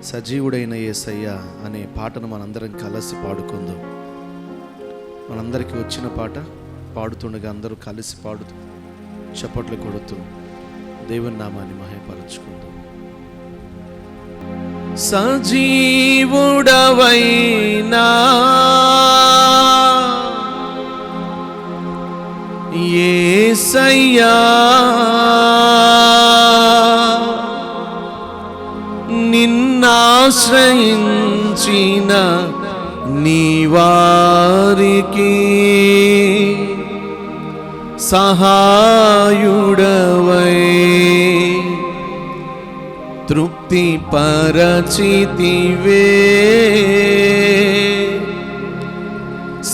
సజీవుడైన యేసయ్య అనే పాటను మనందరం కలిసి పాడుకుందాం. మనందరికీ వచ్చిన పాట పాడుతుండగా అందరూ కలిసి పాడుతూ చప్పట్లు కొడుతూ దేవుని నామాన్ని మహిమపరచుకుందాం. సజీవుడవైనా యేసయ్యా నిన్నాశ్రయించిన నీ వారికి సహాయుడవై తృప్తి పరచితివే.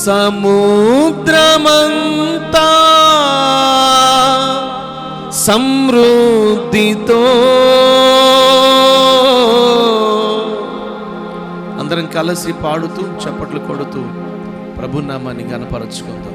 సముద్రమంతా సమృద్ధితో అందరం కలిసి పాడుతూ చప్పట్లు కొడుతూ ప్రభునామాన్ని ఘనపరచుకుందాం.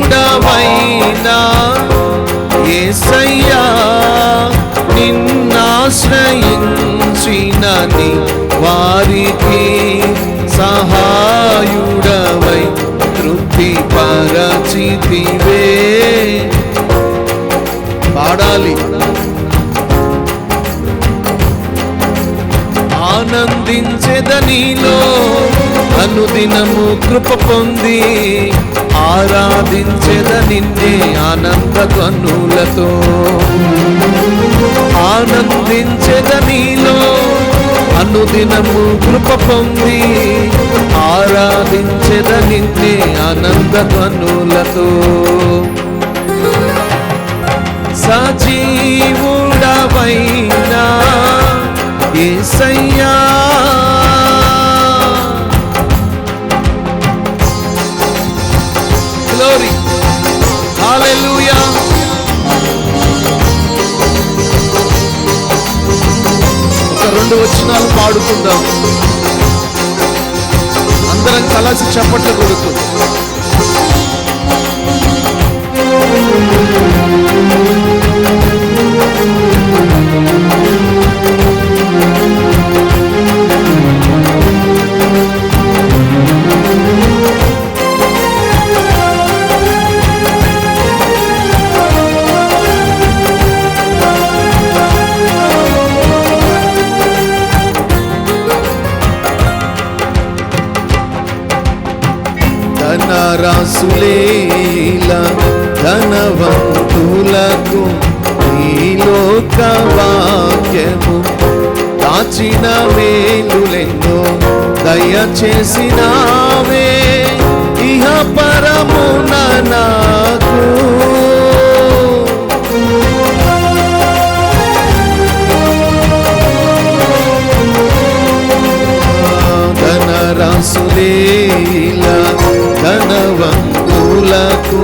సజీవుడవైనా యేసయ్యా నిన్నాశ్రయించిన నీ వారికి సహాయుడవై తృప్తి పరచితివే. పాడాలి. ఆనందించెదనిలో అనుదినము కృప పొంది ఆరాధించెద నిన్నే ఆనంద ధ్వనులతో. ఆనందించెదనిలో అనుదినము కృప పొంది ఆరాధించెద నిన్నే ఆనంద ధ్వనులతో. సజీవుడవైనా యేసయ్యా గ్లోరీ హల్లెలూయా. ఒక రెండు వచనాలు పాడుకుందాం అందరం కలిసి చప్పట్లు కొడుతూ. ధనరాసులేలా ధనవంతులకు ఈ లోక వాక్యము దాచిన మేలులెన్నో దయచేసినావే ఇహ పరమున నాకు. ధనరాసులేలా ధనవంతులకు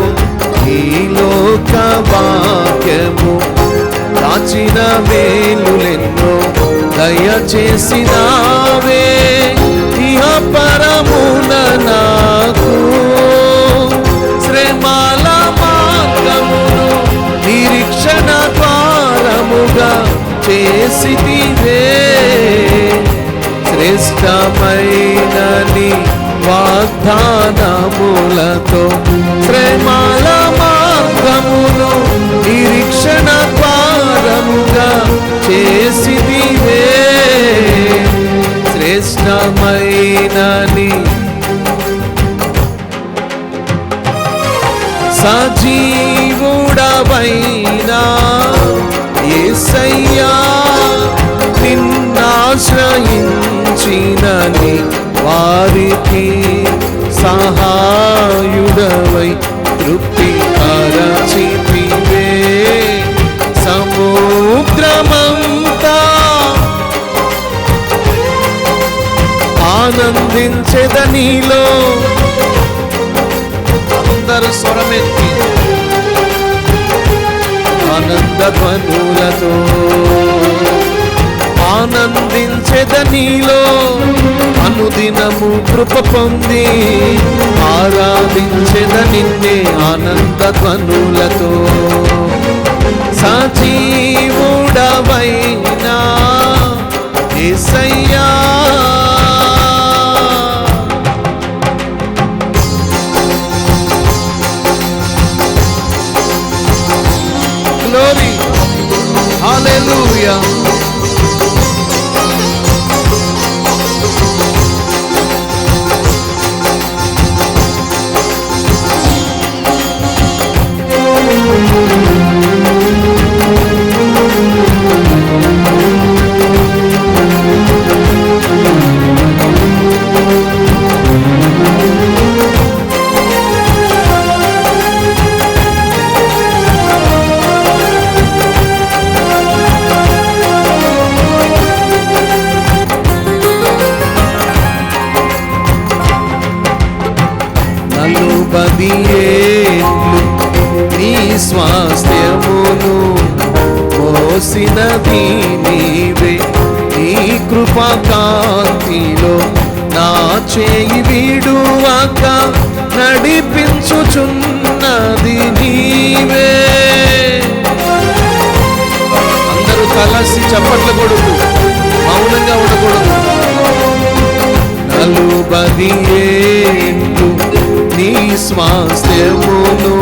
ఈ లోక వాక్యము దాచిన మేలులెన్నో దయచేసినావే ఇహ పరమున నాకు. శ్రమల మార్గమును నిరీక్షణ ద్వారముగా చేసితివే. శ్రేష్టమైన నీ వాగ్దానములతో శ్రమల మార్గమును నిరీక్షణ ద్వారముగా చేసితివే. శ్రేష్టమైన నీ సజీవుడవైనా యేసయ్యా నిన్నాశ్రయించిన నీ వారికి సహాయుడవై తృప్తి పరచితివే. సముద్రమంతా నీలో. అందరూ స్వరమెత్తి ఆనంద ధ్వనులతో ఆనందించెద నీలో. అనుదినము కృప పొంది ఆరాధించెద నిన్నే ఆనంద ధ్వనులతో. సజీవుడవైనా యేసయ్యా, గ్లోరీ, హల్లెలూయా. నలుబదియేండ్లు నీ స్వాస్థ్యమును మోసినది నీవే. నీ కృపాకాంతిలో నా చేయి విడువక నడిపించుచున్నది నీవే. అందరూ కలిసి చప్పట్లు కొడుతూ మౌనంగా ఉండకూడదు. నలుబదియేండ్లు నీ స్వాస్థ్యమును.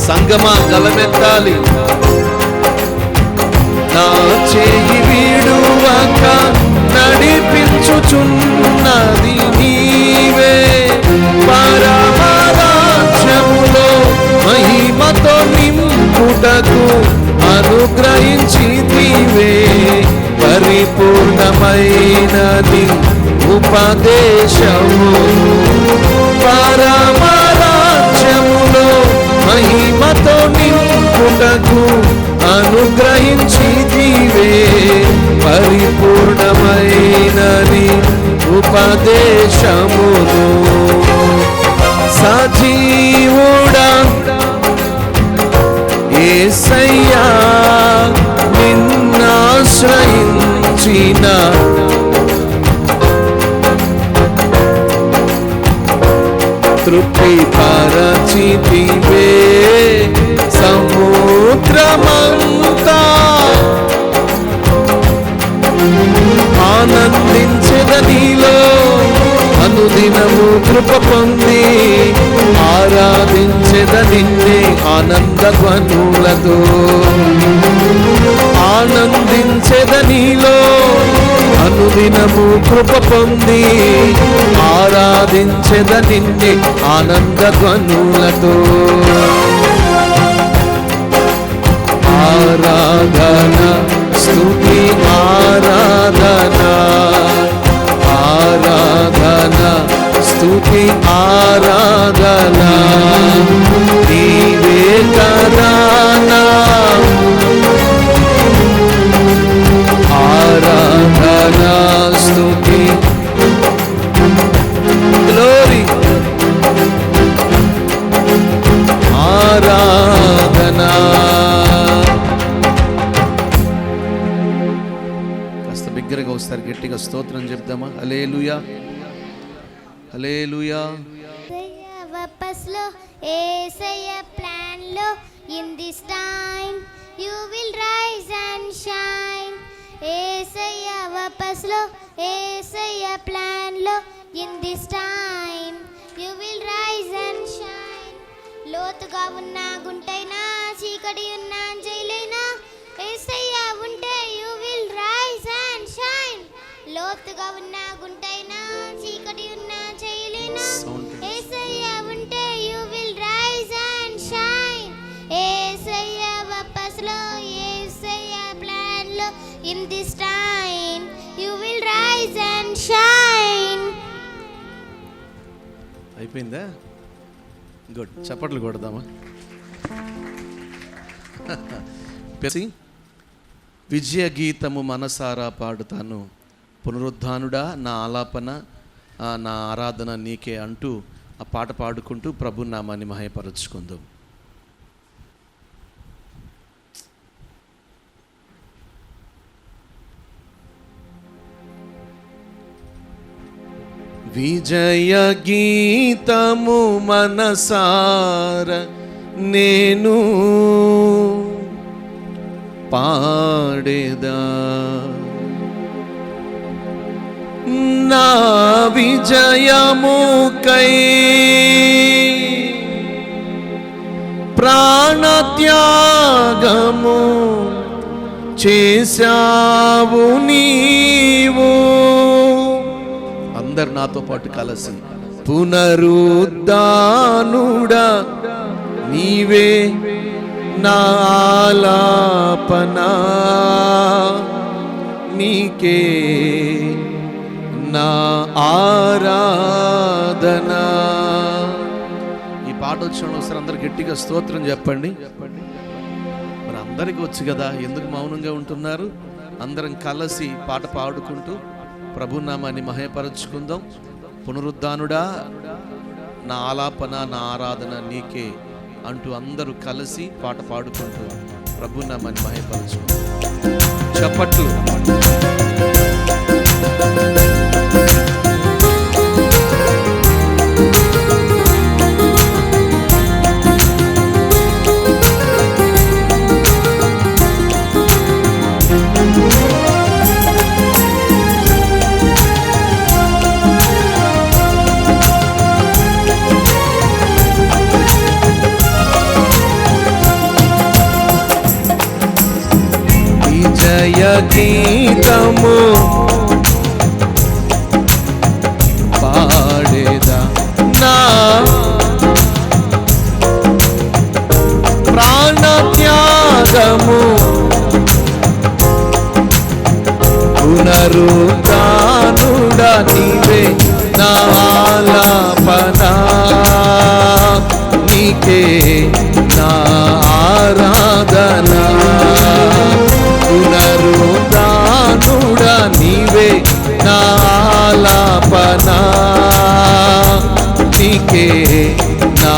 సంగమా గలమెత్తాలి. నా చేయి విడువక నడిపించుచున్నది నీవే. పరమరాజ్యములో మహిమతో నింపుటకు అనుగ్రహించితివే. పరిపూర్ణమైనది ఉపదేశమును. పరమరాజ్యములో మహిమతో నింపుటకు అనుగ్రహించితివే. పరిపూర్ణమైనది ఉపదేశమును. సజీవుడా యేసయ్యా, నిన్నాశ్రయించిన తృప్తి పరచితివే. సముద్రమంతా ఆనందించెద నీలో. అనుదినము కృప పొంది ఆరాధించెద నిన్నే ఆనంద ధ్వనులతో. ఆనందించెద నీలో. అనుదినము కృప పొంది ఆరాధించెద నిన్నే ఆనంద ధ్వనులతో. ఆరాధన స్తుతి ఆరాధన, ఆరాధన స్తుతి ఆరాధన నీవే కదా. ఆరాధన స్తుతి గ్లోరీ, ఆరాధన. కాస్త బిగ్గరగా వస్తారు, గట్టిగా స్తోత్రం చెప్దామా? హల్లెలూయా, హల్లెలూయా. వాపస్లో యేసయ్య ప్లాన్లో in this time you will rise and shine. యేసయ్య వాపస్లో యేసయ్య ప్లాన్లో in this time you will rise and shine. లోతుగా ఉన్న గుంటైనా చీకటి ఉన్న జైలైనా యేసయ్య ఉంటే you will rise and shine. లోతుగా ఉన్న గుంటైనా చీకటి ఉన్న జైలైనా యేసయ్య ఉంటే you will rise and shine. యేసయ్య వాపస్లో యేసయ్య ప్లాన్లో in this time you will rise and shine. అయిపోయిందా? గుడ్, చప్పట్లు కొడదామా? విజయ గీతము మనసారా పాడుతాను, పునరుద్ధానుడా నా ఆలాపన నా ఆరాధన నీకే అంటూ ఆ పాట పాడుకుంటూ ప్రభు నామాన్ని మహిమపరచుకుందాం. విజయ గీతము మనసార నేను పాడేదా, నా విజయముకై ప్రాణత్యాగము చేశావు నీవు. అందరు నాతో పాటు కలిసి పునరుద్ధానుడా నీవే నా ఆలాపన నీకే నా ఆరాధన. ఈ పాట వచ్చిన ఒకసారి అందరు గట్టిగా స్తోత్రం చెప్పండి. మరి అందరికీ వచ్చు కదా, ఎందుకు మౌనంగా ఉంటున్నారు? అందరం కలిసి పాట పాడుకుంటూ ప్రభునామాన్ని మహిమపరచుకుందాం. పునరుద్ధానుడా నా ఆలాపన నా ఆరాధన నీకే అంటూ అందరూ కలిసి పాట పాడుకుంటూ ప్రభునామాన్ని మహిమపరచుకుందాం. చప్పట్లు. విజయ గీతము పాడేదా, నా ప్రాణత్యాగము పునరుద్ధానుడా నీవే నా ఆలాపన నీకే నా ఆరాధన. పునరుద్ధానుడా నీవే నా ఆలాపన నీకే నా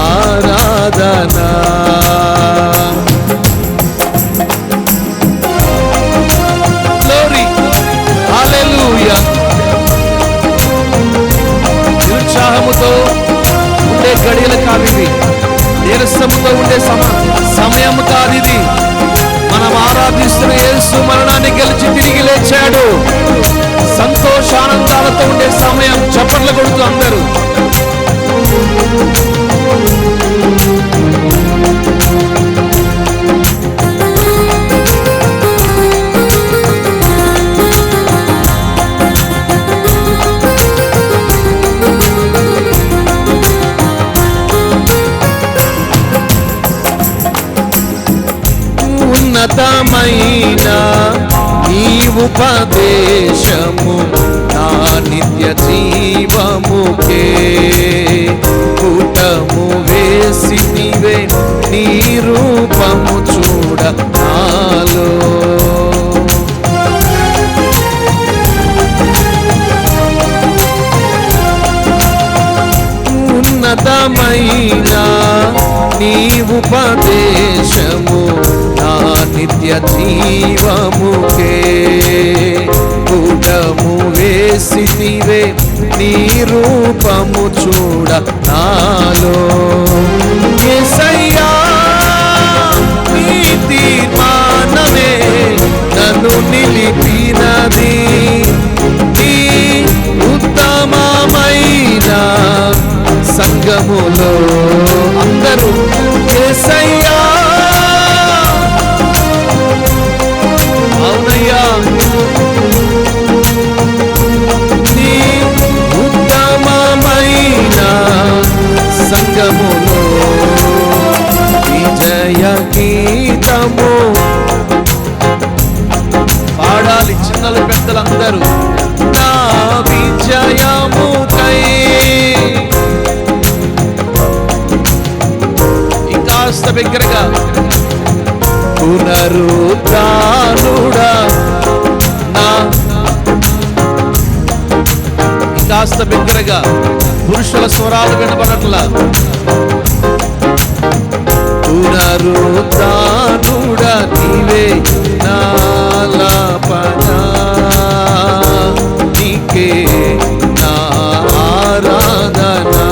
ఆరాధన. గ్లోరీ, హల్లెలూయా. ఉత్సాహముతో ఉండే గడియలు కావిది, నీరసముతో ఉండే సమయం కాదిది. మనం ఆరాధిస్తున్న యేసు మరణాన్ని గెలిచి తిరిగి లేచాడు. సంతోషానందాలతో ఉండే సమయం. చప్పట్లు కొడుతూ అందరూ ఉన్నతమైన నీ ఉపదేశము నా నిత్య జీవముకే కూటము వేసి నీవే నీ రూపము చూడ నాలో. ఉన్నతమైన నీ ఉపదేశము నా నిత్య జీవముకే కూటము వేసి నీవే నీ రూపము చూడ నాలో. యేసయ్యా నీ తీర్మానమే నన్ను నిలిపినది, నీ ఉత్తమమైన సంగములో. అందరూ యేసయ్యా, అవునయ్యా, నీ ఉత్తమమైన సంగములో విజయ గీతము పాడాలి. చిన్నలు పెద్దలందరూ నా విజయముకై ఇంకాస్త బిగ్గరగా పునరుద్ధానుడా నా ఇంకాస్త బిగ్గరగా, పురుషుల స్వరాలు వినబడట్లా. పునరుత్థానుడా నీవే నాలాపనా, నీకే నా ఆరాధనా.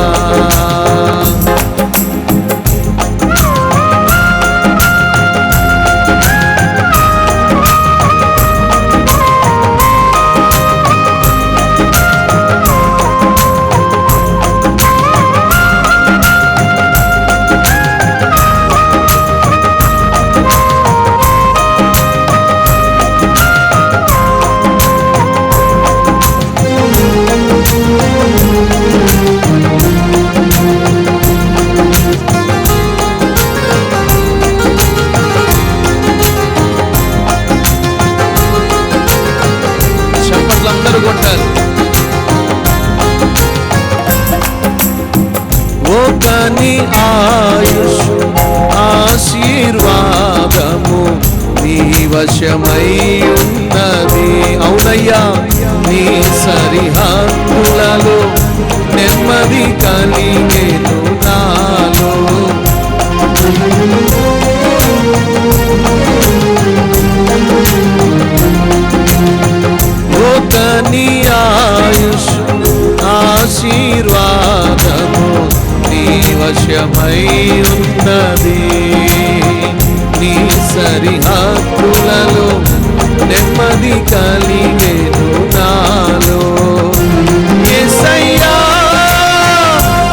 అందరూ కొట్టారు. ఒకని ఆయుష్ ఆశీర్వాదము నీ వశమై ఉన్నది. అవునయ్యా, నీ సరిహద్దులలో నెమ్మది కలిగేను నాలో. ఒకని ఆయుష్ ఆశీర్వాదము నీ వశమై ఉన్నది. నీ సరిహద్దులలో నెమ్మది కలిగేను నాలో. యేసయ్యా,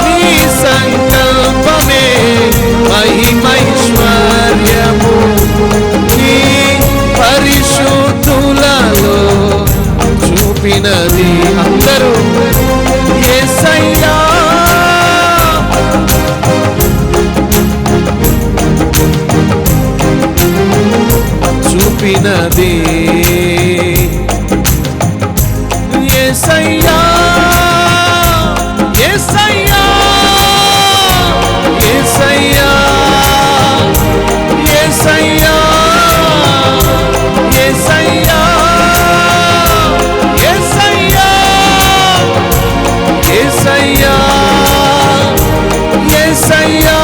నీ సంకల్పమే మహిమైశ్వర్యము. నీ పరిశుద్ధులలో చూపినది. అందరూ యేసయ్యా, చూపినది. యేసయ్యా, యేసయ్యా, యేసయ్యా, యేసయ్యా, యేసయ్యా, యేసయ్యా, యేసయ్యా,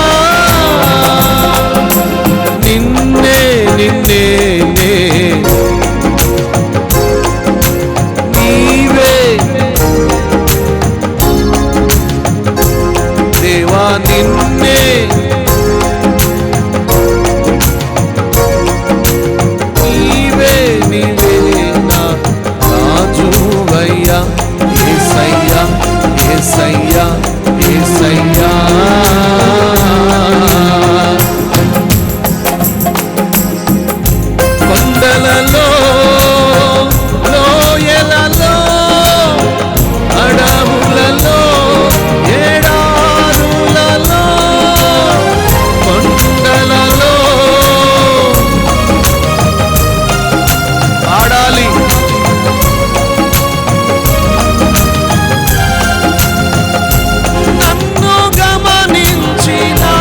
నిన్నే నిన్నే నీవే దేవా, నిన్నే నీవే నీవే నా రాజువయ్యా. యేసయ్యా, యేసయ్యా, యేసయ్యా. కొండలలో లోయలలో అడవులలో ఎడారులలో కొండలలో పాడాలి. నన్ను గమనించినావా,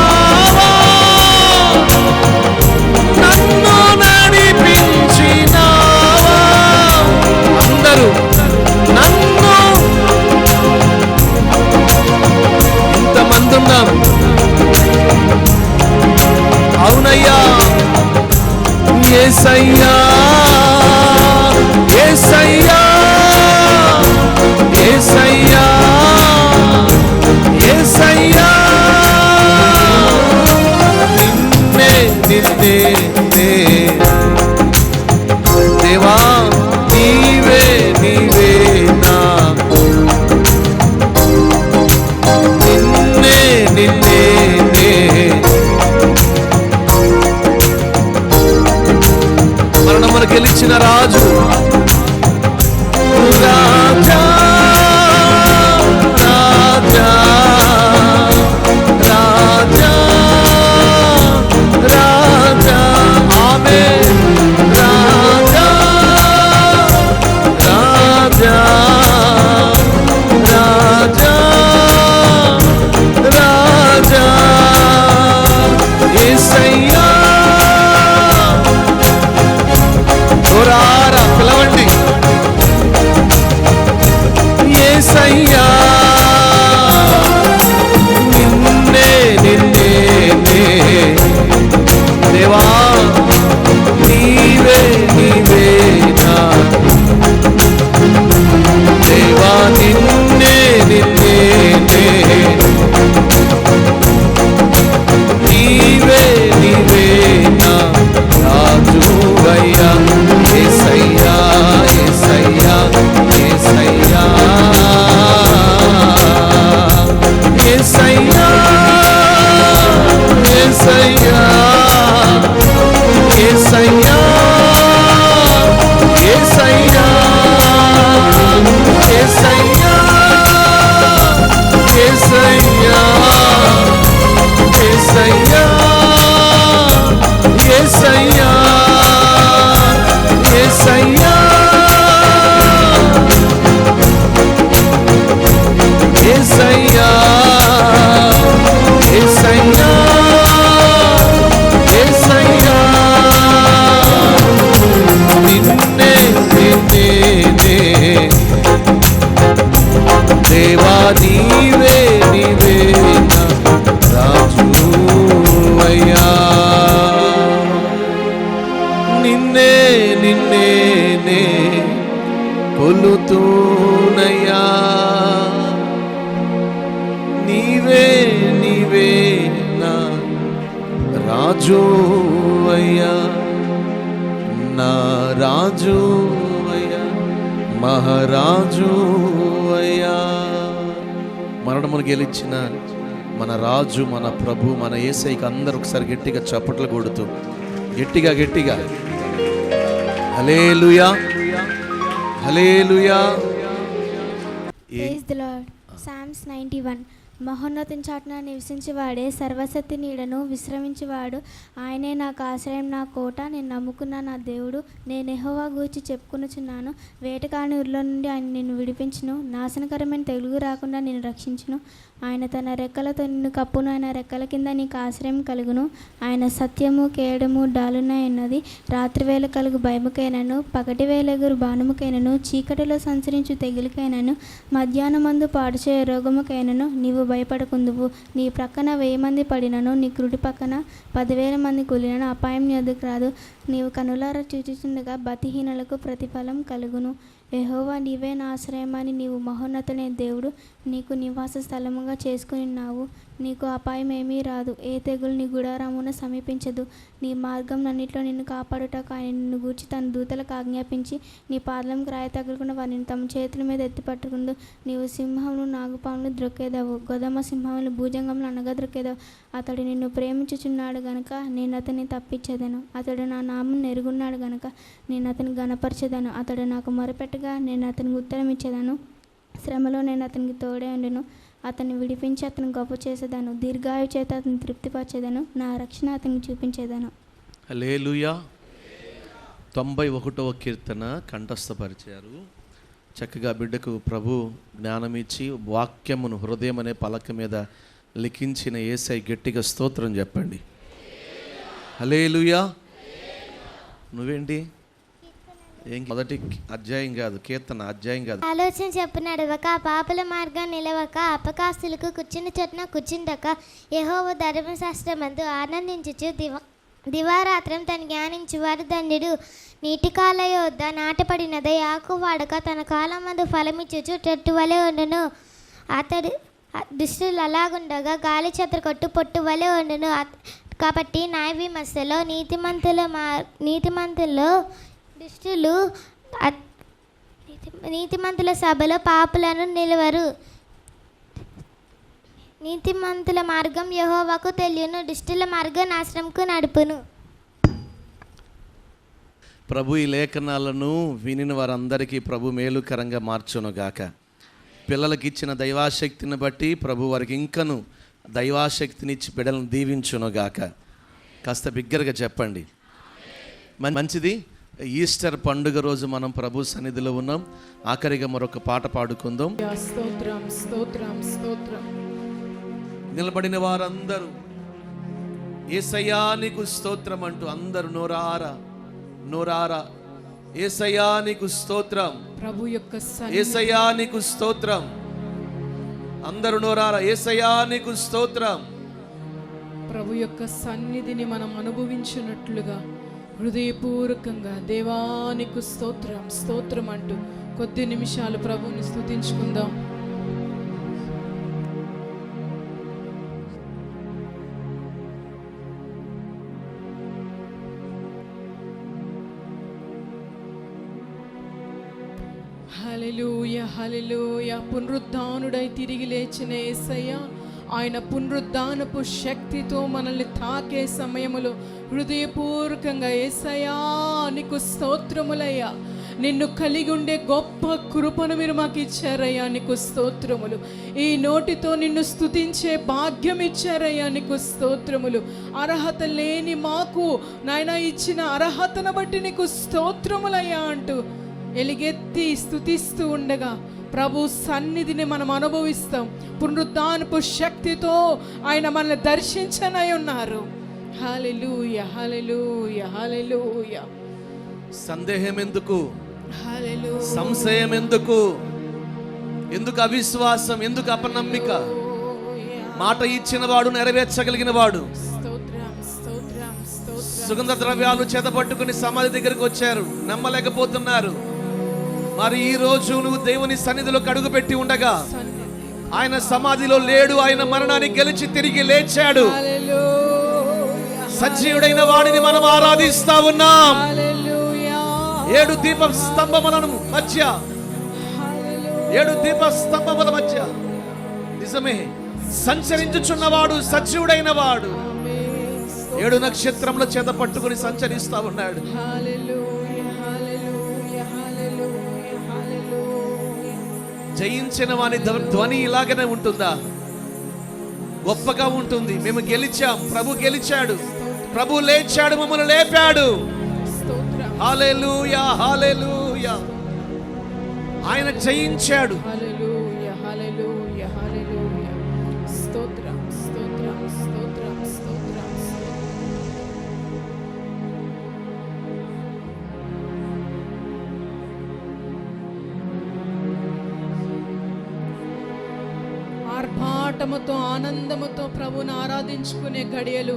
నన్ను నడిపించినావా. అందరూ నన్ను, ఇంతమంది ఉన్నాం. అవునయ్యా, యేసయ్యా, యేసయ్యా, యేసయ్యా, యేసయ్యా, నిన్నే నిన్నే దేవా, నీవే నీవే నా నిన్నే నిన్నే మరణమును గెలిచిన రాజు. రాజా, రాజా, రాజా, రాజా, ఆమేన్. రాజా, రాజా, రాజా, రాజా, యేసయ్యా. పిలవండి. యేసయ్యా, యేసయ్యా యేసయ్యా యేసయ్యా యేసయ్యా యేసయ్యా యేసయ్యా యేసయ్యా యేసయ్యా యేసయ్యా యేసయ్యా యేసయ్యా నిన్నే నిన్నే దేవా నీవే నీవే నా రాజువయ్యా నిన్నే నిన్నే నే కొలుతూనయ్యా నీవే నీవే నా రాజువయ్యా నా రాజువయ్యా మహారాజువయ్యా మరణమును గెలిచిన మన రాజు మన ప్రభు మన యేసయ్యకి అందరూ ఒకసారి గట్టిగా చప్పట్లు కొడుతూ గట్టిగా గట్టిగా hallelujah hallelujah. Praise the Lord. Psalms 91. మహోన్నతం చాటున నివసించేవాడే సర్వశక్తి నీడను విశ్రమించేవాడు. ఆయనే నాకు ఆశ్రయం, నా కోట, నేను నమ్ముకున్న నా దేవుడు. నేను యెహోవా గూర్చి చెప్పుకొనుచున్నాను. వేటకాని ఊరిలో నుండి ఆయన నిన్ను విడిపించును. నాశనకరమైన తెగులు రాకుండా నిన్ను రక్షించును. ఆయన తన రెక్కలతో నిన్ను కప్పును. ఆయన రెక్కల కింద నీకు ఆశ్రయం కలుగును. ఆయన సత్యము కేడము డాలునైనది. రాత్రివేళ కలుగు భయముకైనను, పగటివేళ ఎగురు బాణముకైనను, చీకటిలో సంచరించు తెగులుకైనను, మధ్యాహ్నమందు పాడుచే రోగముకైనను నీవు భయపడకుందువు. నీ ప్రక్కన 1000 మంది పడినను, నీ కుడి పక్కన 10,000 మంది కూలినను అపాయం నీ ఎదుకు రాదు. నీవు కనులారా చూచుచుండగా భక్తిహీనులకు ప్రతిఫలం కలుగును. యెహోవా నీవే నా ఆశ్రయమని నీవు మహోన్నతుని దేవుడు. నీకు నివాస స్థలముగా చేసుకున్నావు. నీకు అపాయం ఏమీ రాదు. ఏ తెగులు నీ గుడారమున సమీపించదు. నీ మార్గం నన్నిట్లో నిన్ను కాపాడుటకు ఆయన నిన్ను గూర్చి తన దూతలకు ఆజ్ఞాపించి నీ పాదలకు రాయి తగలకుండా వారిని తమ చేతుల మీద ఎత్తి పట్టుకుందు. నీవు సింహమును నాగుపామును ద్రొక్కేదావు. గొదమ సింహములు భూజంగంలో అనగద్రొక్కేదావు. అతడు నిన్ను ప్రేమించుచున్నాడు గనుక నేను అతన్ని తప్పించేదను. అతడు నా నామం ఎరుగున్నాడు గనుక నేను అతని గణపరచేదను. అతడు నాకు మొరపెట్టగా నేను అతనికి ఉత్తరం ఇచ్చేదను. శ్రమలో నేను అతనికి తోడే ఉండును. అతన్ని విడిపించి అతను గొప్ప చేసేదాను. దీర్ఘాయు చేత అతను తృప్తిపరచేదను. నా రక్షణ అతనికి చూపించేదను. హల్లెలూయా. 91వ కీర్తన కంఠస్థపరిచారు. చక్కగా బిడ్డకు ప్రభు జ్ఞానమిచ్చి వాక్యమును హృదయం అనే పలక మీద లిఖించిన యేసయ్య గట్టిగా స్తోత్రం చెప్పండి. హల్లెలూయా. నువ్వేంటి ఏం మొదటి అధ్యాయం కాదు, కీర్తన అధ్యాయం కాదు. ఆలోచన చెప్పున్నాడు ఒక పాపల మార్గం నిలవక, అపకాస్తులకు కూర్చుని చోట్న కూర్చుండక, యెహోవా ధర్మశాస్త్రమందు ఆనందించుచు దివారాత్రం తను జ్ఞానించువారు ధన్యుడు. నీటి కాల యొద్ద నాటపడినదే ఆకు వాడక తన కాలమందు ఫలమిచ్చుచు చెట్టు వలె ఉండును. అతడు దుష్టులు అలాగుండగా గాలి చెత్త కొట్టు పొట్టు వలె ఉండును. కాబట్టి న్యాయ విమర్శలో నీతిమంతుల్లో దుష్టులు, నీతిమంతుల సభలో పాపులను నిలవరు. నీతిమంతుల మార్గం యెహోవాకు తెలియను, దుష్టుల మార్గం నాశనంకు నడుపును. ప్రభు ఈ లేఖనాలను వినిన వారందరికీ ప్రభు మేలుకరంగా మార్చునుగాక. పిల్లలకి ఇచ్చిన దైవాశక్తిని బట్టి ప్రభు వారికి ఇంకను దైవాశక్తినిచ్చి బిడ్డలను దీవించునుగాక. కాస్త బిగ్గరగా చెప్పండి. మంచిది. ఈస్టర్ పండుగ రోజు మనం ప్రభు సన్నిధిలో ఉన్నాం. ఆఖరిగా మరొక పాట పాడుకుందాం. స్తోత్రం స్తోత్రం స్తోత్రం. నిలబడిన వారందరూ యేసయ్యా నీకు స్తోత్రం అంటూ అందరూ నోరారా నోరారా యేసయ్యా నీకు స్తోత్రం, ప్రభు యొక్క యేసయ్యా నీకు స్తోత్రం. అందరూ నోరారా యేసయ్యా నీకు స్తోత్రం. ప్రభు యొక్క సన్నిధిని మనం అనుభవించినట్లుగా హృదయపూర్వకంగా దేవానికి స్తోత్రం స్తోత్రం అంటూ కొద్ది నిమిషాలు ప్రభువుని స్తుతించుకుందాం. హల్లెలూయా హల్లెలూయా. పునరుద్ధానుడై తిరిగి లేచిన యేసయ్య, ఆయన పునరుద్ధానపు శక్తితో మనల్ని తాకే సమయములో హృదయపూర్వకంగా యేసయ్యా నీకు స్తోత్రములయ్యా, నిన్ను కలిగి ఉండే గొప్ప కృపను మీరు మాకు ఇచ్చారయ్యా, నీకు స్తోత్రములు. ఈ నోటితో నిన్ను స్తుతించే భాగ్యం ఇచ్చారయ్యా, నీకు స్తోత్రములు. అర్హత లేని మాకు నాయన ఇచ్చిన అర్హతను బట్టి నీకు స్తోత్రములయ్యా అంటూ ఎలుగెత్తి స్తుతిస్తూ ఉండగా ప్రభు సన్నిధిని మనం అనుభవిస్తాం. పునరుద్ధానపు శక్తితో ఆయన మనల్ని దర్శించనై ఉన్నారు. హల్లెలూయా, హల్లెలూయా, హల్లెలూయా. సందేహం ఎందుకు, హల్లెలూయా, సంశయం ఎందుకు, ఎందుకు అవిశ్వాసం, ఎందుకు అపనమ్మిక? మాట ఇచ్చిన వాడు నెరవేర్చగలిగిన వాడు. స్తోత్రం, స్తోత్రం, స్తోత్రం. సుగంధ ద్రవ్యాలు చేతపట్టుకుని సమాధి దగ్గరికి వచ్చారు, నమ్మలేకపోతున్నారు. మరి ఈ రోజు నువ్వు దేవుని సన్నిధిలో అడుగు పెట్టి ఉండగా ఆయన సమాధిలో లేడు, ఆయన మరణాన్ని గెలిచి తిరిగి లేచాడు. సజీవుడైన వాడిని మనం ఆరాధిస్తా ఉన్నాం. 7 దీప స్తంభముల మధ్య, 7 దీప స్తంభముల మధ్య నిజమే సంచరించుచున్నవాడు సజీవుడైన వాడు. 7 నక్షత్రముల చేత పట్టుకుని సంచరిస్తా ఉన్నాడు. జయించిన వాని ధ్వని ఇలాగనే ఉంటుందా? గొప్పగా ఉంటుంది. మేము గెలిచాం, ప్రభు గెలిచాడు, ప్రభు లేచాడు, మమ్మల్ని లేపాడు. హల్లెలూయా, హల్లెలూయా. ఆయన జయించాడు. హల్లెలూయా, హల్లెలూయా, హల్లెలూయా. స్తోత్రం, స్తోత్రం, స్తోత్రం, స్తోత్రం. ఆర్భాటముతో ఆనందముతో ప్రభుని ఆరాధించుకునే గడియలు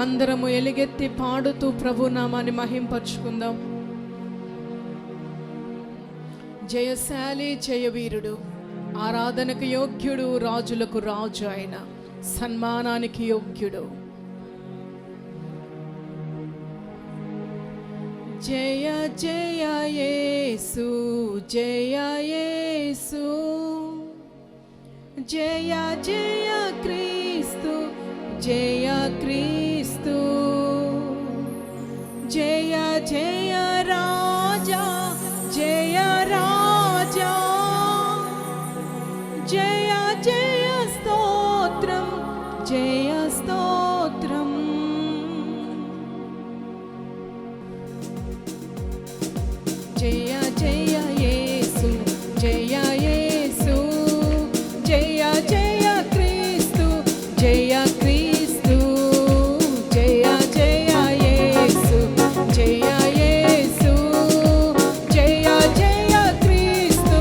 అందరము ఎలుగెత్తి పాడుతూ ప్రభు నామాన్ని మహింపరుచుకుందాం. జయశాలి జయవీరుడు, ఆరాధనకు యోగ్యుడు, రాజులకు రాజు, ఆయన సన్మానానికి యోగ్యుడు. జయ జయ యేసు, జయ యేసు, జయ జయ క్రీస్తు, జయ క్రీస్తు, జయ జయ రాజా, జయ రాజా, జయ జయ స్తోత్రం, జయ స్తోత్రం. జయ జయ యేసు, జయ యేసు, జయ జయ క్రీస్తు, జయ క్రీస్తు, జయ జయ యేసు, జయ యేసు, జయ జయ క్రీస్తు,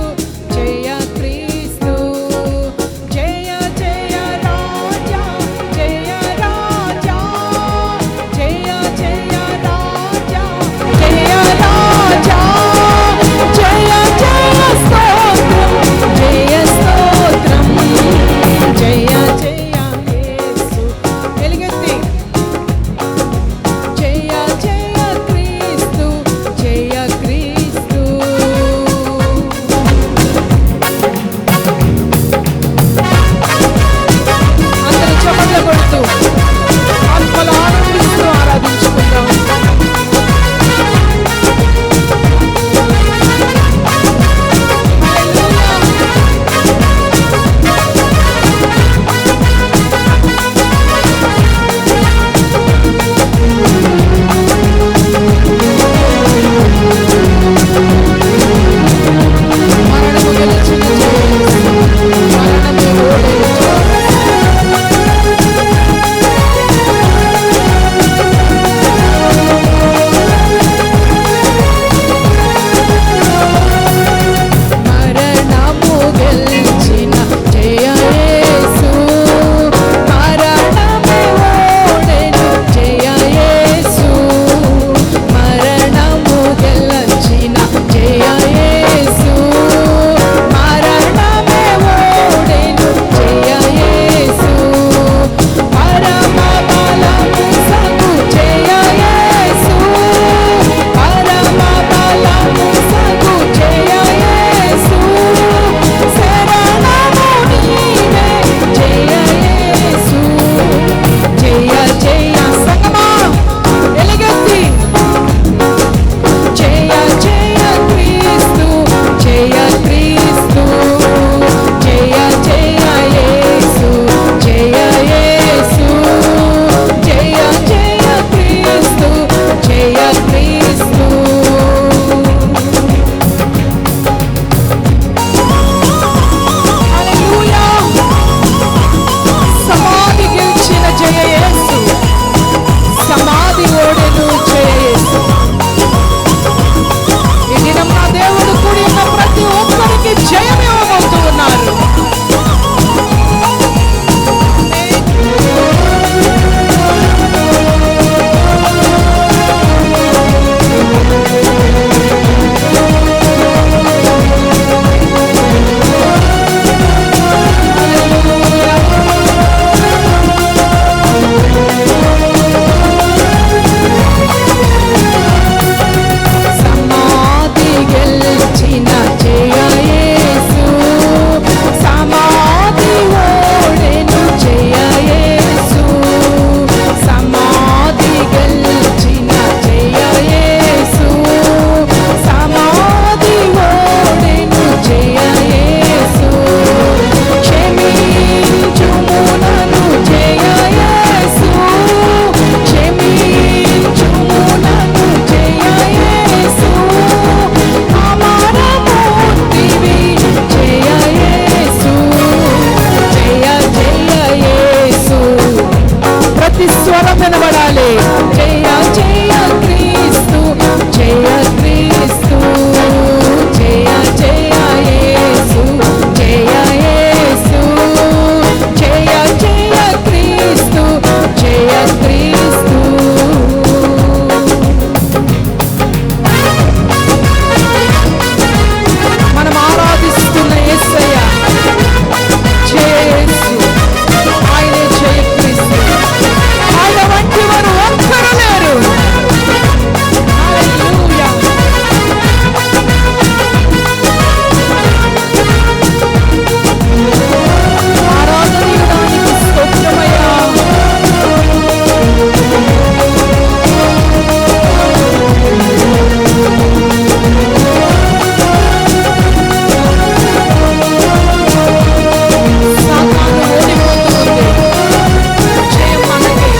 జయ క్రీస్తు, జయ జయ రాజా, జయ రాజా, జయ జయ సంగమా ఎలుగెత్తి జయ జయ క్రీస్తు జయ క్రీస్తు జయ జయ యేసు జయ యేసు జయ జయ క్రీస్తు జయ క్రీస్తు హల్లెలూయా సమాధి గెలిచిన జయ యేసు సమాధి ఓడెను జయ యేసు ఈ దినం నా దేవుడు కూడి ఉన్న ప్రతి ఒక్కరికి జయం ఇవ్వబోతూ ఉన్నారు. సమాధి గెలిచిన జయ యేసు సమాధి ఓడెను జయ యేసు సమాధి గెలిచిన జయ యేసు సమాధి ఓడెను జయ యేసు క్షమించుము నన్ను జయ యేసు క్షమించుము నన్ను జయ యేసు అమరమూర్తివి జయ యేసు జయ జయ యేసు ప్రతి స్వరం వినబడాలి. జయ జయ క్రీస్తు జయ క్రీస్తు జయ జయ యేసు జయ యేసు జయ జయ క్రీస్తు జయ క్రీస్తు మనం ఆరాధిస్తున్న యేసయ్య జయ యేసు ఆయనే జయ క్రీస్తు ఆయన వంటి వారు ఒక్కరు లేరు. హల్లెలూయా ఆరాధనీయుడానికి స్తోత్రమయ్యా. సాతాను ఓడిపోతుంది. జయం మనకే.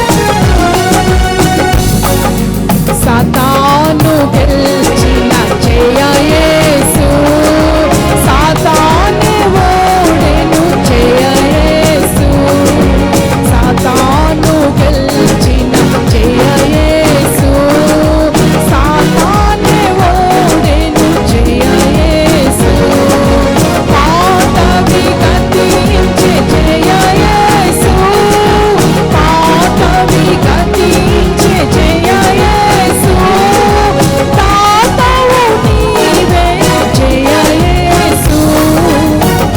సాతాను గెలిచిన జయ యేసు సాతాను ఓడెను జయ యేసు సాతాను గెలిచిన జయ యేసు సాతాను ఓడెను జయ యేసు పాతవి గతించే జయ యేసు పాతవి గతించే జయ యేసు తాతవు నీవే జయ యేసు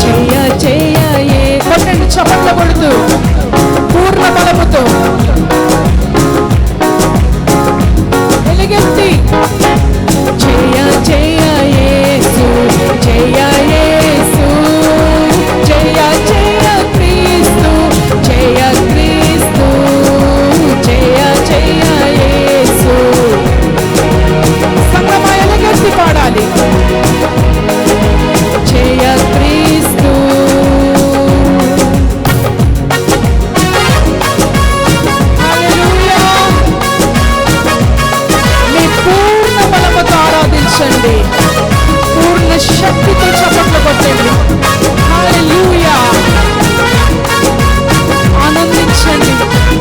జయ జయ కొట్టండి చప్పట్ల కొడుతూ పూర్ణ బలముతో ఎలుగెత్తి జయ జయ యేసు జయ యేసు జయ జయ క్రీస్తు జయ క్రీస్తు జయ జయ యేసు సంగమా ఎలుగెత్తి పాడాలి. జయ క్రీస్తు హల్లెలూయా మీ పూర్ణ బలముతో ఆరాధించండి. పూర్ణ శక్తితో చప్పట్లు కొట్టండి. హల్లెలూయా ఆనందించండి.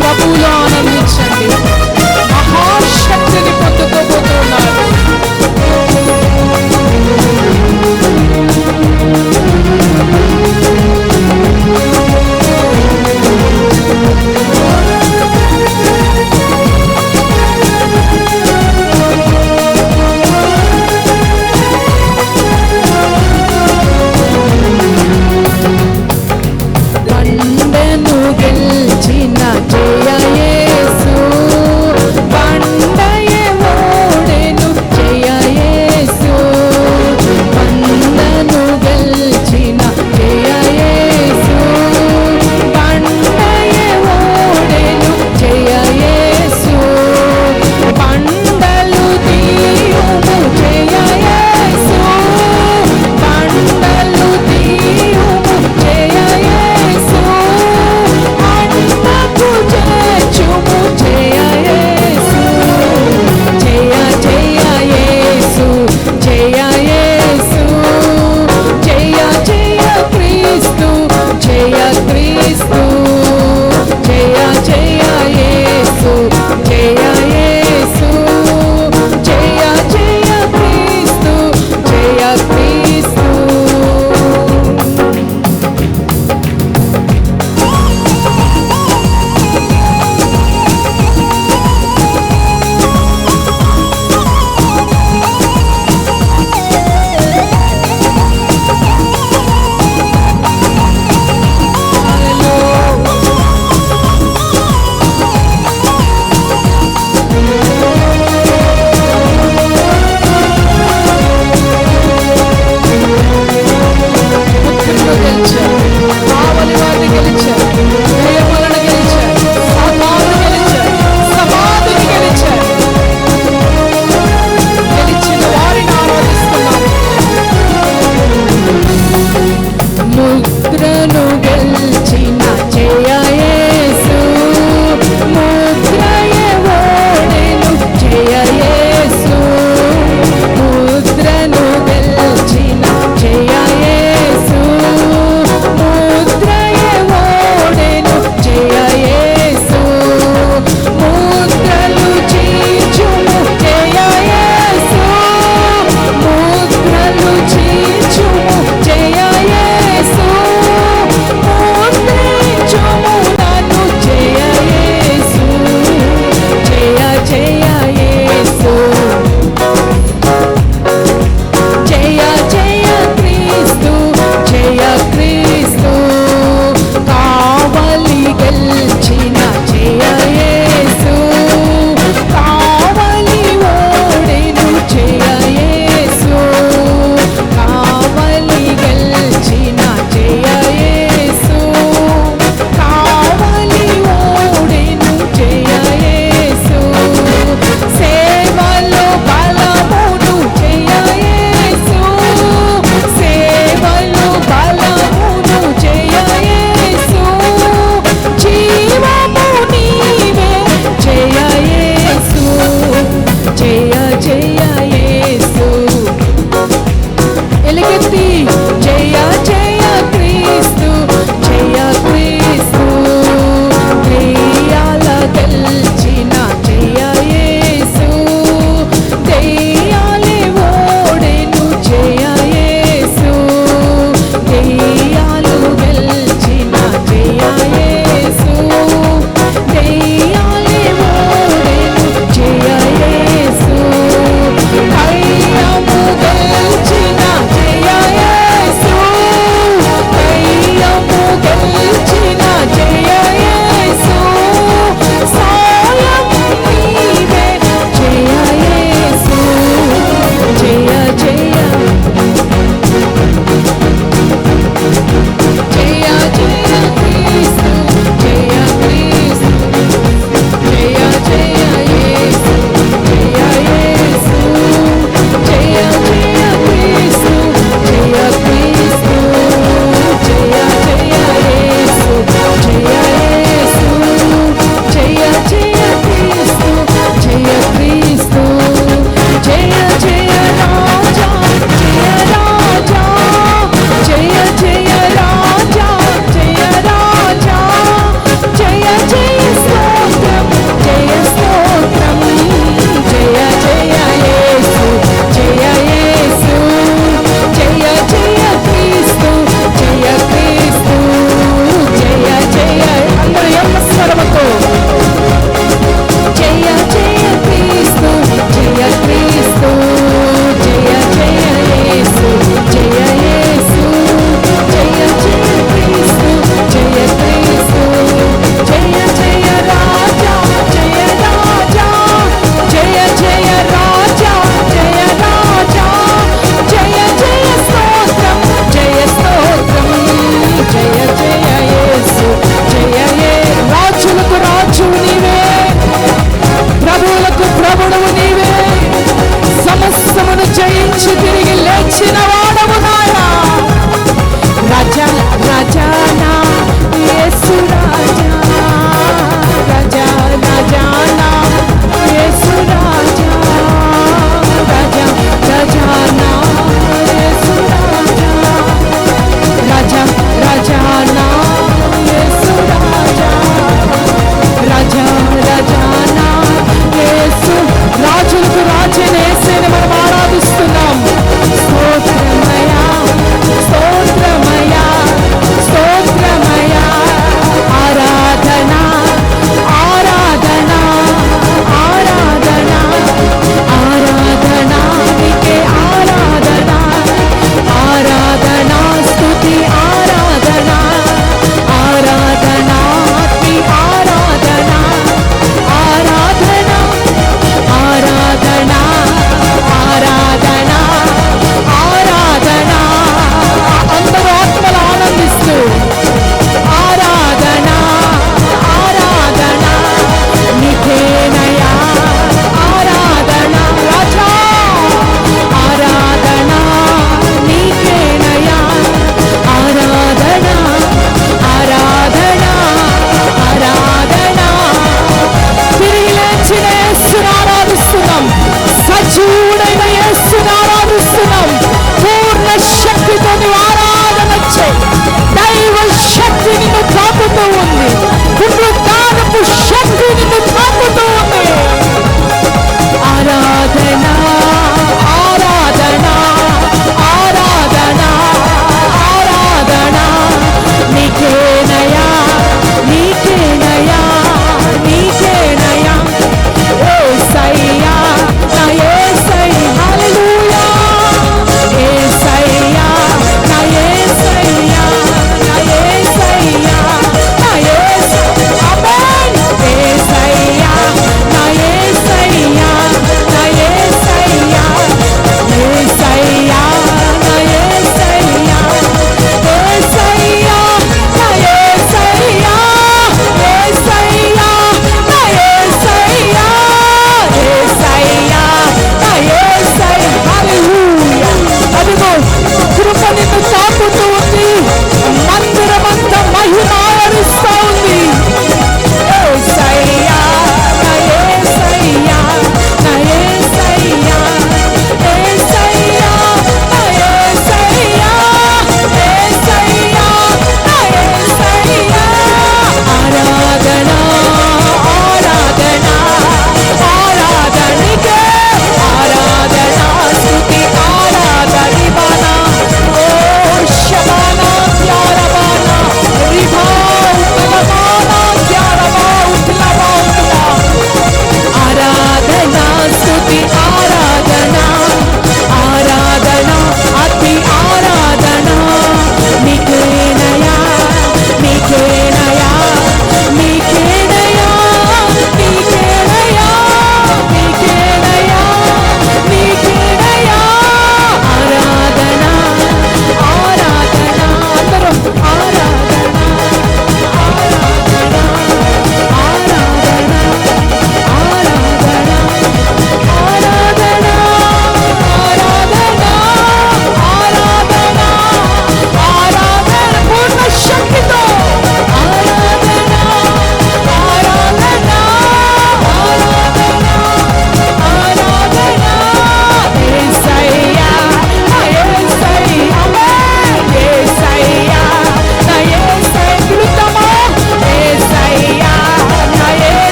ప్రభువులో ఆనందించండి. మహాశక్తిని పొందుకోబోతున్నారు. బండను గెలిచిన జయ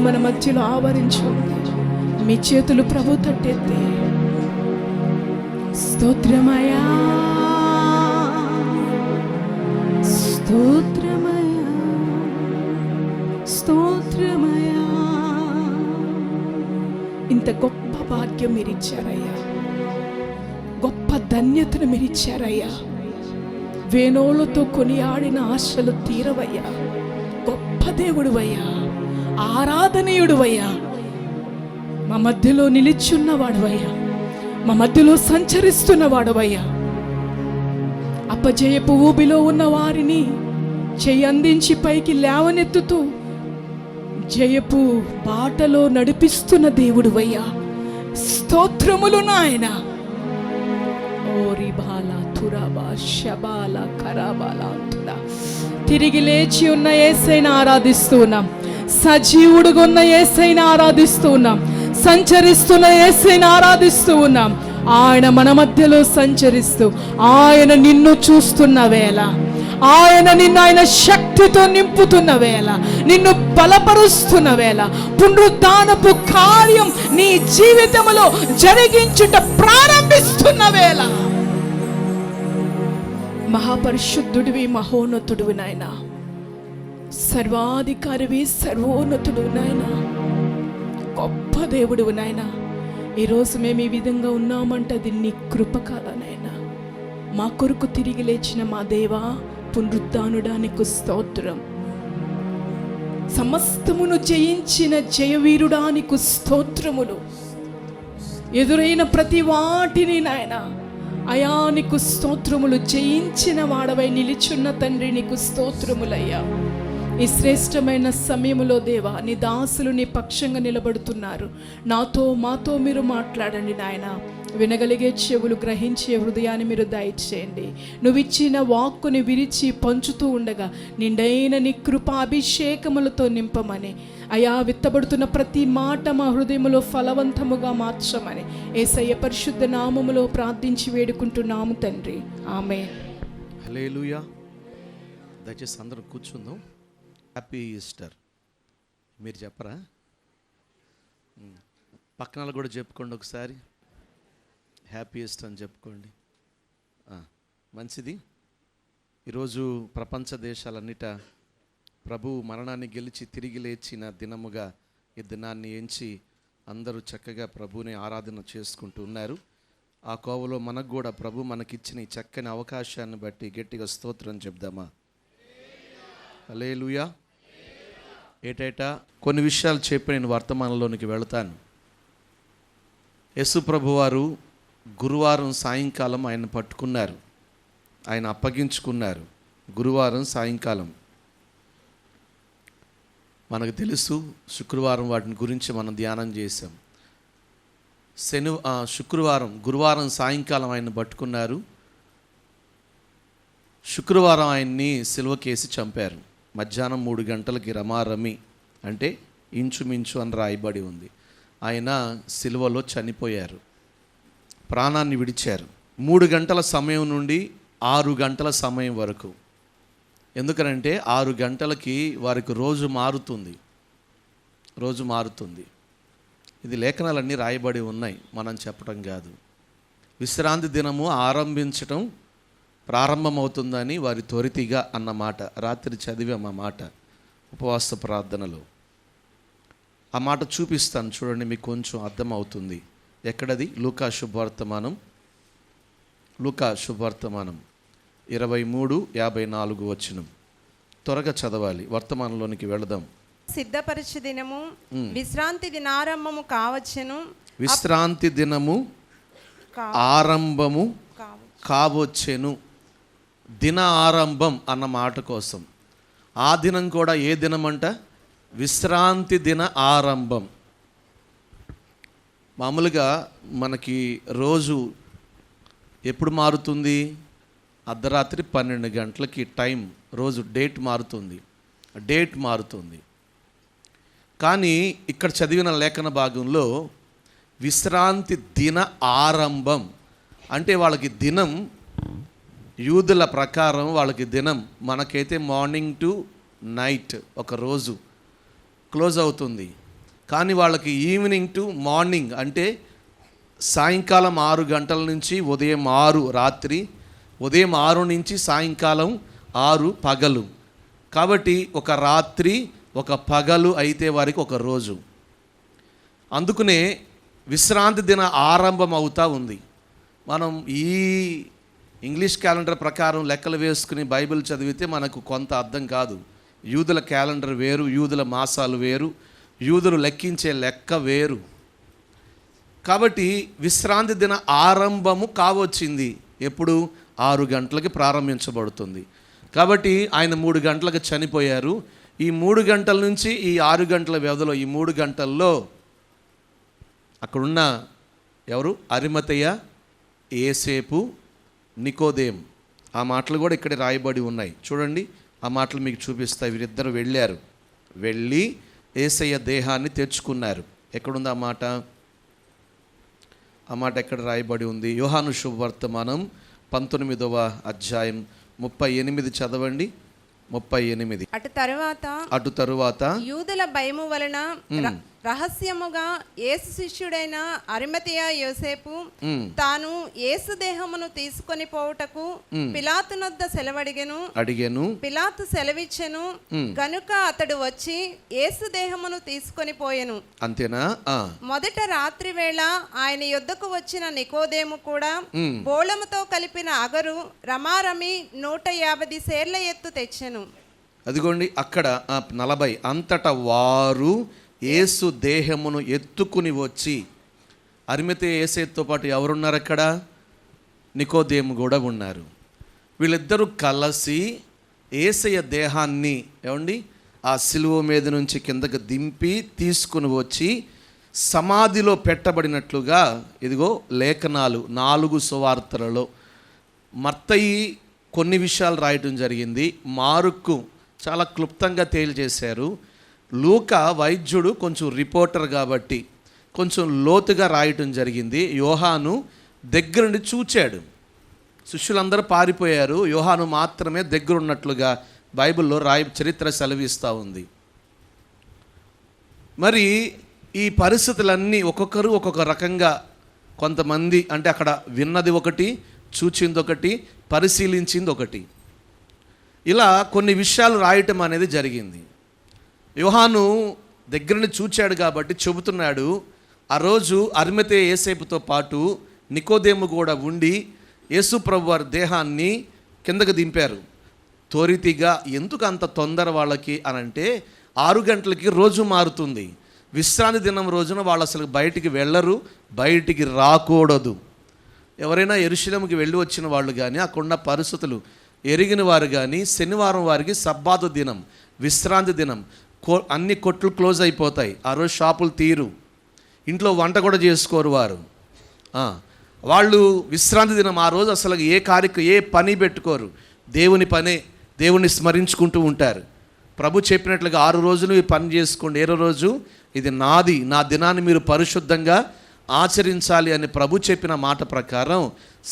మన మధ్యలో ఆవరించి ఉంది. మీ చేతులు ప్రభు తట్టెత్తి స్తోత్రమయా స్తోత్రమయా స్తోత్రమయా. ఇంత గొప్ప భాగ్యం మీరు ఇచ్చారయ్యా, గొప్ప ధన్యతను మీరు ఇచ్చారయ్యా. వేణోలతో కొనియాడిన ఆశలు తీరవయ్యా. గొప్ప దేవుడువయ్యా, ఆరాధనీయుడువయ్యా, మా మధ్యలో నిలిచున్నవాడువయ్యా, మా మధ్యలో సంచరిస్తున్నవాడువయ్యా. అపజయపు ఊబిలో ఉన్న వారిని చెయ్యి అందించి పైకి లేవనెత్తుతూ జయపు బాటలో నడిపిస్తున్న దేవుడువయ్యా. స్తోత్రములు నాయన. ఓరి బాలా తురాబా శబాల కరాబాలా తురా. తిరిగి లేచి ఉన్న యేసయ్యను ఆరాధిస్తూ ఉన్నాం. సజీవుడుగా ఉన్న యేసయ్యను ఆరాధిస్తూ ఉన్నాం. సంచరిస్తున్న యేసయ్యను ఆరాధిస్తూ ఉన్నాం. ఆయన మన మధ్యలో సంచరిస్తూ ఆయన నిన్ను చూస్తున్న వేళ, ఆయన నిన్ను ఆయన శక్తితో నింపుతున్న వేళ, నిన్ను బలపరుస్తున్న వేళ, పునరుద్ధానపు కార్యం నీ జీవితంలో జరిగించుట ప్రారంభిస్తున్న వేళ. మహాపరిశుద్ధుడివి, మహోన్నతుడివి నాయన, సర్వాధికారివి, సర్వోన్నతుడు నాయన, గొప్ప దేవుడు నాయన. ఈరోజు మేము ఈ విధంగా ఉన్నామంటే అది నీ కృపకాలనైనా. మా కొరకు తిరిగి లేచిన మా దేవా, పునరుద్ధానుడా నీకు స్తోత్రం. సమస్తమును జయించిన జయవీరుడా నీకు స్తోత్రములు. ఎదురైన ప్రతి వాటిని నాయన అయా నీకు స్తోత్రములు. జయించిన వాడవై నిలిచున్న తండ్రి నీకు స్తోత్రములయ్యా. ఈ శ్రేష్టమైన సమయములో దేవా, నీ దాసులు నీ పక్షంగా నిలబడుతున్నారు. నాతో మాతో మీరు మాట్లాడండి నాయన. వినగలిగే చెవులు, గ్రహించే హృదయాన్ని మీరు దయచేయండి. నువ్వు ఇచ్చిన వాక్కుని విరిచి పంచుతూ ఉండగా నిండైన నీ కృప అభిషేకములతో నింపమని, అయా విత్తబడుతున్న ప్రతి మాట మా హృదయములో ఫలవంతముగా మార్చమని యేసయ్య పరిశుద్ధ నామములో ప్రార్థించి వేడుకుంటున్నాము తండ్రి. ఆమేన్. హల్లెలూయా. దయచేసి అందరూ కూర్చుందాం. హ్యాపీ ఈస్టర్ మీరు చెప్పరా? పక్కన కూడా చెప్పుకోండి ఒకసారి. హ్యాపీ ఈస్టర్ అని చెప్పుకోండి. మంచిది. ఈరోజు ప్రపంచ దేశాలన్నిట ప్రభు మరణాన్ని గెలిచి తిరిగి లేచిన దినముగా ఈ దినాన్ని ఎంచి అందరూ చక్కగా ప్రభుని ఆరాధన చేసుకుంటూ ఉన్నారు. ఆ కోవలో మనకు కూడా ప్రభు మనకిచ్చిన ఈ చక్కని అవకాశాన్ని బట్టి గట్టిగా స్తోత్రం చెప్దామా? హల్లెలూయా. ఏటేటా కొన్ని విషయాలు చెప్పి నేను వర్తమానంలోనికి వెళతాను. యేసు ప్రభువారు గురువారం సాయంకాలం ఆయన పట్టుకున్నారు, ఆయన అప్పగించుకున్నారు. గురువారం సాయంకాలం మనకు తెలుసు. శుక్రవారం వాటిని గురించి మనం ధ్యానం చేసాం. గురువారం సాయంకాలం ఆయన పట్టుకున్నారు. శుక్రవారం ఆయన్ని సిలువకేసి చంపారు. మధ్యాహ్నం 3 గంటలకి రమారమి అంటే ఇంచుమించు అని రాయబడి ఉంది. ఆయన సిలువలో చనిపోయారు, ప్రాణాన్ని విడిచారు. 3 గంటల సమయం నుండి 6 గంటల సమయం వరకు. ఎందుకనంటే 6 గంటలకి వారికి రోజు మారుతుంది. ఇది లేఖనాలన్నీ రాయబడి ఉన్నాయి, మనం చెప్పడం కాదు. విశ్రాంతి దినము ఆరంభించటం ప్రారంభమవుతుందని వారి త్వరితిగా అన్నమాట. రాత్రి చదివాం ఆ మాట ఉపవాస ప్రార్థనలో. ఆ మాట చూపిస్తాను చూడండి, మీకు కొంచెం అర్థమవుతుంది. ఎక్కడది? లూకా శుభవర్తమానం 23:54 వచనం. త్వరగా చదవాలి, వర్తమానంలోనికి వెళదాం. సిద్ధపరచు దినము విశ్రాంతి దినారంభము కావచ్చును. విశ్రాంతి దినము ఆరంభము కావచ్చెను. దిన ఆరంభం అన్న మాట కోసం ఆ దినం కూడా ఏ దినం అంట? విశ్రాంతి దిన ఆరంభం. మామూలుగా మనకి రోజు ఎప్పుడు మారుతుంది? అర్ధరాత్రి 12 గంటలకి టైం, రోజు డేట్ మారుతుంది. కానీ ఇక్కడ చదివిన లేఖన భాగంలో విశ్రాంతి దిన ఆరంభం అంటే వాళ్ళకి దినం, యూదుల ప్రకారం వాళ్ళకి దినం, మనకైతే మార్నింగ్ టు నైట్ ఒక రోజు క్లోజ్ అవుతుంది. కానీ వాళ్ళకి ఈవినింగ్ టు మార్నింగ్ అంటే సాయంకాలం 6 గంటల నుంచి ఉదయం 6 రాత్రి, ఉదయం 6 నుంచి సాయంకాలం 6 పగలు. కాబట్టి ఒక రాత్రి ఒక పగలు అయితే వారికి ఒక రోజు. అందుకనే విశ్రాంతి దిన ఆరంభం అవుతూ ఉంది. మనం ఈ ఇంగ్లీష్ క్యాలెండర్ ప్రకారం లెక్కలు వేసుకుని బైబిల్ చదివితే మనకు కొంత అర్థం కాదు. యూదుల క్యాలెండర్ వేరు, యూదుల మాసాలు వేరు, యూదులు లెక్కించే లెక్క వేరు. కాబట్టి విశ్రాంతి దిన ఆరంభము కావచ్చింది. ఎప్పుడు? 6 గంటలకి ప్రారంభించబడుతుంది. కాబట్టి ఆయన 3 గంటలకు చనిపోయారు. ఈ 3 గంటల నుంచి ఈ 6 గంటల వ్యవధిలో, ఈ 3 గంటల్లో అక్కడున్న ఎవరు? అరిమతయ, యేసేపు, నికోదేం. ఆ మాటలు కూడా ఇక్కడ రాయబడి ఉన్నాయి. చూడండి, ఆ మాటలు మీకు చూపిస్తాయి. వీరిద్దరు వెళ్ళారు, వెళ్ళి యేసయ్య దేహాన్ని తెచ్చుకున్నారు. ఎక్కడుంది ఆ మాట? ఆ మాట ఎక్కడ రాయబడి ఉంది? యోహాను శుభవర్తమానం 19వ అధ్యాయం 38 చదవండి. 38. అటు తరువాత యూదుల భయము వలన రహస్యముగా యేసు శిష్యుడైన అరిమతయ యోసేపు తాను యేసు దేహమును తీసుకొని పోవుటకు పిలాతునొద్ద సెలవడిగెను. పిలాతు సెలవిచ్చెను గనుక అతడు వచ్చి యేసు దేహమును తీసుకొని పోయెను. అంతేనా? మొదట రాత్రి వేళ ఆయన యొద్దకు వచ్చిన నికోదేము కూడా బోళముతో కలిపిన అగరు రమారమి 150 సేర్ల ఎత్తు తెచ్చెను. అదిగోండి అక్కడ 40. అంతటా వారు యేసు దేహమును ఎత్తుకుని వచ్చి, అరిమతయ యేసేతో పాటు ఎవరున్నారు అక్కడ? నికోదేము కూడా ఉన్నారు. వీళ్ళిద్దరూ కలిసి యేసయ్య దేహాన్ని ఏమండి ఆ సిలువ మీద నుంచి కిందకు దింపి తీసుకుని వచ్చి సమాధిలో పెట్టబడినట్లుగా ఇదిగో లేఖనాలు 4 సువార్తలలో మత్తయి కొన్ని విషయాలు రాయటం జరిగింది. మార్కు చాలా క్లుప్తంగా తేల్చేశారు. లూకా వైద్యుడు కొంచెం రిపోర్టర్ కాబట్టి కొంచెం లోతుగా రాయటం జరిగింది. యోహాను దగ్గరుండి చూచాడు. శిష్యులందరూ పారిపోయారు, యోహాను మాత్రమే దగ్గరున్నట్లుగా బైబిల్లో చరిత్ర సెలవిస్తూ ఉంది. మరి ఈ పరిస్థితులన్నీ ఒక్కొక్కరు ఒక్కొక్క రకంగా, కొంతమంది అంటే అక్కడ విన్నది ఒకటి, చూచింది ఒకటి, పరిశీలించింది ఒకటి, ఇలా కొన్ని విషయాలు రాయటం అనేది జరిగింది. యోహాను దగ్గరని చూచాడు కాబట్టి చెబుతున్నాడు. ఆ రోజు అరిమతయ యేసేపుతో పాటు నికోదేము కూడా ఉండి యేసు ప్రభు వారి దేహాన్ని కిందకు దింపారు. తోరితిగా. ఎందుకు అంత తొందర వాళ్ళకి అనంటే 6 గంటలకి రోజు మారుతుంది. విశ్రాంతి దినం రోజున వాళ్ళు అసలు బయటికి వెళ్ళరు, బయటికి రాకూడదు. ఎవరైనా యెరూషలేముకి వెళ్ళి వచ్చిన వాళ్ళు కానీ, అక్కడున్న పరిస్థితులు ఎరిగిన వారు కానీ, శనివారం వారికి సబ్బాతు దినం, విశ్రాంతి దినం, అన్ని కొట్లు క్లోజ్ అయిపోతాయి. ఆ రోజు షాపులు తీరు, ఇంట్లో వంట కూడా చేసుకోరు వారు. వాళ్ళు విశ్రాంతి దినం ఆ రోజు అసలు ఏ పని పెట్టుకోరు, దేవుని పనే, దేవుని స్మరించుకుంటూ ఉంటారు. ప్రభు చెప్పినట్లుగా 6 రోజులు ఈ పని చేసుకోండి, 7వ రోజు ఇది నాది, నా దినాన్ని మీరు పరిశుద్ధంగా ఆచరించాలి అని ప్రభు చెప్పిన మాట ప్రకారం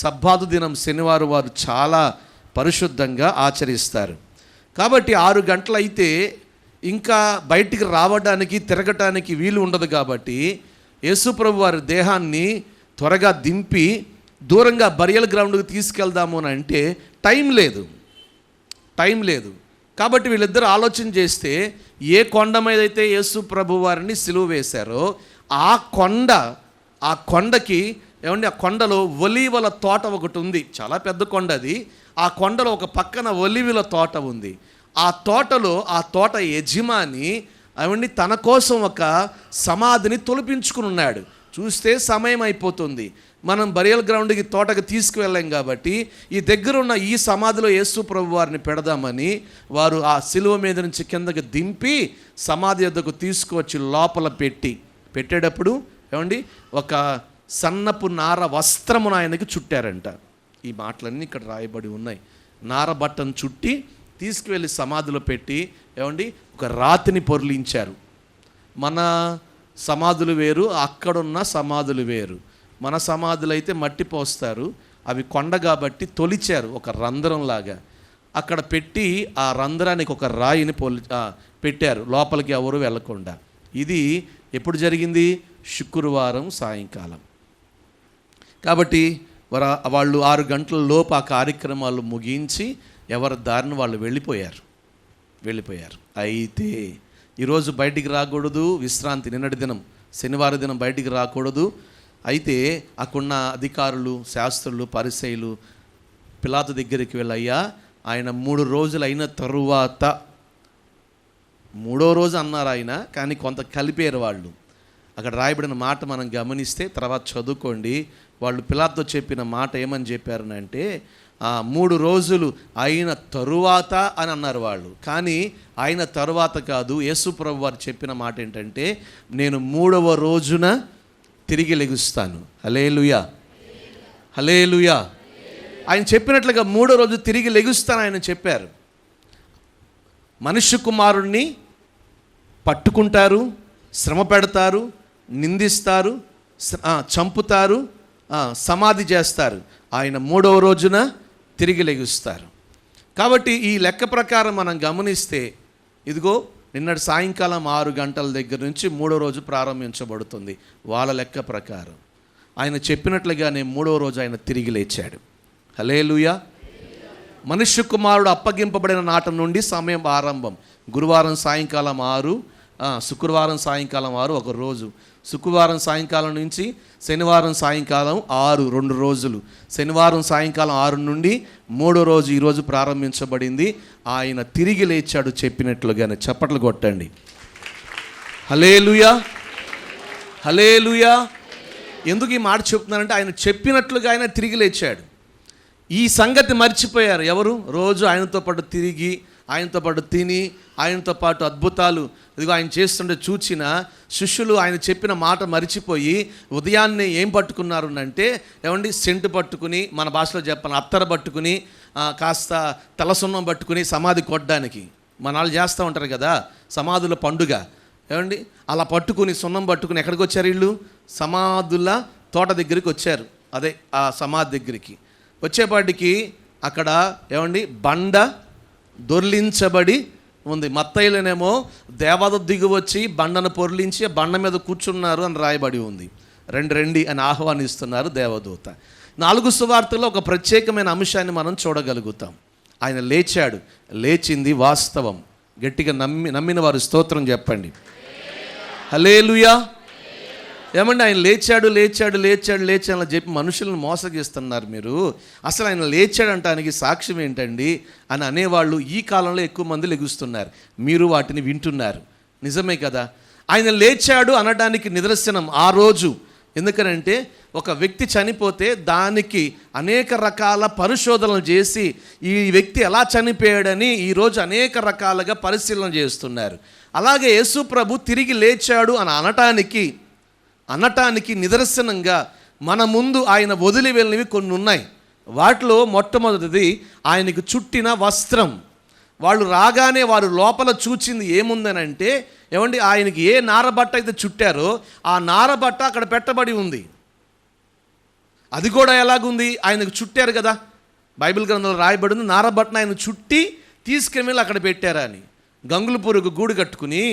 సబ్బాతు దినం శనివారం వారు చాలా పరిశుద్ధంగా ఆచరిస్తారు. కాబట్టి 6 గంటలు అయితే ఇంకా బయటికి రావడానికి, తిరగటానికి వీలు ఉండదు. కాబట్టి యేసు ప్రభు వారి దేహాన్ని త్వరగా దింపి దూరంగా బరియల్ గ్రౌండ్కి తీసుకెళ్దాము అని అంటే టైం లేదు. కాబట్టి వీళ్ళిద్దరూ ఆలోచన చేస్తే ఏ కొండ మీద అయితే యేసు ప్రభు వారిని సిలువ వేశారో ఆ కొండకి ఏమండి, ఆ కొండలో ఒలీవల తోట ఒకటి ఉంది. చాలా పెద్ద కొండ అది. ఆ కొండలో ఒక పక్కన ఒలీవల తోట ఉంది. ఆ తోట యజమాని ఏమండి తన కోసం ఒక సమాధిని తొలిపించుకుని ఉన్నాడు. చూస్తే సమయం అయిపోతుంది, మనం బరియల్ గ్రౌండ్కి తోటకి తీసుకువెళ్ళాం కాబట్టి ఈ దగ్గర ఉన్న ఈ సమాధిలో యేసు ప్రభు వారిని పెడదామని వారు ఆ సిలువ మీద నుంచి కిందకి దింపి సమాధి వద్దకు తీసుకువచ్చి లోపల పెట్టేటప్పుడు ఏమండి ఒక సన్నపు నార వస్త్రమును ఆయనకి చుట్టారంట. ఈ మాటలన్నీ ఇక్కడ రాయబడి ఉన్నాయి. నార బట్టను చుట్టి తీసుకువెళ్ళి సమాధిలో పెట్టి ఏమండి ఒక రాతిని పొర్లించారు. మన సమాధులు వేరు, అక్కడున్న సమాధులు వేరు. మన సమాధులు అయితే మట్టి పోస్తారు, అవి కొండ కాబట్టి తొలిచారు ఒక రంధ్రంలాగా. అక్కడ పెట్టి ఆ రంధ్రానికి ఒక రాయిని పెట్టారు లోపలికి ఎవరు వెళ్ళకుండా. ఇది ఎప్పుడు జరిగింది? శుక్రవారం సాయంకాలం. కాబట్టి వాళ్ళు 6 గంటల లోపు ఆ కార్యక్రమాలు ముగించి ఎవరి దారిని వాళ్ళు వెళ్ళిపోయారు. అయితే ఈరోజు బయటికి రాకూడదు, విశ్రాంతి, నిన్నటి దినం శనివారం దినం బయటికి రాకూడదు. అయితే అక్కడున్న అధికారులు, శాస్త్రులు, పరిసయ్యులు పిలాతు దగ్గరికి వెళ్ళయ్యా, ఆయన 3 రోజులు అయిన తరువాత, 3వ రోజు అన్నారు ఆయన, కానీ కొంత కలిపారు వాళ్ళు. అక్కడ రాయబడిన మాట మనం గమనిస్తే తర్వాత చదువుకోండి. వాళ్ళు పిలాతుతో చెప్పిన మాట ఏమని చెప్పారనంటే 3 రోజులు అయిన తరువాత అని అన్నారు వాళ్ళు. కానీ అయిన తరువాత కాదు, యేసు ప్రభు వారు చెప్పిన మాట ఏంటంటే, నేను 3వ రోజున తిరిగి లెగుస్తాను. హల్లెలూయా, హల్లెలూయా. ఆయన చెప్పినట్లుగా 3వ రోజు తిరిగి లెగుస్తాను ఆయన చెప్పారు. మనుష్య కుమారుణ్ణి పట్టుకుంటారు, శ్రమ పెడతారు, నిందిస్తారు, చంపుతారు, సమాధి చేస్తారు. ఆయన 3వ రోజున తిరిగి లెగుస్తారు. కాబట్టి ఈ లెక్క ప్రకారం మనం గమనిస్తే, ఇదిగో నిన్నటి సాయంకాలం 6 గంటల దగ్గర నుంచి 3వ రోజు ప్రారంభించబడుతుంది. వాళ్ళ లెక్క ప్రకారం ఆయన చెప్పినట్లుగానే 3వ రోజు ఆయన తిరిగి లేచాడు. హల్లెలూయా. మనుష్య కుమారుడు అప్పగింపబడిన నాటి నుండి సమయం ఆరంభం. గురువారం సాయంకాలం 6, శుక్రవారం సాయంకాలం 6 ఒక రోజు. శుక్రవారం సాయంకాలం నుంచి శనివారం సాయంకాలం 6 2 రోజులు. శనివారం సాయంకాలం 6 నుండి 3వ రోజు ఈరోజు ప్రారంభించబడింది. ఆయన తిరిగి లేచాడు చెప్పినట్లుగానే. చప్పట్లు కొట్టండి. హల్లెలూయా, హల్లెలూయా. ఎందుకు ఈ మాట చెప్తున్నానంటే, ఆయన చెప్పినట్లుగా ఆయన తిరిగి లేచాడు. ఈ సంగతి మర్చిపోయారు ఎవరు? రోజు ఆయనతో పాటు తిరిగి, ఆయనతో పాటు తిని, ఆయనతో పాటు అద్భుతాలు ఇదిగో ఆయన చేస్తుంటే చూచిన శిష్యులు ఆయన చెప్పిన మాట మరిచిపోయి ఉదయాన్నే ఏం పట్టుకున్నారు అంటే, ఏమండి, సెంటు పట్టుకుని, మన భాషలో చెప్పాలి అత్తర పట్టుకుని, కాస్త తలసున్నం పట్టుకుని సమాధి కొట్టడానికి మన వాళ్ళు చేస్తూ ఉంటారు కదా సమాధుల పండుగ. ఏమండి, అలా పట్టుకుని సున్నం పట్టుకుని ఎక్కడికి వచ్చారు వీళ్ళు? సమాధుల తోట దగ్గరికి వచ్చారు. అదే ఆ సమాధి దగ్గరికి వచ్చేపాటికి అక్కడ ఏమండి బండ దొర్లించబడి ఉంది. మత్తయిలోనేమో దేవదూత దిగి వచ్చి బండను పొర్లించి బండ మీద కూర్చున్నారు అని రాయబడి ఉంది. రండి అని ఆహ్వానిస్తున్నారు దేవదూత. 4 సువార్తల్లో ఒక ప్రత్యేకమైన అంశాన్ని మనం చూడగలుగుతాం. ఆయన లేచాడు, లేచింది వాస్తవం. గట్టిగా నమ్మిన వారు స్తోత్రం చెప్పండి. హల్లెలూయా. ఏమండి, ఆయన లేచాడు అని చెప్పి మనుషులను మోసగిస్తున్నారు మీరు. అసలు ఆయన లేచాడంటానికి సాక్ష్యం ఏంటండి అని అనేవాళ్ళు ఈ కాలంలో ఎక్కువ మంది లెగుస్తున్నారు. మీరు వాటిని వింటున్నారు. నిజమే కదా. ఆయన లేచాడు అనడానికి నిదర్శనం ఆ రోజు. ఎందుకనంటే ఒక వ్యక్తి చనిపోతే దానికి అనేక రకాల పరిశోధనలు చేసి ఈ వ్యక్తి ఎలా చనిపోయాడని ఈరోజు అనేక రకాలుగా పరిశీలన చేస్తున్నారు. అలాగే యేసు ప్రభు తిరిగి లేచాడు అని అనటానికి నిదర్శనంగా మన ముందు ఆయన వదిలి వెళ్ళినవి కొన్ని ఉన్నాయి. వాటిలో మొట్టమొదటిది ఆయనకు చుట్టిన వస్త్రం. వాళ్ళు రాగానే వారు లోపల చూచింది ఏముందనంటే, ఏమండి, ఆయనకి ఏ నారబట్ట అయితే చుట్టారో ఆ నారబట్ట అక్కడ పెట్టబడి ఉంది. అది కూడా ఎలాగుంది? ఆయనకు చుట్టారు కదా, బైబిల్ గ్రంథంలో రాయబడింది, నారబట్టను ఆయన చుట్టి తీసుకెళ్ళి అక్కడ పెట్టారా అని. గంగుల పురుగు గూడు కట్టుకుని,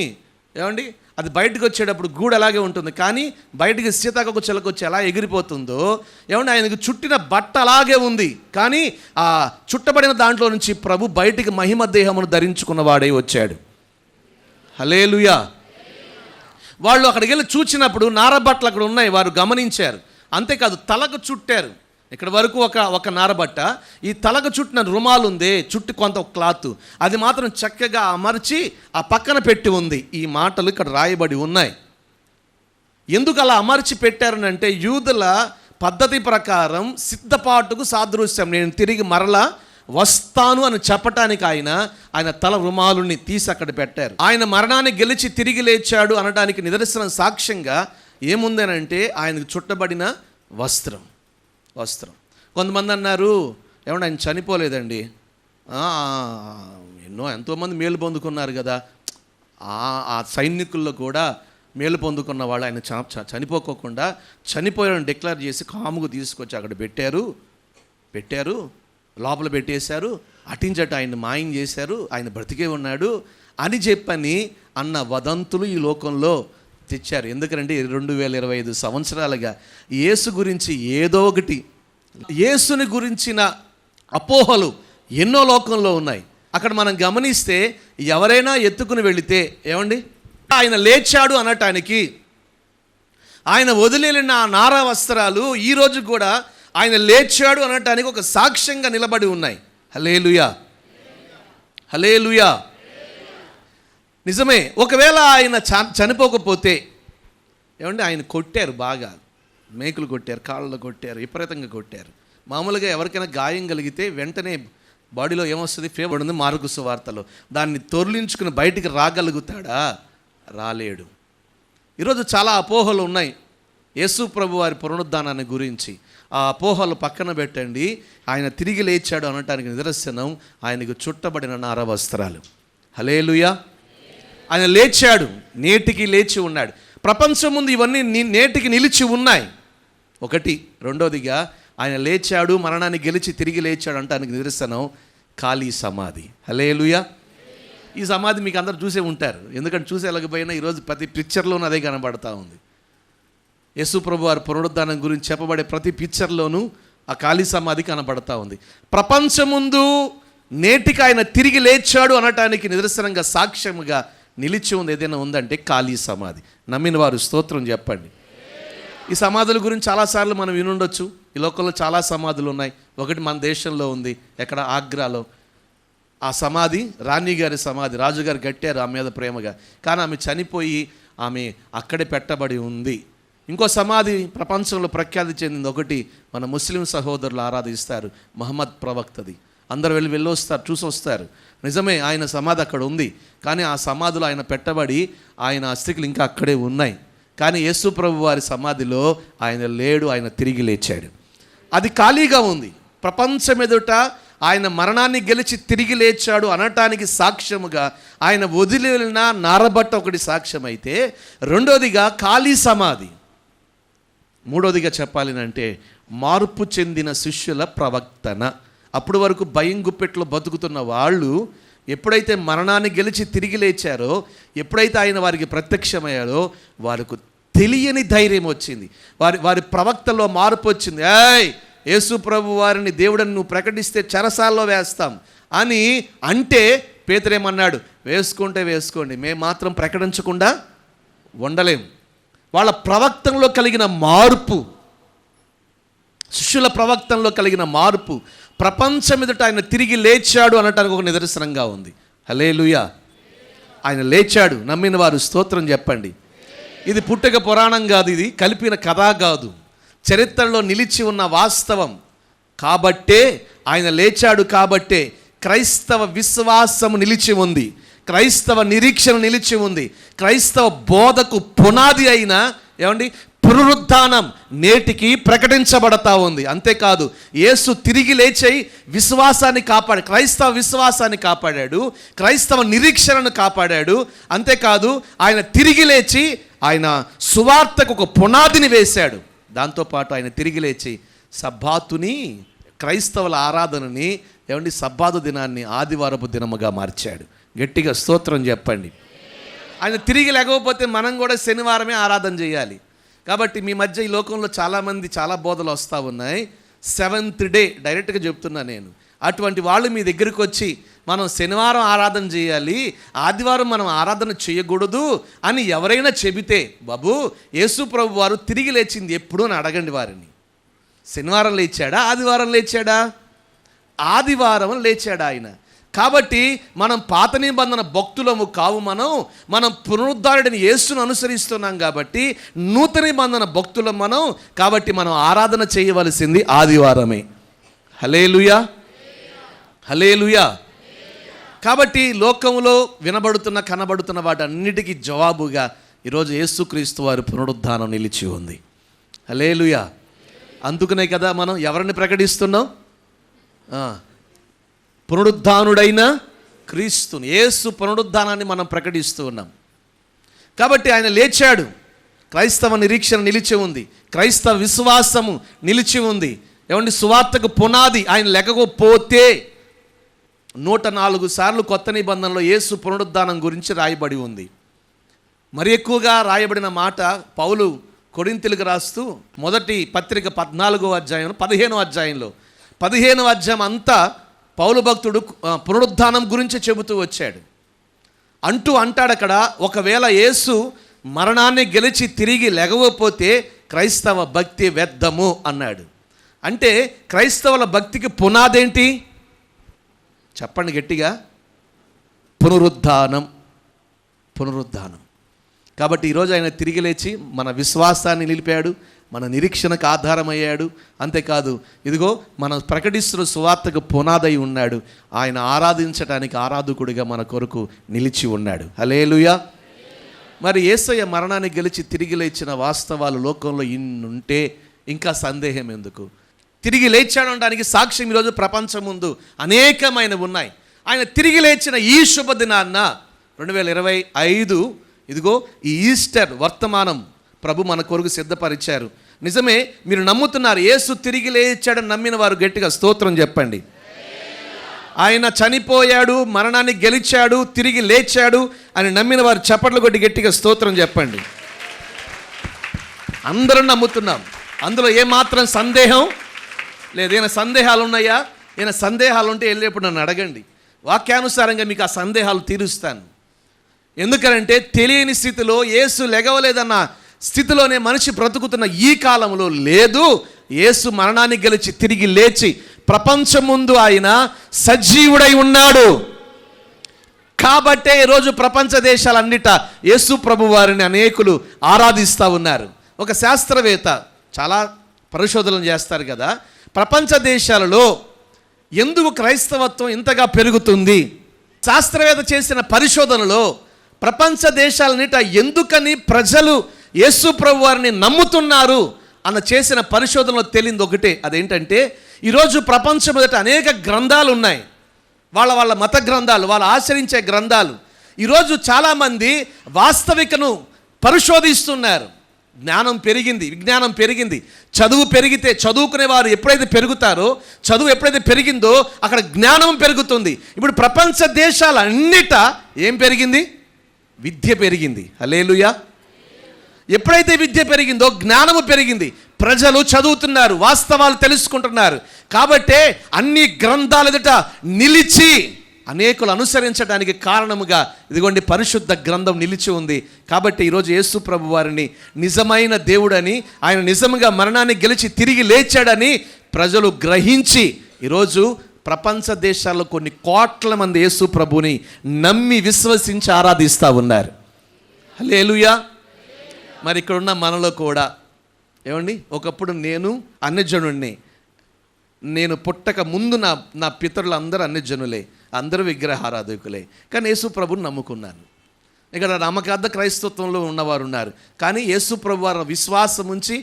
ఏమండి, అది బయటకు వచ్చేటప్పుడు గూడు అలాగే ఉంటుంది, కానీ బయటికి సీతాకోక చిలక వచ్చి ఎలా ఎగిరిపోతుందో, ఏమంటే ఆయనకు చుట్టిన బట్ట అలాగే ఉంది. కానీ ఆ చుట్టబడిన దాంట్లో నుంచి ప్రభు బయటికి మహిమ దేహమును ధరించుకున్నవాడై వచ్చాడు. హల్లెలూయా. వాళ్ళు అక్కడికి వెళ్ళి చూచినప్పుడు నారబట్టలు అక్కడ ఉన్నాయి, వారు గమనించారు. అంతేకాదు తలకు చుట్టారు. ఇక్కడ వరకు ఒక నారబట్ట, ఈ తలకు చుట్టిన రుమాలు ఉంది, చుట్టి కొంత క్లాత్, అది మాత్రం చక్కగా అమర్చి ఆ పక్కన పెట్టి ఉంది. ఈ మాటలు ఇక్కడ రాయబడి ఉన్నాయి. ఎందుకు అలా అమర్చి పెట్టారనంటే, యూదుల పద్ధతి ప్రకారం సిద్ధపాటుకు సాదృశ్యం. నేను తిరిగి మరలా వస్తాను అని చెప్పటానికి ఆయన తల రుమాలుని తీసి అక్కడ పెట్టారు. ఆయన మరణాన్ని గెలిచి తిరిగి లేచాడు అనడానికి నిదర్శనం సాక్ష్యంగా ఏముందనంటే ఆయనకు చుట్టబడిన వస్త్రం. కొంతమంది అన్నారు, ఏమన్నా ఆయన చనిపోలేదండి, ఎంతోమంది మేలు పొందుకున్నారు కదా, ఆ సైనికుల్లో కూడా మేలు పొందుకున్న వాళ్ళు ఆయన చనిపోకోకుండా చనిపోయాడని డిక్లేర్ చేసి కాముకు తీసుకొచ్చి అక్కడ పెట్టారు, లోపల పెట్టేశారు, అటించట ఆయన మాయం చేశారు, ఆయన బ్రతికే ఉన్నాడు అని చెప్పని అన్న వదంతులు ఈ లోకంలో తెచ్చారు. ఎందుకంటే 2025 సంవత్సరాలుగా యేసు గురించి ఏదో ఒకటి, యేసుని గురించిన అపోహలు ఎన్నో లోకంలో ఉన్నాయి. అక్కడ మనం గమనిస్తే ఎవరైనా ఎత్తుకుని వెళితే ఏమండి, ఆయన లేచాడు అనటానికి, ఆయన వదిలేలిన ఆ నార వస్త్రాలు ఈరోజు కూడా ఆయన లేచాడు అనటానికి ఒక సాక్ష్యంగా నిలబడి ఉన్నాయి. హల్లెలూయా, హల్లెలూయా. నిజమే. ఒకవేళ ఆయన చనిపోకపోతే ఏమంటే ఆయన కొట్టారు, బాగా మేకులు కొట్టారు, కాళ్ళలో కొట్టారు, విపరీతంగా కొట్టారు. మామూలుగా ఎవరికైనా గాయం కలిగితే వెంటనే బాడీలో ఏమొస్తుంది, ఫీవర్ ఉంది, మార్కు సువార్తలో దాన్ని తొర్లించుకుని బయటికి రాగలుగుతాడా? రాలేడు. ఈరోజు చాలా అపోహలు ఉన్నాయి యేసు ప్రభు వారి పునరుద్ధానాన్ని గురించి. ఆ అపోహలు పక్కన పెట్టండి. ఆయన తిరిగి లేచాడు అనటానికి నిదర్శనం ఆయనకు చుట్టబడిన నార వస్త్రాలు. హల్లెలూయా. ఆయన లేచాడు, నేటికి లేచి ఉన్నాడు. ప్రపంచం ముందు ఇవన్నీ నేటికి నిలిచి ఉన్నాయి. ఒకటి. రెండోదిగా ఆయన లేచాడు, మరణాన్ని గెలిచి తిరిగి లేచాడు అంటానికి నిదర్శనం ఖాళీ సమాధి. హల్లెలూయా. ఈ సమాధి మీకు అందరూ చూసే ఉంటారు. ఎందుకంటే చూసేలాగపోయినా ఈరోజు ప్రతి పిక్చర్లోనూ అదే కనబడతా ఉంది. యేసు ప్రభు వారి పునరుద్ధానం గురించి చెప్పబడే ప్రతి పిక్చర్లోనూ ఆ ఖాళీ సమాధి కనబడతా ఉంది. ప్రపంచం ముందు నేటికి ఆయన తిరిగి లేచాడు అనటానికి నిదర్శనంగా, సాక్ష్యముగా నిలిచి ఉంది ఏదైనా ఉందంటే ఖాళీ సమాధి. నమ్మిన వారు స్తోత్రం చెప్పండి. ఈ సమాధుల గురించి చాలాసార్లు మనం వినుండొచ్చు. ఈ లోకంలో చాలా సమాధులు ఉన్నాయి. ఒకటి మన దేశంలో ఉంది, ఎక్కడ, ఆగ్రాలో. ఆ సమాధి రాణి గారి సమాధి, రాజుగారు కట్టారు ఆమె మీద ప్రేమగా. కానీ ఆమె చనిపోయి ఆమె అక్కడే పెట్టబడి ఉంది. ఇంకో సమాధి ప్రపంచంలో ప్రఖ్యాతి చెందింది. ఒకటి మన ముస్లిం సహోదరులు ఆరాధిస్తారు, మహమ్మద్ ప్రవక్తది. అందరు వెళ్ళొస్తారు, చూసొస్తారు. నిజమే, ఆయన సమాధి అక్కడ ఉంది. కానీ ఆ సమాధిలో ఆయన పెట్టబడి ఆయన అస్థికలు ఇంకా అక్కడే ఉన్నాయి. కానీ యేసు ప్రభు వారి సమాధిలో ఆయన లేడు, ఆయన తిరిగి లేచాడు. అది ఖాళీగా ఉంది. ప్రపంచం ఎదుట ఆయన మరణాన్ని గెలిచి తిరిగి లేచాడు అనటానికి సాక్ష్యముగా ఆయన వదిలిన నారబట్ట ఒకటి సాక్ష్యం అయితే, రెండోదిగా ఖాళీ సమాధి. మూడోదిగా చెప్పాలి అంటే మార్పు చెందిన శిష్యుల ప్రవక్తన. అప్పటి వరకు భయం గుప్పెట్లో బతుకుతున్న వాళ్ళు ఎప్పుడైతే మరణాన్ని గెలిచి తిరిగి లేచారో, ఎప్పుడైతే ఆయన వారికి ప్రత్యక్షమయ్యారో, వారికి తెలియని ధైర్యం వచ్చింది. వారి ప్రవక్తలో మార్పు వచ్చింది. యేసు ప్రభు వారిని దేవుడని నువ్వు ప్రకటిస్తే చెరసాల్లో వేస్తాం అని అంటే పేతురేమన్నాడు, వేసుకుంటే వేసుకోండి, మేము మాత్రం ప్రకటించకుండా ఉండలేం. వాళ్ళ ప్రవక్తంలో కలిగిన మార్పు, శిష్యుల ప్రవక్తంలో కలిగిన మార్పు ప్రపంచం ఎదుట ఆయన తిరిగి లేచాడు అనటానికి ఒక నిదర్శనంగా ఉంది. హల్లెలూయా. ఆయన లేచాడు. నమ్మిన వారు స్తోత్రం చెప్పండి. ఇది పుట్టక పురాణం కాదు, ఇది కలిపిన కథ కాదు, చరిత్రలో నిలిచి ఉన్న వాస్తవం. కాబట్టే ఆయన లేచాడు, కాబట్టే క్రైస్తవ విశ్వాసము నిలిచి ఉంది, క్రైస్తవ నిరీక్షణ నిలిచి ఉంది, క్రైస్తవ బోధకు పునాది అయిన ఏమండి పునరుద్ధానం నేటికి ప్రకటించబడతా ఉంది. అంతేకాదు, యేసు తిరిగి లేచి విశ్వాసాన్ని కాపాడు, క్రైస్తవ విశ్వాసాన్ని కాపాడాడు, క్రైస్తవ నిరీక్షణను కాపాడాడు. అంతేకాదు, ఆయన తిరిగి లేచి ఆయన సువార్తకు ఒక పునాదిని వేశాడు. దాంతోపాటు ఆయన తిరిగి లేచి సబ్బాతుని, క్రైస్తవుల ఆరాధనని ఏమండి సబ్బాతు దినాన్ని ఆదివారపు దినముగా మార్చాడు. గట్టిగా స్తోత్రం చెప్పండి. ఆయన తిరిగి లేకపోతే మనం కూడా శనివారమే ఆరాధన చేయాలి. కాబట్టి మీ మధ్య ఈ లోకంలో చాలామంది చాలా బోధలు వస్తూ ఉన్నాయి. 7th డే డైరెక్ట్గా చెప్తున్నా నేను. అటువంటి వాళ్ళు మీ దగ్గరికి వచ్చి మనం శనివారం ఆరాధన చేయాలి, ఆదివారం మనం ఆరాధన చేయకూడదు అని ఎవరైనా చెబితే, బాబు యేసు ప్రభు వారు తిరిగి లేచింది ఎప్పుడు అని అడగండి వారిని. శనివారం లేచాడా, ఆదివారం లేచాడా? ఆదివారం లేచాడు ఆయన. కాబట్టి మనం పాత నిబంధన భక్తులము కావు, మనం పునరుద్ధారుడిని యేసును అనుసరిస్తున్నాం. కాబట్టి నూతన నిబంధన భక్తులం మనం. కాబట్టి మనం ఆరాధన చేయవలసింది ఆదివారమే. హల్లెలూయా, హల్లెలూయా. కాబట్టి లోకంలో వినబడుతున్న కనబడుతున్న వాటన్నిటికీ జవాబుగా ఈరోజు యేసుక్రీస్తు వారి పునరుద్ధానం నిలిచి ఉంది. హల్లెలూయా. అందుకనే కదా మనం ఎవరిని ప్రకటిస్తున్నాం? పునరుద్ధానుడైన క్రీస్తుని, యేసు పునరుద్ధానాన్ని మనం ప్రకటిస్తూ ఉన్నాం. కాబట్టి ఆయన లేచాడు. క్రైస్తవ నిరీక్షణ నిలిచి ఉంది, క్రైస్తవ విశ్వాసము నిలిచి ఉంది. ఏమండి, సువార్తకు పునాది ఆయన లేకపోతే 104 సార్లు కొత్త నిబంధనలో యేసు పునరుద్ధానం గురించి రాయబడి ఉంది. మరి ఎక్కువగా రాయబడిన మాట పౌలు కొరింథీయులకు రాస్తూ మొదటి పత్రిక 14వ అధ్యాయం 15వ అధ్యాయంలో 15వ అధ్యాయం అంతా పౌలు భక్తుడు పునరుద్ధానం గురించి చెబుతూ వచ్చాడు. అంటాడు అక్కడ, ఒకవేళ యేసు మరణాన్ని గెలిచి తిరిగి లెగవపోతే క్రైస్తవ భక్తి వ్యర్థము అన్నాడు. అంటే క్రైస్తవుల భక్తికి పునాదేంటి చెప్పండి గట్టిగా? పునరుద్ధానం. కాబట్టి ఈరోజు ఆయన తిరిగి లేచి మన విశ్వాసాన్ని నిలిపాడు, మన నిరీక్షణకు ఆధారమయ్యాడు. అంతేకాదు, ఇదిగో మనం ప్రకటిస్తున్న సువార్తకు పునాదై ఉన్నాడు. ఆయన ఆరాధించడానికి ఆరాధకుడిగా మన కొరకు నిలిచి ఉన్నాడు. హల్లెలూయా. మరి యేసయ్య మరణాన్ని గెలిచి తిరిగి లేచిన వాస్తవాలు లోకంలో ఇన్నుంటే ఇంకా సందేహం ఎందుకు? తిరిగి లేచాడనడానికి సాక్ష్యం ఈరోజు ప్రపంచం ముందు అనేకమైన ఉన్నాయి. ఆయన తిరిగి లేచిన ఈ శుభదినాన్న 2025 ఇదిగో ఈ ఈస్టర్ వర్తమానం ప్రభు మన కొరకు సిద్ధపరిచారు. నిజమే, మీరు నమ్ముతున్నారు. యేసు తిరిగి లేచాడని నమ్మిన వారు గట్టిగా స్తోత్రం చెప్పండి. ఆయన చనిపోయాడు, మరణాన్ని గెలిచాడు, తిరిగి లేచాడు అని నమ్మిన వారు చప్పట్లు కొట్టి గట్టిగా స్తోత్రం చెప్పండి. అందరం నమ్ముతున్నాం, అందులో ఏమాత్రం సందేహం లేదు. ఏమైనా సందేహాలు ఉన్నాయా? ఏమైనా సందేహాలు ఉంటే వెళ్ళేప్పుడు నన్ను అడగండి, వాక్యానుసారంగా మీకు ఆ సందేహాలు తీరుస్తాను. ఎందుకనంటే తెలియని స్థితిలో, యేసు లెగవలేదన్న స్థితిలోనే మనిషి బ్రతుకుతున్న ఈ కాలంలో లేదు. యేసు మరణాన్ని గెలిచి తిరిగి లేచి ప్రపంచం ముందు ఆయన సజీవుడై ఉన్నాడు. కాబట్టే ఈరోజు ప్రపంచ దేశాలన్నిట యేసు ప్రభు వారిని అనేకులు ఆరాధిస్తూ ఉన్నారు. ఒక శాస్త్రవేత్త చాలా పరిశోధనలు చేస్తారు కదా, ప్రపంచ దేశాలలో ఎందుకు క్రైస్తవత్వం ఇంతగా పెరుగుతుంది? శాస్త్రవేత్త చేసిన పరిశోధనలో ప్రపంచ దేశాలన్నిట ఎందుకని ప్రజలు యేసు ప్రభు వారిని నమ్ముతున్నారు అన్న చేసిన పరిశోధనలో తెలియంది ఒకటే. అదేంటంటే, ఈరోజు ప్రపంచం మొదట అనేక గ్రంథాలు ఉన్నాయి, వాళ్ళ మత గ్రంథాలు, వాళ్ళు ఆచరించే గ్రంథాలు. ఈరోజు చాలామంది వాస్తవికను పరిశోధిస్తున్నారు. జ్ఞానం పెరిగింది, విజ్ఞానం పెరిగింది, చదువు పెరిగితే, చదువుకునే వారు ఎప్పుడైతే పెరుగుతారో, చదువు ఎప్పుడైతే పెరిగిందో అక్కడ జ్ఞానం పెరుగుతుంది. ఇప్పుడు ప్రపంచ దేశాలన్నిట ఏం పెరిగింది? విద్య పెరిగింది. హల్లెలూయా. ఎప్పుడైతే విద్య పెరిగిందో జ్ఞానము పెరిగింది, ప్రజలు చదువుతున్నారు, వాస్తవాలు తెలుసుకుంటున్నారు. కాబట్టే అన్ని గ్రంథాల ఎదుట నిలిచి అనేకులు అనుసరించడానికి కారణముగా ఇదిగోండి పరిశుద్ధ గ్రంథం నిలిచి ఉంది. కాబట్టి ఈరోజు యేసు ప్రభు వారిని నిజమైన దేవుడని, ఆయన నిజంగా మరణాన్ని గెలిచి తిరిగి లేచాడని ప్రజలు గ్రహించి ఈరోజు ప్రపంచ దేశాల్లో కొన్ని కోట్ల మంది యేసు ప్రభుని నమ్మి విశ్వసించి ఆరాధిస్తూ ఉన్నారు. హల్లెలూయా. మరి ఇక్కడున్న మనలో కూడా ఏమండి, ఒకప్పుడు నేను అన్యజనుడిని, నేను పుట్టక ముందు నా పితరులు అందరూ అన్యజనులే, అందరూ విగ్రహారాధకులే. కానీ యేసు ప్రభుని నమ్ముకున్నాను. ఇక్కడ నమ్మకార్థ క్రైస్తత్వంలో ఉన్నవారు ఉన్నారు, కానీ యేసు ప్రభు వారి విశ్వాసం ఉంచి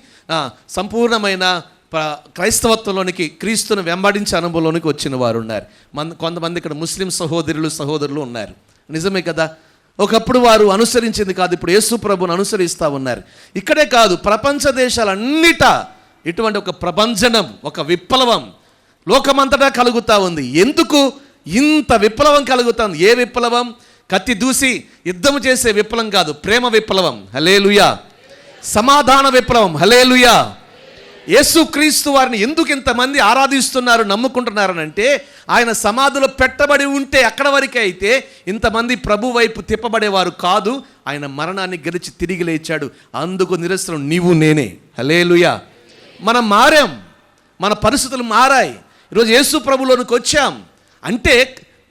సంపూర్ణమైన క్రైస్తవత్వంలోనికి, క్రీస్తును వెంబడించే అనుభవంలోనికి వచ్చిన వారు ఉన్నారు. కొంతమంది ఇక్కడ ముస్లిం సహోదరులు ఉన్నారు. నిజమే కదా, ఒకప్పుడు వారు అనుసరించింది కాదు, ఇప్పుడు యేసు ప్రభుని అనుసరిస్తూ ఉన్నారు. ఇక్కడే కాదు, ప్రపంచ దేశాలన్నిట ఇటువంటి ఒక ప్రభంజనం, ఒక విప్లవం లోకమంతటా కలుగుతూ ఉంది. ఎందుకు ఇంత విప్లవం కలుగుతుంది? ఏ విప్లవం? కత్తి దూసి యుద్ధము చేసే విప్లవం కాదు, ప్రేమ విప్లవం. హల్లెలూయా. సమాధాన విప్లవం. హల్లెలూయా. యేసుక్రీస్తు వారిని ఎందుకు ఇంతమంది ఆరాధిస్తున్నారు, నమ్ముకుంటున్నారనంటే, ఆయన సమాధిలో పెట్టబడి ఉంటే అక్కడ వరకే అయితే ఇంతమంది ప్రభు వైపు తిప్పబడేవారు కాదు. ఆయన మరణాన్ని గెలిచి తిరిగి లేచాడు. అందుకు నిరసనం నీవు నేనే. హల్లెలూయా. మనం మారాం, మన పరిస్థితులు మారాయి. ఈరోజు యేసు ప్రభులోనికి వచ్చాం అంటే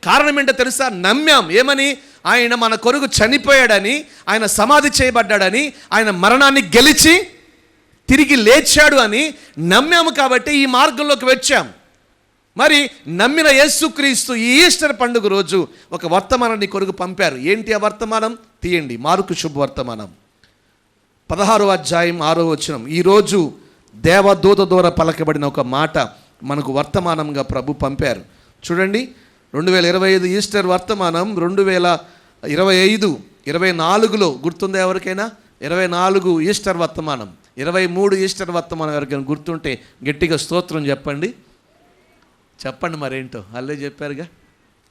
కారణం ఏంటో తెలుసా? నమ్మాం. ఏమని? ఆయన మన కొరకు చనిపోయాడని, ఆయన సమాధి చేయబడ్డాడని, ఆయన మరణాన్ని గెలిచి తిరిగి లేచాడు అని నమ్మాము. కాబట్టి ఈ మార్గంలోకి వచ్చాం. మరి నమ్మిన యేసుక్రీస్తు ఈ ఈస్టర్ పండుగ రోజు ఒక వర్తమానాన్ని కొరకు పంపారు. ఏంటి ఆ వర్తమానం? తీయండి, మార్కు శుభవర్తమానం 16వ అధ్యాయం 6వ వచనం. ఈరోజు దేవదూత ద్వారా పలకబడిన ఒక మాట మనకు వర్తమానంగా ప్రభు పంపారు. చూడండి, 2025 ఈస్టర్ వర్తమానం 2025 24లో గుర్తుందా ఎవరికైనా? 24 ఈస్టర్ వర్తమానం, 23 ఈస్టర్ వర్తమానం ఎవరికైనా గుర్తుంటే గట్టిగా స్తోత్రం చెప్పండి. చెప్పండి మరేంటో, అల్లే చెప్పారుగా.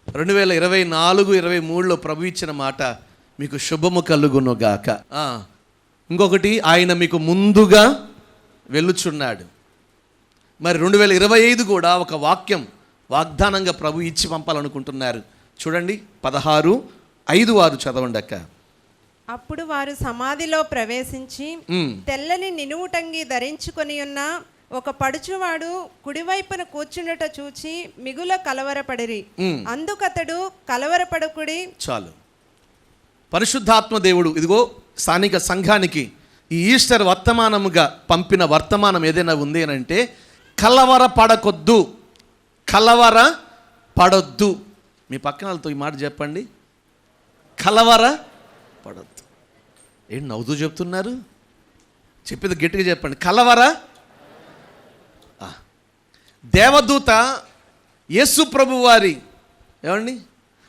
2024 23లో ప్రభు ఇచ్చిన మాట మీకు శుభము కలుగునుగాక. ఇంకొకటి, ఆయన మీకు ముందుగా వెళ్ళుచున్నాడు. మరి 2025 కూడా ఒక వాగ్దానంగా ప్రభు ఇచ్చి పంపాలనుకుంటున్నారు. చూడండి 16:5-6 చదవండి అక్క. అప్పుడు వారు సమాధిలో ప్రవేశించి తెల్లని నినువుటంగి ధరించుకొని ఉన్న ఒక పడుచువాడు కుడివైపున కూర్చుండట చూచి మిగుల కలవరపడిరి. అందుకతడు కలవరపడకుడి. చాలు. పరిశుద్ధాత్మ దేవుడు ఇదిగో స్థానిక సంఘానికి ఈ ఈస్టర్ వర్తమానముగా పంపిన వర్తమానం ఏదైనా ఉంది అని అంటే, కలవరపడకొద్దు, కలవరపడొద్దు. మీ పక్కన వాళ్ళతో ఈ మాట చెప్పండి, కలవరపడొద్దు. ఏంటి నవ్వుతూ చెప్తున్నారు? చెప్పేది గట్టిగా చెప్పండి, దేవదూత యేసు ప్రభు వారి ఏమండి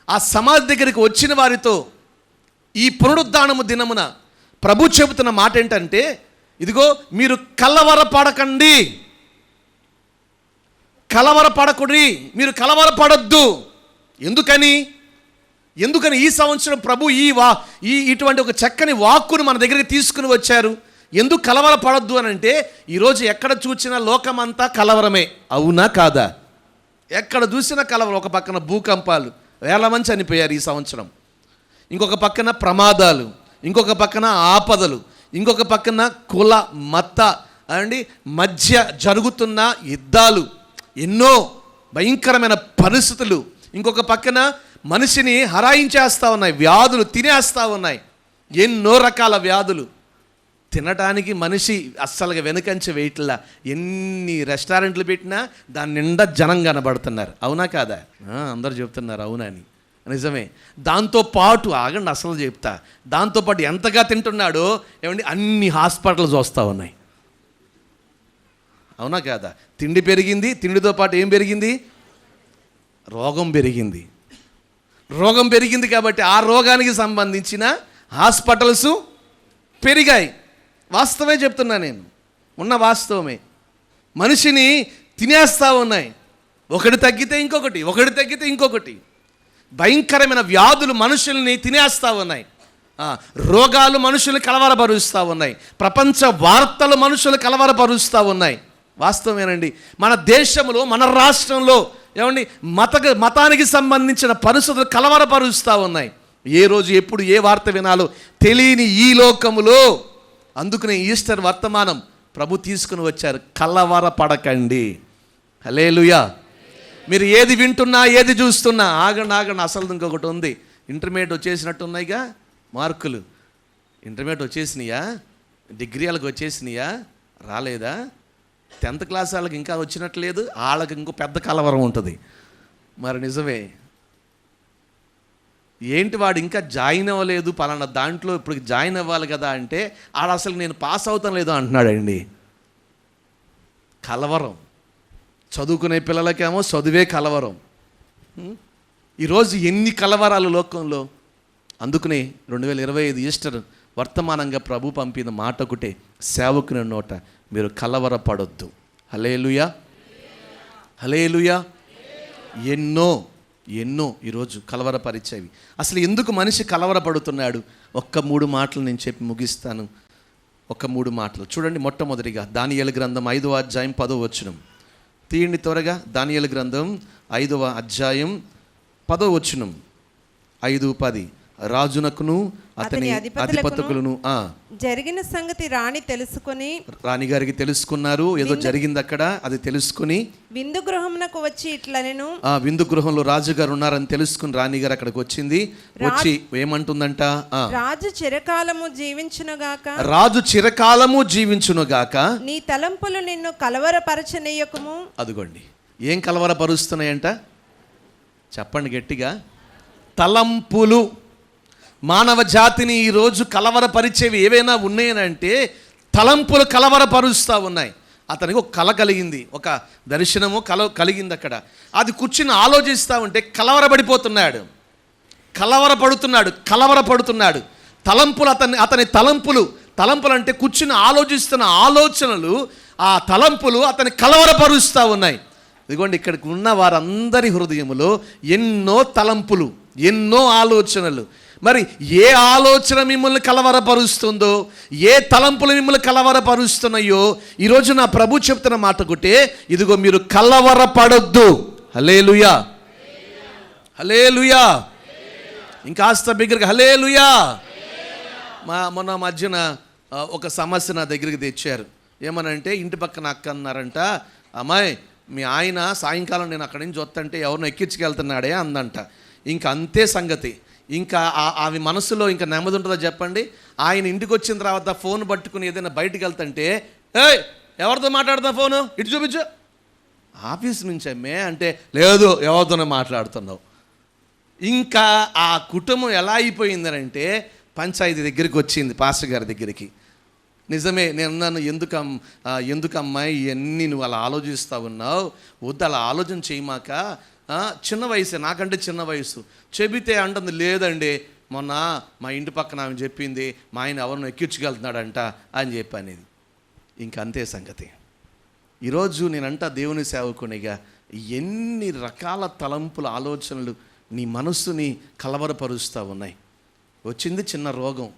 ఆ సమాధి దగ్గరికి వచ్చిన వారితో ఈ పునరుద్ధానము దినమున ప్రభు చెబుతున్న మాట ఏంటంటే, ఇదిగో మీరు కలవరపడకండి, కలవరపడకుడి, మీరు కలవరపడొద్దు. ఎందుకని ఈ సంవత్సరం ప్రభు ఇటువంటి ఒక చక్కని వాక్కును మన దగ్గరికి తీసుకుని వచ్చారు. ఎందుకు కలవరపడొద్దు అని అంటే, ఈరోజు ఎక్కడ చూసినా లోకమంతా కలవరమే, అవునా కాదా? ఎక్కడ చూసినా కలవరం. ఒక పక్కన భూకంపాలు, వేల మంది చనిపోయారు ఈ సంవత్సరం. ఇంకొక పక్కన ప్రమాదాలు, ఇంకొక పక్కన ఆపదలు, ఇంకొక పక్కన కుల మత మధ్య జరుగుతున్న యుద్ధాలు, ఎన్నో భయంకరమైన పరిస్థితులు. ఇంకొక పక్కన మనిషిని హరాయించేస్తూ ఉన్నాయి, వ్యాధులు తినేస్తూ ఉన్నాయి, ఎన్నో రకాల వ్యాధులు. తినటానికి మనిషి అస్సలుగా వెనుకంచి వేయట్లా. ఎన్ని రెస్టారెంట్లు పెట్టినా దాని నిండా జనం కనబడుతున్నారు, అవునా కాదా? అందరు చెప్తున్నారు అవునని. నిజమే. దాంతోపాటు ఆగండి, అసలు చెప్తా, దాంతోపాటు ఎంతగా తింటున్నాడో అన్ని హాస్పిటల్స్ వస్తూ ఉన్నాయి, అవునా కాదా? తిండి పెరిగింది, తిండితో పాటు ఏం పెరిగింది? రోగం పెరిగింది. రోగం పెరిగింది కాబట్టి ఆ రోగానికి సంబంధించిన హాస్పిటల్స్ పెరిగాయి. వాస్తవమే చెప్తున్నా నేను, ఉన్న వాస్తవమే. మనిషిని తినేస్తూ ఉన్నాయి, ఒకటి తగ్గితే ఇంకొకటి, ఒకటి తగ్గితే ఇంకొకటి. భయంకరమైన వ్యాధులు మనుషుల్ని తినేస్తూ ఉన్నాయి, రోగాలు మనుషుల్ని కలవరపరుస్తూ ఉన్నాయి, ప్రపంచ వార్తలు మనుషులు కలవరపరుస్తూ ఉన్నాయి. వాస్తవమేనండి. మన దేశంలో, మన రాష్ట్రంలో మతానికి సంబంధించిన పరిస్థితులు కలవరపరుస్తూ ఉన్నాయి. ఏ రోజు ఎప్పుడు ఏ వార్త వినాలో తెలియని ఈ లోకములో, అందుకనే ఈస్టర్ వర్తమానం ప్రభు తీసుకుని వచ్చారు. కలవరపడకండి. హల్లెలూయా. మీరు ఏది వింటున్నా, ఏది చూస్తున్నా, ఆగండి. అసలు ఇంకొకటి ఉంది. ఇంటర్మీడియట్ వచ్చేసినట్టున్నాయిగా మార్కులు. ఇంటర్మీడియట్ వచ్చేసినాయా? డిగ్రీలకు వచ్చేసినాయా? రాలేదా? 10th క్లాస్ వాళ్ళకి ఇంకా వచ్చినట్లేదు, వాళ్ళకి ఇంకో పెద్ద కలవరం ఉంటుంది. మరి నిజమే. ఏంటి వాడు ఇంకా జాయిన్ అవ్వలేదు పలానా దాంట్లో, ఇప్పుడు జాయిన్ అవ్వాలి కదా అంటే ఆడ అసలు నేను పాస్ అవుతాను లేదో అంటున్నాడండి. కలవరం. చదువుకునే పిల్లలకేమో చదువే కలవరం. ఈరోజు ఎన్ని కలవరాలు లోకంలో. అందుకనే 2025 ఈస్టర్ వర్తమానంగా ప్రభు పంపిన మాట ఒకటే, సేవకుని నోట, మీరు కలవరపడొద్దు. హల్లెలూయా, హల్లెలూయా. ఎన్నో ఈరోజు కలవరపరిచేవి. అసలు ఎందుకు మనిషి కలవరపడుతున్నాడు? 3 మాటలు నేను చెప్పి ముగిస్తాను. 3 మాటలు చూడండి. మొట్టమొదటిగా దానియేలు గ్రంథం 5వ అధ్యాయం 10వ వచనం తీయండి త్వరగా. దానియేలు గ్రంథం 5వ అధ్యాయం 10వ వచనం. 5:10 రాజునకును అతని అధిపతులను జరిగిన సంగతి రాణిగారికి తెలుసుకున్నారు. ఏదో జరిగింది అక్కడ, అది తెలుసుకుని విందు గృహమునకు వచ్చి ఇట్లా నేను విందు గృహంలో రాజుగారు ఉన్నారని తెలుసుకుని రాణిగారు అక్కడికి వచ్చింది. వచ్చి ఏమంటుందంట? రాజు చిరకాలము జీవించునుగాక, నీ తలంపులు నిన్ను కలవరపరచనీయకము. అదిగోండి, ఏం కలవరపరుస్తున్నాయంట? చెప్పండి గట్టిగా. తలంపులు. మానవ జాతిని ఈరోజు కలవరపరిచేవి ఏవైనా ఉన్నాయనంటే తలంపులు కలవరపరుస్తూ ఉన్నాయి. అతనికి ఒక కళ కలిగింది, ఒక దర్శనము కలిగింది. అక్కడ అది కూర్చుని ఆలోచిస్తూ ఉంటే కలవరపడుతున్నాడు. తలంపులు అతని తలంపులు అంటే కూర్చుని ఆలోచిస్తున్న ఆలోచనలు, ఆ తలంపులు అతని కలవరపరుస్తూ ఉన్నాయి. ఇదిగోండి, ఇక్కడికి ఉన్న వారందరి హృదయములో ఎన్నో తలంపులు, ఎన్నో ఆలోచనలు. మరి ఏ ఆలోచన మిమ్మల్ని కలవరపరుస్తుందో, ఏ తలంపులు మిమ్మల్ని కలవరపరుస్తున్నాయో ఈరోజు నా ప్రభు చెప్తున్న మాట ఒకటే, ఇదిగో మీరు కలవరపడొద్దు. హల్లెలూయా, హల్లెలూయా. ఇంకాస్త బిగ్గరగా హల్లెలూయా. మొన్న మధ్యన ఒక సమస్య నా దగ్గరికి తెచ్చారు. ఏమనంటే, ఇంటి పక్కన అక్క అన్నారంట, అమ్మాయి మీ ఆయన సాయంకాలం నేను అక్కడి నుంచి వస్తుంటే ఎవరినో ఎక్కించుకెళ్తున్నాడే అందంట. ఇంకా అంతే సంగతి. ఇంకా అవి మనసులో ఇంకా నెమ్మది ఉంటుందో చెప్పండి? ఆయన ఇంటికి వచ్చిన తర్వాత ఫోన్ పట్టుకుని ఏదైనా బయటికి వెళ్తుంటే, ఏయ్ ఎవరితో మాట్లాడుతున్నా ఫోను ఇటు చూపించు. ఆఫీస్ నుంచి అమ్మే అంటే, లేదు ఎవరితోనే మాట్లాడుతున్నావు. ఇంకా ఆ కుటుంబం ఎలా అయిపోయిందనంటే పంచాయతీ దగ్గరికి వచ్చింది, పాస్టర్ గారి దగ్గరికి. నిజమే, నేను అన్నాను, ఎందుకమ్మా ఇవన్నీ నువ్వు అలా ఆలోచిస్తూ ఉన్నావు, వద్దు అలా ఆలోచన చేయమాక, చిన్న వయసే, నాకంటే చిన్న వయసు. చెబితే అంటుంది, లేదండి మొన్న మా ఇంటి పక్కన ఆమె చెప్పింది, మా ఆయన ఎవరినో ఎక్కించుకెళ్తున్నాడంట అని చెప్పాను. ఇది ఇంక అంతే సంగతి. ఈరోజు నేనంట దేవుని సేవకునిగా ఎన్ని రకాల తలంపుల ఆలోచనలు నీ మనస్సుని కలవరపరుస్తూ ఉన్నాయి. వచ్చింది చిన్న రోగం,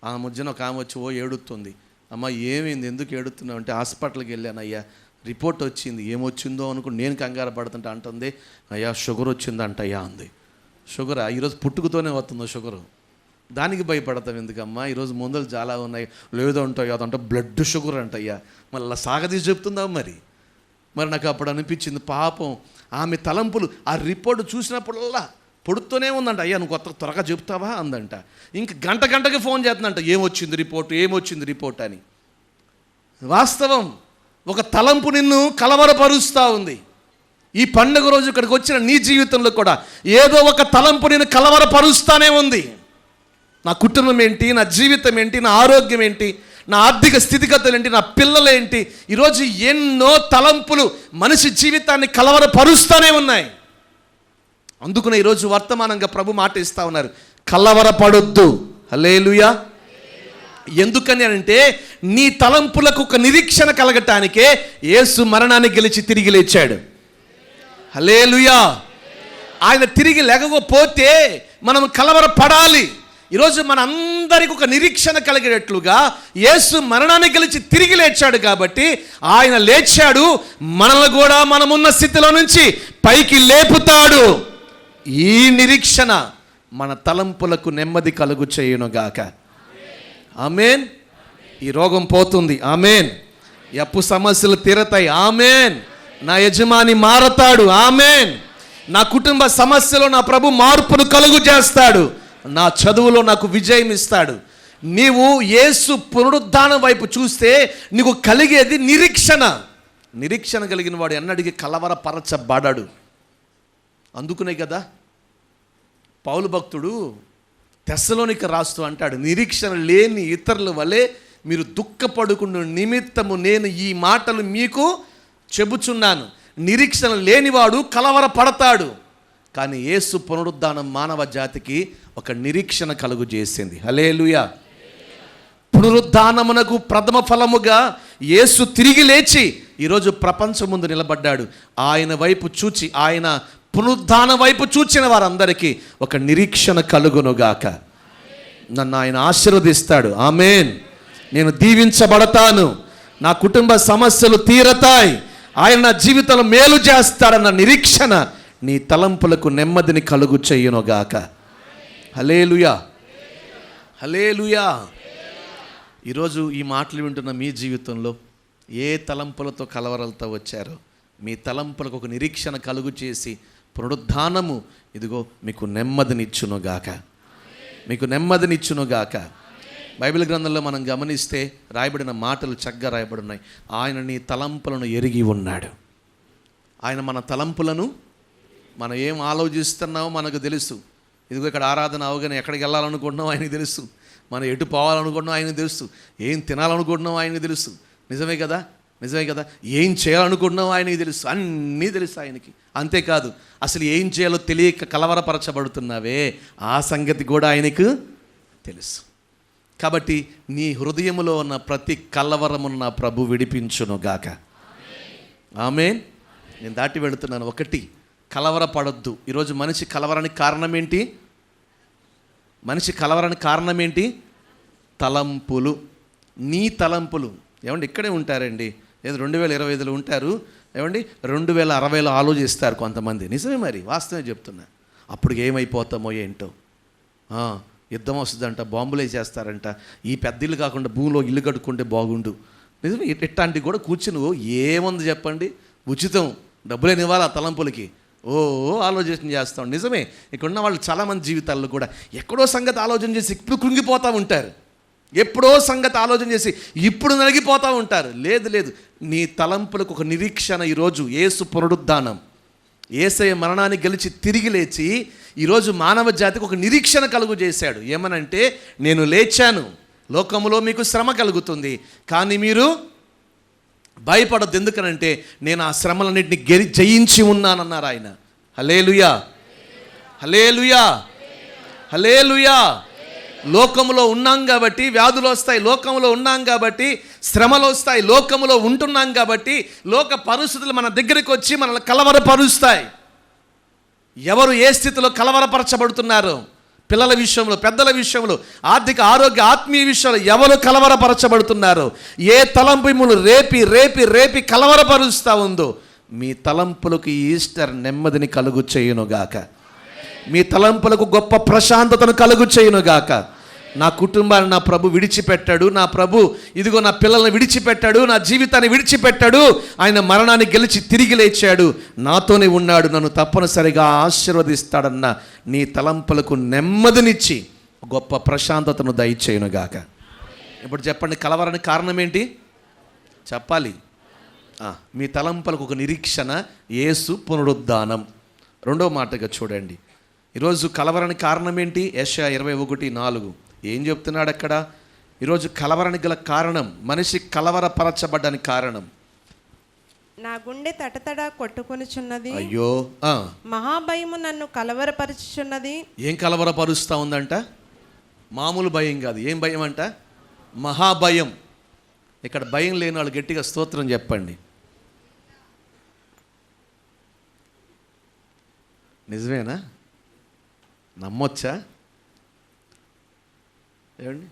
ఆ మధ్యన ఒక ఆమె వచ్చి ఏడుస్తుంది. అమ్మ ఏమైంది, ఎందుకు ఏడుతున్నావు అంటే, హాస్పిటల్కి వెళ్ళానయ్యా, రిపోర్ట్ వచ్చింది. ఏమొచ్చిందో అనుకుని నేను కంగారు పడుతుంటే అంటుంది, అయ్యా షుగర్ వచ్చిందంట అయ్యా అంది. షుగరా? ఈరోజు పుట్టుకతోనే వస్తుందో షుగరు? దానికి భయపడతాం ఎందుకమ్మా? ఈరోజు మందులు చాలా ఉన్నాయి. లేదో ఉంటాయో అదంటే బ్లడ్ షుగర్ అంటయ్యా. మళ్ళీ సాగదీసి చెప్తుందా మరి నాకు అప్పుడు అనిపించింది, పాపం ఆమె తలంపులు. ఆ రిపోర్ట్ చూసినప్పుడల్లా పొడుతూనే ఉందంట. అయ్యా నువ్వు కొత్త త్వరగా చెప్తావా అందంట. ఇంక గంటకి ఫోన్ చేస్తుందంట, ఏమొచ్చింది రిపోర్ట్ అని. వాస్తవం, ఒక తలంపు నిన్ను కలవరపరుస్తూ ఉంది. ఈ పండుగ రోజు ఇక్కడికి వచ్చిన నీ జీవితంలో కూడా ఏదో ఒక తలంపు నిన్ను కలవరపరుస్తూనే ఉంది. నా కుటుంబం ఏంటి, నా జీవితం ఏంటి, నా ఆరోగ్యం ఏంటి, నా ఆర్థిక స్థితిగతులు ఏంటి, నా పిల్లలు ఏంటి, ఈరోజు ఎన్నో తలంపులు మనిషి జీవితాన్ని కలవరపరుస్తూనే ఉన్నాయి. అందుకనే ఈరోజు వర్తమానంగా ప్రభు మాట ఇస్తూ ఉన్నారు, కలవరపడొద్దు. హల్లెలూయా. ఎందుకని అంటే, నీ తలంపులకు ఒక నిరీక్షణ కలగటానికే యేసు మరణాన్ని గెలిచి తిరిగి లేచాడు. హల్లెలూయా. ఆయన తిరిగి లేకపోతే మనం కలవరపడాలి. ఈరోజు మనందరికి ఒక నిరీక్షణ కలిగేటట్లుగా యేసు మరణాన్ని గెలిచి తిరిగి లేచాడు కాబట్టి, ఆయన లేచాడు, మనల్ని కూడా మనమున్న స్థితిలో నుంచి పైకి లేపుతాడు. ఈ నిరీక్షణ మన తలంపులకు నెమ్మది కలుగు చేయునుగాక. ఆమేన్. ఈ రోగం పోతుంది. ఆమేన్. ఈ అప్పు సమస్యలు తీరతాయి. ఆమేన్. నా యజమాని మారతాడు. ఆమేన్. నా కుటుంబ సమస్యలో నా ప్రభు మార్పును కలుగు చేస్తాడు. నా చదువులో నాకు విజయం ఇస్తాడు. నీవు యేసు పునరుద్ధానం వైపు చూస్తే నీకు కలిగేది నిరీక్షణ. నిరీక్షణ కలిగిన వాడు ఎన్నటికీ కలవరపరచబడడు. అందుకునే కదా పౌలు భక్తుడు తెస్సలోనిక రాస్తూ అంటాడు, నిరీక్షణ లేని ఇతరుల వలె మీరు దుఃఖపడుకున్న నిమిత్తము నేను ఈ మాటలు మీకు చెబుచున్నాను. నిరీక్షణ లేనివాడు కలవరపడతాడు. కానీ యేసు పునరుద్ధానం మానవ జాతికి ఒక నిరీక్షణ కలుగు చేసింది. హల్లెలూయా. పునరుద్ధానమునకు ప్రథమ ఫలముగా యేసు తిరిగి లేచి ఈరోజు ప్రపంచం ముందు నిలబడ్డాడు. ఆయన వైపు చూచి, ఆయన పునరుద్ధానం వైపు చూచిన వారందరికీ ఒక నిరీక్షణ కలుగునుగాక. నన్ను ఆయన ఆశీర్వదిస్తాడు. ఆమేన్. నేను దీవించబడతాను, నా కుటుంబ సమస్యలు తీరతాయి, ఆయన నా జీవితంలో మేలు చేస్తాడన్న నిరీక్షణ నీ తలంపులకు నెమ్మదిని కలుగు చేయునుగాక. హల్లెలూయా, హల్లెలూయా. ఈరోజు ఈ మాటలు వింటున్న మీ జీవితంలో ఏ తలంపులతో కలవరలతో వచ్చారో, మీ తలంపులకు ఒక నిరీక్షణ కలుగు చేసి పునరుద్ధానము ఇదిగో మీకు నెమ్మదినిచ్చునుగాక, మీకు నెమ్మదినిచ్చునుగాక. బైబిల్ గ్రంథంలో మనం గమనిస్తే రాయబడిన మాటలు చక్కగా రాయబడినాయి. ఆయన నీ తలంపులను ఎరిగి ఉన్నాడు. ఆయన మన తలంపులను, మనం ఏం ఆలోచిస్తున్నామో మనకు తెలుసు. ఇదిగో ఇక్కడ ఆరాధన అవగానే ఎక్కడికి వెళ్ళాలనుకుంటున్నాం ఆయనకు తెలుసు, మనం ఎటు పోవాలనుకుంటున్నాం ఆయనకు తెలుసు, ఏం తినాలనుకుంటున్నాం ఆయనకు తెలుసు. నిజమే కదా, నిజమే కదా. ఏం చేయాలనుకుంటున్నాం ఆయనకి తెలుసు, అన్నీ తెలుసు ఆయనకి. అంతేకాదు, అసలు ఏం చేయాలో తెలియక కలవరపరచబడుతున్నావే ఆ సంగతి కూడా ఆయనకు తెలుసు. కాబట్టి నీ హృదయములో ఉన్న ప్రతి కలవరమున్న ప్రభు విడిపించునుగాక. ఆమేన్. నేను దాటి వెళుతున్నాను. ఒకటి, కలవరపడొద్దు. ఈరోజు మనిషి కలవరానికి కారణం ఏంటి? మనిషి కలవరానికి కారణం ఏంటి? తలంపులు. నీ తలంపులు. ఏమండి ఇక్కడే ఉంటారండి, ఏదో 2025లో ఉంటారు, ఏమండి 2060లో ఆలోచిస్తారు కొంతమంది. నిజమే, మరి వాస్తవమే చెప్తున్నా. అప్పుడు ఏమైపోతామో ఏంటో, యుద్ధం వస్తుందంట, బాంబులు వేసేస్తారంట, ఈ పెద్ద ఇల్లు కాకుండా భూమిలో ఇల్లు కట్టుకుంటే బాగుండు. నిజమే, ఇట్లాంటివి కూడా కూర్చుని ఏముంది చెప్పండి, ఉచితం, డబ్బులేని ఇవ్వాలి ఆ తలంపులకి, ఆలోచన చేస్తాం. నిజమే, ఇక్కడ ఉన్న వాళ్ళు చాలామంది జీవితాల్లో కూడా ఎక్కడో సంగతి ఆలోచన చేసి ఇప్పుడు కృంగిపోతూ ఉంటారు, ఎప్పుడో సంగతి ఆలోచన చేసి ఇప్పుడు నలిగిపోతూ ఉంటారు. లేదు, నీ తలంపులకు ఒక నిరీక్షణ. ఈరోజు యేసు పునరుద్ధానం, యేసయ్య మరణాన్ని గెలిచి తిరిగి లేచి ఈరోజు మానవ జాతికి ఒక నిరీక్షణ కలుగు చేశాడు. ఏమనంటే, నేను లేచాను, లోకములో మీకు శ్రమ కలుగుతుంది, కానీ మీరు భయపడద్దు, ఎందుకనంటే నేను ఆ శ్రమలన్నింటినీ జయించి ఉన్నానన్నారు ఆయన. హల్లెలూయా, హల్లెలూయా, హల్లెలూయా. లోకములో ఉన్నాం కాబట్టి వ్యాధులు వస్తాయి, లోకములో ఉన్నాం కాబట్టి శ్రమలు వస్తాయి, లోకములో ఉంటున్నాం కాబట్టి లోక పరిస్థితులు మన దగ్గరికి వచ్చి మనల్ని కలవరపరుస్తాయి. ఎవరు ఏ స్థితిలో కలవరపరచబడుతున్నారు? పిల్లల విషయంలో, పెద్దల విషయంలో, ఆర్థిక ఆరోగ్య ఆత్మీయ విషయంలో ఎవరు కలవరపరచబడుతున్నారు? ఏ తలంపు మిమ్మల్ని రేపి కలవరపరుస్తూ ఉందో, మీ తలంపులకు ఈస్టర్ నెమ్మదిని కలుగు చేయునుగాక. మీ తలంపులకు గొప్ప ప్రశాంతతను కలుగు చేయునుగాక. నా కుటుంబాన్ని నా ప్రభు విడిచిపెట్టాడు, నా ప్రభు ఇదిగో నా పిల్లల్ని విడిచిపెట్టాడు, నా జీవితాన్ని విడిచిపెట్టాడు, ఆయన మరణాన్ని గెలిచి తిరిగి లేచాడు, నాతోనే ఉన్నాడు, నన్ను తప్పనిసరిగా ఆశీర్వదిస్తాడన్న నీ తలంపులకు నెమ్మదినిచ్చి గొప్ప ప్రశాంతతను దయచేయునుగాక. ఇప్పుడు చెప్పండి, కలవరానికి కారణం ఏంటి చెప్పాలి? మీ తలంపులకు ఒక నిరీక్షణ, యేసు పునరుద్ధానం. రెండో మాటగా చూడండి, ఈరోజు కలవరానికి కారణం ఏంటి? యెషయా 21:4 ఏం చెప్తున్నాడు అక్కడ? ఈరోజు కలవరానికి గల కారణం, మనిషి కలవరపరచబడ్డానికి కారణం, నా గుండె తటతడ కొట్టుకొనిచున్నది, అయ్యో మహాభయము నన్ను కలవరపరుచుచున్నది. ఏం కలవరపరుస్తూ ఉందంట? మామూలు భయం కాదు, ఏం భయం అంట? మహాభయం. ఇక్కడ భయం లేని వాళ్ళు గట్టిగా స్తోత్రం చెప్పండి. నిజమేనా? నమ్మొచ్చా? ఏమండి,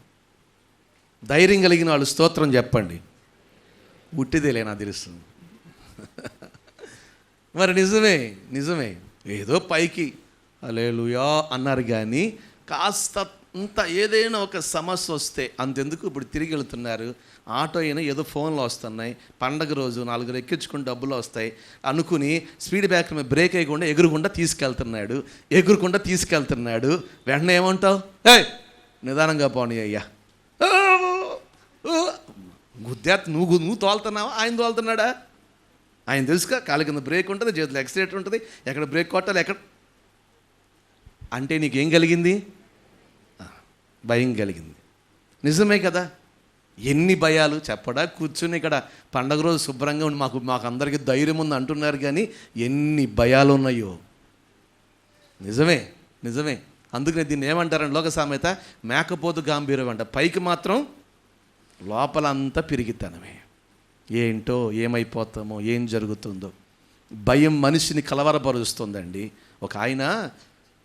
ధైర్యం కలిగిన వాళ్ళు స్తోత్రం చెప్పండి. ఉట్టిదేలే నాకు తెలుస్తుంది. మరి నిజమే ఏదో పైకి హల్లెలూయా అన్నారు, కానీ కాస్త అంత ఏదైనా ఒక సమస్య వస్తే అంతెందుకు, ఇప్పుడు తిరిగి వెళ్తున్నారు, ఆటో అయినా ఏదో ఫోన్లో వస్తున్నాయి, పండగ రోజు 4 ఎక్కించుకుని డబ్బులు వస్తాయి అనుకుని స్పీడ్ బ్రేక్ మీద బ్రేక్ వేయకుండా ఎగురుకుండా తీసుకెళ్తున్నాడు. వెంటనే ఏమంటావు? నిదానంగా పోనీ అయ్యా, గుద్దా, నువ్వు తోలుతున్నావా, ఆయన తోలుతున్నాడా? ఆయన తెలుసుగా, కాళ్ళ కింద బ్రేక్ ఉంటుంది, చేతిలో ఎక్సిలేటర్ ఉంటుంది, ఎక్కడ బ్రేక్ కొట్టాలి, ఎక్కడ అంటే నీకేం కలిగింది? భయం కలిగింది. నిజమే కదా? ఎన్ని భయాలు చెప్పడా? కూర్చుని ఇక్కడ పండగ రోజు శుభ్రంగా ఉండి మాకు అందరికీ ధైర్యం ఉంది అంటున్నారు, కానీ ఎన్ని భయాలు ఉన్నాయో. నిజమే. అందుకనే దీన్ని ఏమంటారని లోక సామెత, మేకపోతు గాంభీర్యం అంట, పైకి మాత్రం లోపల అంతా పిరిగితనమే. ఏంటో, ఏమైపోతామో, ఏం జరుగుతుందో భయం మనిషిని కలవరపరుస్తుందండి. ఒక ఆయన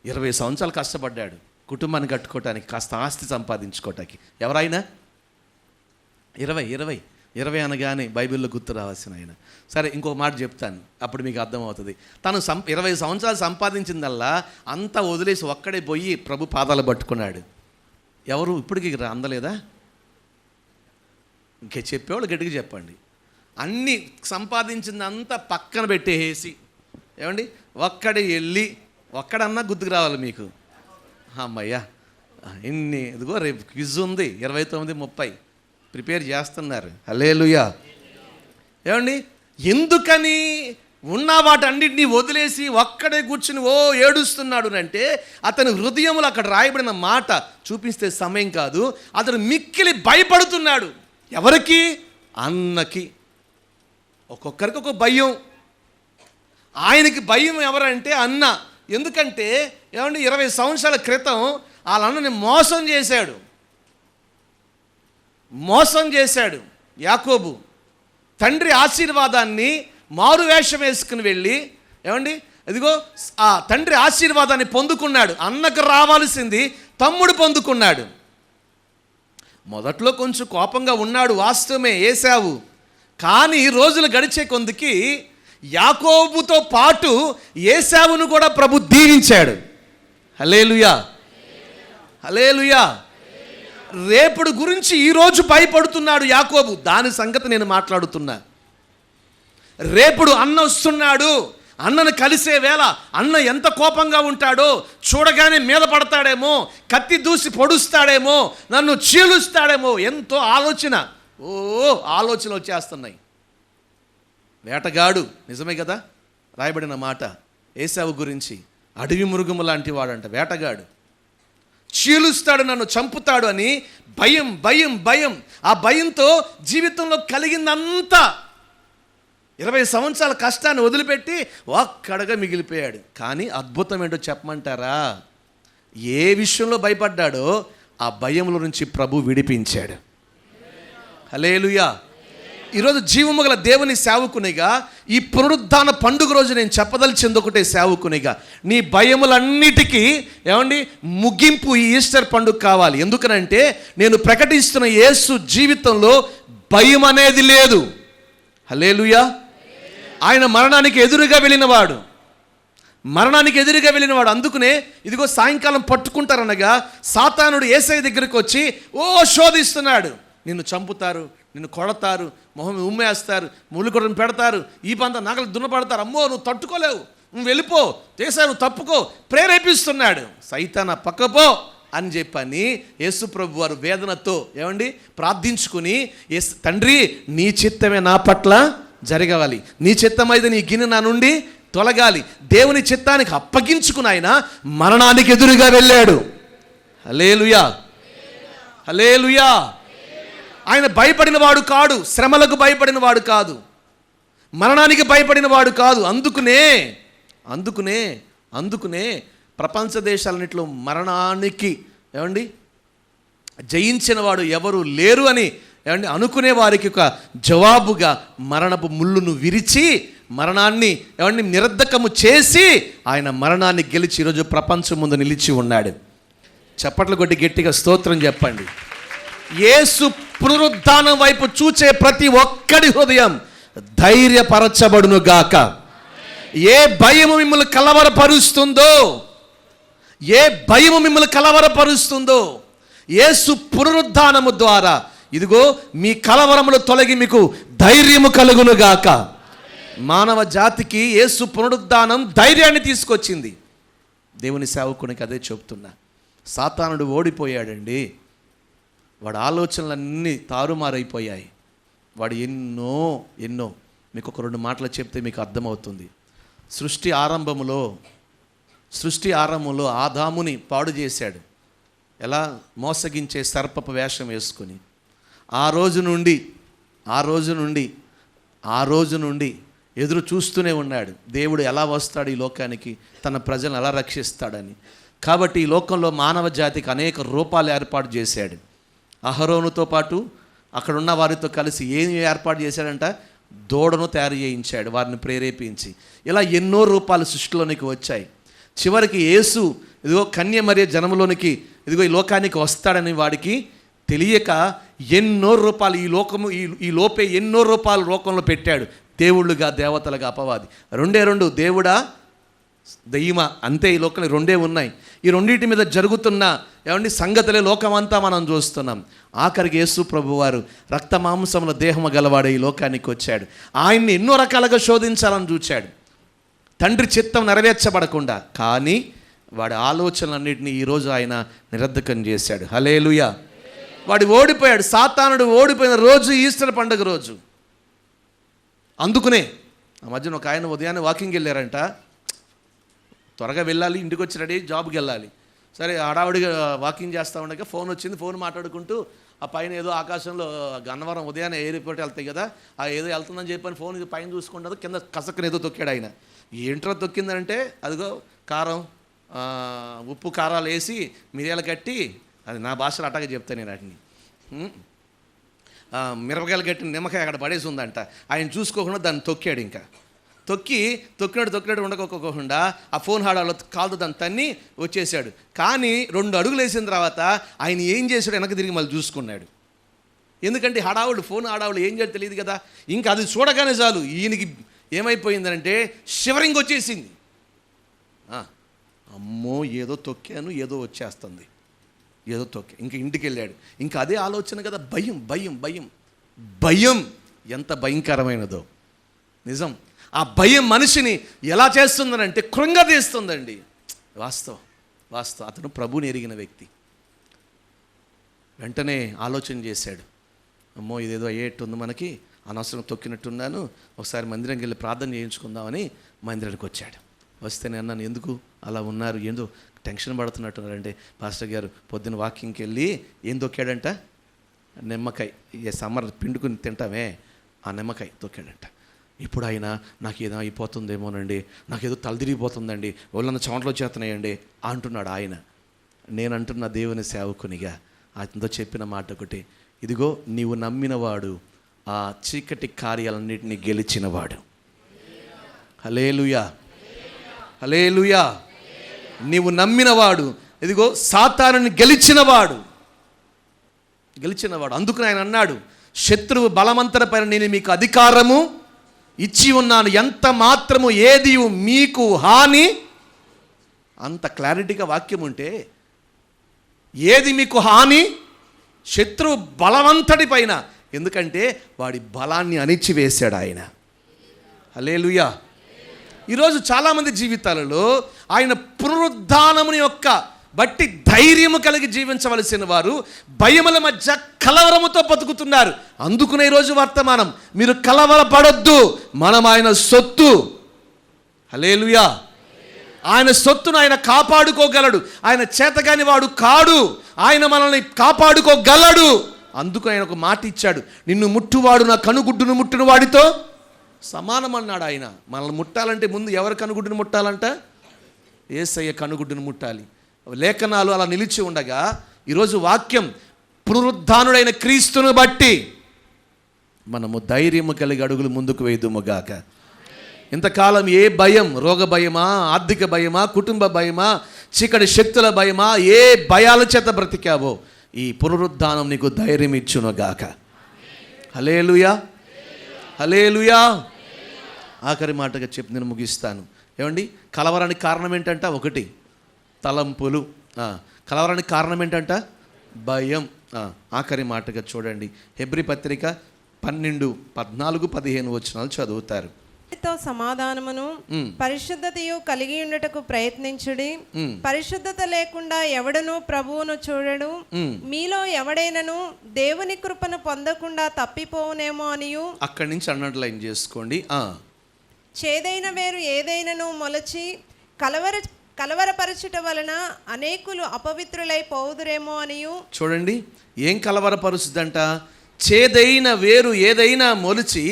20 సంవత్సరాలు కష్టపడ్డాడు కుటుంబాన్ని కట్టుకోవటానికి, కాస్త ఆస్తి సంపాదించుకోవటానికి. ఎవరైనా 20 అనగానే బైబిల్లో గుర్తు రావాల్సిన ఆయన. సరే, ఇంకొక మాట చెప్తాను, అప్పుడు మీకు అర్థమవుతుంది. తను 20 సంవత్సరాలు సంపాదించిందల్లా అంతా వదిలేసి ఒక్కడే పోయి ప్రభు పాదాలు పట్టుకున్నాడు. ఎవరు ఇప్పటికీ అందలేదా? ఇంకే చెప్పేవాళ్ళు గట్టిగా చెప్పండి. అన్నీ సంపాదించిందంతా పక్కన పెట్టేసి, ఏమండి, ఒక్కడే వెళ్ళి, ఒక్కడన్నా గుర్తుకు రావాలి మీకు. అమ్మయ్యా, ఇదిగో రేపు క్విజ్ ఉంది 29:30 ప్రిపేర్ చేస్తున్నారు. హల్లెలూయా. ఏమండి, ఎందుకని ఉన్న వాటన్నిటినీ వదిలేసి ఒక్కడే కూర్చుని ఏడుస్తున్నాడు అంటే, అతని హృదయంలో అక్కడ రాయబడిన మాట చూపిస్తే సమయం కాదు, అతను మిక్కిలి భయపడుతున్నాడు. ఎవరికి? అన్నకి. ఒక్కొక్కరికి ఒక భయం. ఆయనకి భయం ఎవరంటే అన్న. ఎందుకంటే ఏమండి, 20 సంవత్సరాల క్రితం వాళ్ళ అన్నని మోసం చేశాడు యాకోబు. తండ్రి ఆశీర్వాదాన్ని మారు వేషం వేసుకుని వెళ్ళి, ఏమండి, ఇదిగో ఆ తండ్రి ఆశీర్వాదాన్ని పొందుకున్నాడు. అన్నకు రావాల్సింది తమ్ముడు పొందుకున్నాడు. మొదట్లో కొంచెం కోపంగా ఉన్నాడు, వాస్తవమే, ఏశావు. కానీ రోజులు గడిచే కొందికి యాకోబుతో పాటు ఏశావును కూడా ప్రభు దీవించాడు. హల్లెలూయా, హల్లెలూయా. రేపటి గురించి ఈరోజు భయపడుతున్నాడు యాకోబు. దాని సంగతి నేను మాట్లాడుతున్నా. రేపుడు అన్న వస్తున్నాడు, అన్నను కలిసే వేళ అన్న ఎంత కోపంగా ఉంటాడో, చూడగానే మీద పడతాడేమో, కత్తి దూసి పొడుస్తాడేమో, నన్ను చీలుస్తాడేమో, ఎంతో ఆలోచనలు వచ్చేస్తున్నాయి. వేటగాడు, నిజమే కదా రాయబడిన మాట ఏశావు గురించి, అడవి మృగము లాంటి వాడంట వేటగాడు. చీలుస్తాడు, నన్ను చంపుతాడు అని భయం భయం భయం. ఆ భయంతో జీవితంలో కలిగిందంతా 20 సంవత్సరాల కష్టాన్ని వదిలిపెట్టి ఒక్కడగా మిగిలిపోయాడు. కానీ అద్భుతం ఏంటో చెప్పమంటారా? ఏ విషయంలో భయపడ్డాడో ఆ భయంలో నుంచి ప్రభు విడిపించాడు. హల్లెలూయా. ఈరోజు జీవము గల దేవుని సేవకునిగా ఈ పునరుద్ధాన పండుగ రోజు నేను చెప్పదలిచింది ఒకటే, సేవకునిగా నీ భయములన్నిటికీ ఏమండి ముగింపు ఈ ఈస్టర్ పండుగ కావాలి. ఎందుకనంటే నేను ప్రకటిస్తున్న యేసు జీవితంలో భయం అనేది లేదు. హల్లెలూయా. ఆయన మరణానికి ఎదురుగా వెళ్ళినవాడు, అందుకనే ఇదిగో సాయంకాలం పట్టుకుంటారనగా సాతానుడు యేసయ్య దగ్గరికి వచ్చి శోధిస్తున్నాడు. నిన్ను చంపుతారు, నిన్ను కొడతారు, మొహం ఉమ్మేస్తారు, ముళ్ళుకొడని పెడతారు, ఈ పంత నగలు దున్నపడతారు, అమ్మో నువ్వు తట్టుకోలేవు, నువ్వు వెళ్ళిపో, చేశారు తప్పుకో, ప్రేరేపిస్తున్నాడు. సైతానా పక్కపో అని చెప్పని యేసు ప్రభు వారు వేదనతో ఏమండి ప్రార్థించుకుని, తండ్రి నీ చిత్తమే నా పట్ల జరగాలి, నీ చిత్తమైతే నీ గిన్నె నా నుండి తొలగాలి, దేవుని చిత్తానికి అప్పగించుకుని ఆయన మరణానికి ఎదురుగా వెళ్ళాడు. హల్లెలూయా, హల్లెలూయా. ఆయన భయపడిన వాడు కాడు, శ్రమలకు భయపడిన వాడు కాదు, మరణానికి భయపడిన వాడు కాదు. అందుకునే ప్రపంచ దేశాలన్నింటిలో మరణానికి ఏమండి జయించిన వాడు ఎవరు లేరు అని ఏమండి అనుకునే వారికి ఒక జవాబుగా మరణపు ముళ్ళును విరిచి మరణాన్ని ఏమండి నిరర్ధకము చేసి ఆయన మరణాన్ని గెలిచి ఈరోజు ప్రపంచం ముందు నిలిచి ఉన్నాడు. చప్పట్లు కొట్టి గట్టిగా స్తోత్రం చెప్పండి. యేసు పునరుద్ధానం వైపు చూచే ప్రతి ఒక్కడి హృదయం ధైర్యపరచబడును గాక. ఏ భయము మిమ్మల్ని కలవరపరుస్తుందో యేసు పునరుద్ధానము ద్వారా ఇదిగో మీ కలవరములు తొలగి మీకు ధైర్యము కలుగును గాక. మానవ జాతికి యేసు పునరుద్ధానం ధైర్యాన్ని తీసుకొచ్చింది. దేవుని సేవకునికి అదే చెప్తున్నా. సాతానుడు ఓడిపోయాడండి. వాడి ఆలోచనలన్నీ తారుమారైపోయాయి. వాడు ఎన్నో మీకు ఒక 2 మాటలు చెప్తే మీకు అర్థమవుతుంది. సృష్టి ఆరంభంలో ఆదాముని పాడు చేశాడు. ఎలా? మోసగించే సర్పపు వేషం వేసుకొని. ఆ రోజు నుండి ఎదురు చూస్తూనే ఉన్నాడు. దేవుడు ఎలా వస్తాడు ఈ లోకానికి, తన ప్రజలను ఎలా రక్షిస్తాడని. కాబట్టి ఈ లోకంలో మానవ జాతికి అనేక రూపాలు ఏర్పాటు చేశాడు. అహరోనుతో పాటు అక్కడ ఉన్న వారితో కలిసి ఏమి ఏర్పాటు చేశాడంట? దూడను తయారు చేయించాడు, వారిని ప్రేరేపించి. ఇలా ఎన్నో రూపాలు సృష్టిలోనికి వచ్చాయి. చివరికి యేసు ఇదిగో కన్య మరియ జనములోనికి ఇదిగో ఈ లోకానికి వస్తాడని వాడికి తెలియక ఎన్నో రూపాలు ఈ లోపే ఎన్నో రూపాలు లోకంలో పెట్టాడు. దేవుళ్ళుగా దేవతలుగా అపవాది. 2 దేవుడా దయ్యమా, అంతే. ఈ లోకంలో 2 ఉన్నాయి. ఈ రెండింటి మీద జరుగుతున్న ఏమండి సంగతులే లోకమంతా మనం చూస్తున్నాం. ఆఖరికి యేసు ప్రభు వారు రక్త మాంసముల దేహము గలవాడు ఈ లోకానికి వచ్చాడు. ఆయన్ని ఎన్నో రకాలుగా శోధించాలని చూచాడు, తండ్రి చిత్తం నెరవేర్చబడకుండా. కానీ వాడి ఆలోచనలన్నింటినీ ఈరోజు ఆయన నిరర్ధకం చేశాడు. హల్లెలూయా. వాడు ఓడిపోయాడు. సాతానుడు ఓడిపోయిన రోజు ఈస్టర్ పండుగ రోజు. అందుకునే ఆ మధ్యన ఒక ఆయన ఉదయాన్నే వాకింగ్ వెళ్ళారంట. త్వరగా వెళ్ళాలి, ఇంటికి వచ్చి రెడీ జాబ్కి వెళ్ళాలి. సరే హడావుడిగా వాకింగ్ చేస్తూ ఉండగా ఫోన్ వచ్చింది. ఫోన్ మాట్లాడుకుంటూ ఆ పైన ఏదో ఆకాశంలో గన్నవరం ఉదయాన్నే ఎయిర్పోర్ట్ వెళ్తాయి కదా, ఆ ఏదో వెళ్తుందని చెప్పని ఫోన్ పైన చూసుకుంటారు. కింద కసక్కని ఏదో తొక్కాడు ఆయన. ఏంట్రా తొక్కిందంటే అదిగో కారం, ఉప్పు కారాలు వేసి మిరియాలు కట్టి, అది నా భాషలో అటాగా చెప్తాను నేను వాటిని, మిరపకాయలు కట్టిన నిమ్మకాయ అక్కడ పడేసి ఉందంట. ఆయన చూసుకోకుండా దాన్ని తొక్కాడు. ఇంకా తొక్కినట్టు ఉండకోకుండా ఆ ఫోన్ హాడాలో కాలుతో దాన్ని తన్ని వచ్చేసాడు. కానీ 2 అడుగులు వేసిన తర్వాత ఆయన ఏం చేశాడు, వెనక్కి తిరిగి మళ్ళీ చూసుకున్నాడు. ఎందుకంటే ఫోన్ హడావుడు ఏం చేయాలో తెలియదు కదా. ఇంకా అది చూడగానే చాలు ఈయనకి ఏమైపోయిందంటే షివరింగ్ వచ్చేసింది. అమ్మో ఏదో తొక్కాను, ఏదో వచ్చేస్తుంది, ఏదో తొక్కా. ఇంకా ఇంటికి వెళ్ళాడు. ఇంకా అదే ఆలోచన కదా, భయం భయం భయం భయం ఎంత భయంకరమైనదో. నిజం, ఆ భయం మనిషిని ఎలా చేస్తుందనంటే కృంగదీస్తుందండి. వాస్తవం. అతను ప్రభువుని ఎరిగిన వ్యక్తి. వెంటనే ఆలోచన చేశాడు, అమ్మో ఇదేదో అయ్యేట్టుంది, మనకి అనవసరం తొక్కినట్టున్నాను, ఒకసారి మందిరంకి వెళ్ళి ప్రార్థన చేయించుకుందామని మందిరానికి వచ్చాడు. వస్తే నేను అన్నాను, ఎందుకు అలా ఉన్నారు, ఏందో టెన్షన్ పడుతున్నట్టున్నారంటే, పాస్టర్ గారు పొద్దున్న వాకింగ్కి వెళ్ళి ఏం తొక్కాడంట, నిమ్మకాయ, ఏ సమ్మర్ పిండుకుని తింటామే ఆ నిమ్మకాయ తొక్కాడంట. ఇప్పుడు ఆయన నాకు ఏదో అయిపోతుందేమోనండి, నాకేదో తలదిరిగిపోతుందండి, వాళ్ళన్న చెమటలో చేస్తున్నాయండి అంటున్నాడు ఆయన. నేను అంటున్న దేవుని సేవకునిగా అతనితో చెప్పిన మాట ఒకటి, ఇదిగో నీవు నమ్మినవాడు ఆ చీకటి కార్యాలన్నింటినీ గెలిచినవాడు. హల్లెలూయా, హల్లెలూయా. నీవు నమ్మినవాడు ఇదిగో సాతానుని గెలిచినవాడు. అందుకని ఆయన అన్నాడు, శత్రువు బలమంతర పైన నేను మీకు అధికారము ఇచ్చి ఉన్నాను, ఎంత మాత్రము ఏది మీకు హాని. అంత క్లారిటీగా వాక్యం ఉంటే ఏది మీకు హాని, శత్రువు బలవంతడి పైన, ఎందుకంటే వాడి బలాన్ని అణిచివేశాడు ఆయన. హల్లెలూయా. ఈరోజు చాలామంది జీవితాలలో ఆయన పునరుద్ధానముని యొక్క బట్టి ధైర్యము కలిగి జీవించవలసిన వారు భయముల మధ్య కలవరముతో బతుకుతున్నారు. అందుకునే ఈరోజు వర్తమానం, మీరు కలవరపడొద్దు, మనం ఆయన సొత్తు. హల్లెలూయా. ఆయన సొత్తును ఆయన కాపాడుకోగలడు. ఆయన చేతగాని వాడు కాడు, ఆయన మనల్ని కాపాడుకోగలడు. అందుకు ఆయన ఒక మాట ఇచ్చాడు, నిన్ను ముట్టువాడు నా కనుగుడ్డును ముట్టిన వాడితో సమానం అన్నాడు ఆయన. మనల్ని ముట్టాలంటే ముందు ఎవరి కనుగుడ్డును ముట్టాలంట? యేసయ్య కనుగుడ్డును ముట్టాలి. లేఖనాలు అలా నిలిచి ఉండగా ఈరోజు వాక్యం, పునరుద్ధానుడైన క్రీస్తును బట్టి మనము ధైర్యము కలిగి అడుగులు ముందుకు వేయుదుముగాక. ఇంతకాలం ఏ భయం, రోగ భయమా, ఆర్థిక భయమా, కుటుంబ భయమా, చీకటి శక్తుల భయమా, ఏ భయాల చేత బ్రతికావో ఈ పునరుద్ధానం నీకు ధైర్యం ఇచ్చునుగాక. హల్లెలూయా, హల్లెలూయా. ఆఖరి మాటగా చెప్పి నేను ముగిస్తాను. ఏమండి, కలవరానికి కారణం ఏంటంట? 1 తలంపులు. కలవరానికి కారణం ఏంటంట? భయం. ఆఖరి మాటగా చూడండి, హెబ్రీ పత్రిక 12:14-15 వచనాలు చదువుతారు. సమాధానమును పరిశుద్ధతయు కలిగి ఉండుటకు ప్రయత్నించుడి. పరిశుద్ధత లేకుండా ఎవడను ప్రభువును చూడడు. మీలో ఎవడైనను దేవుని కృపను పొందకుండా తప్పిపోవునేమో అనియు. అక్కడి నుంచి అండర్లైన్ చేసుకోండి. చేదైన వేరు ఏదైనను మొలచి కలవరపరచుట వలన అనేకులు అపవిత్రులై పోవుదురేమో అనియు. చూడండి, ఏం కలవరపరుస్తుందంట? చేదైన వేరు ఏదైనా మొలిచి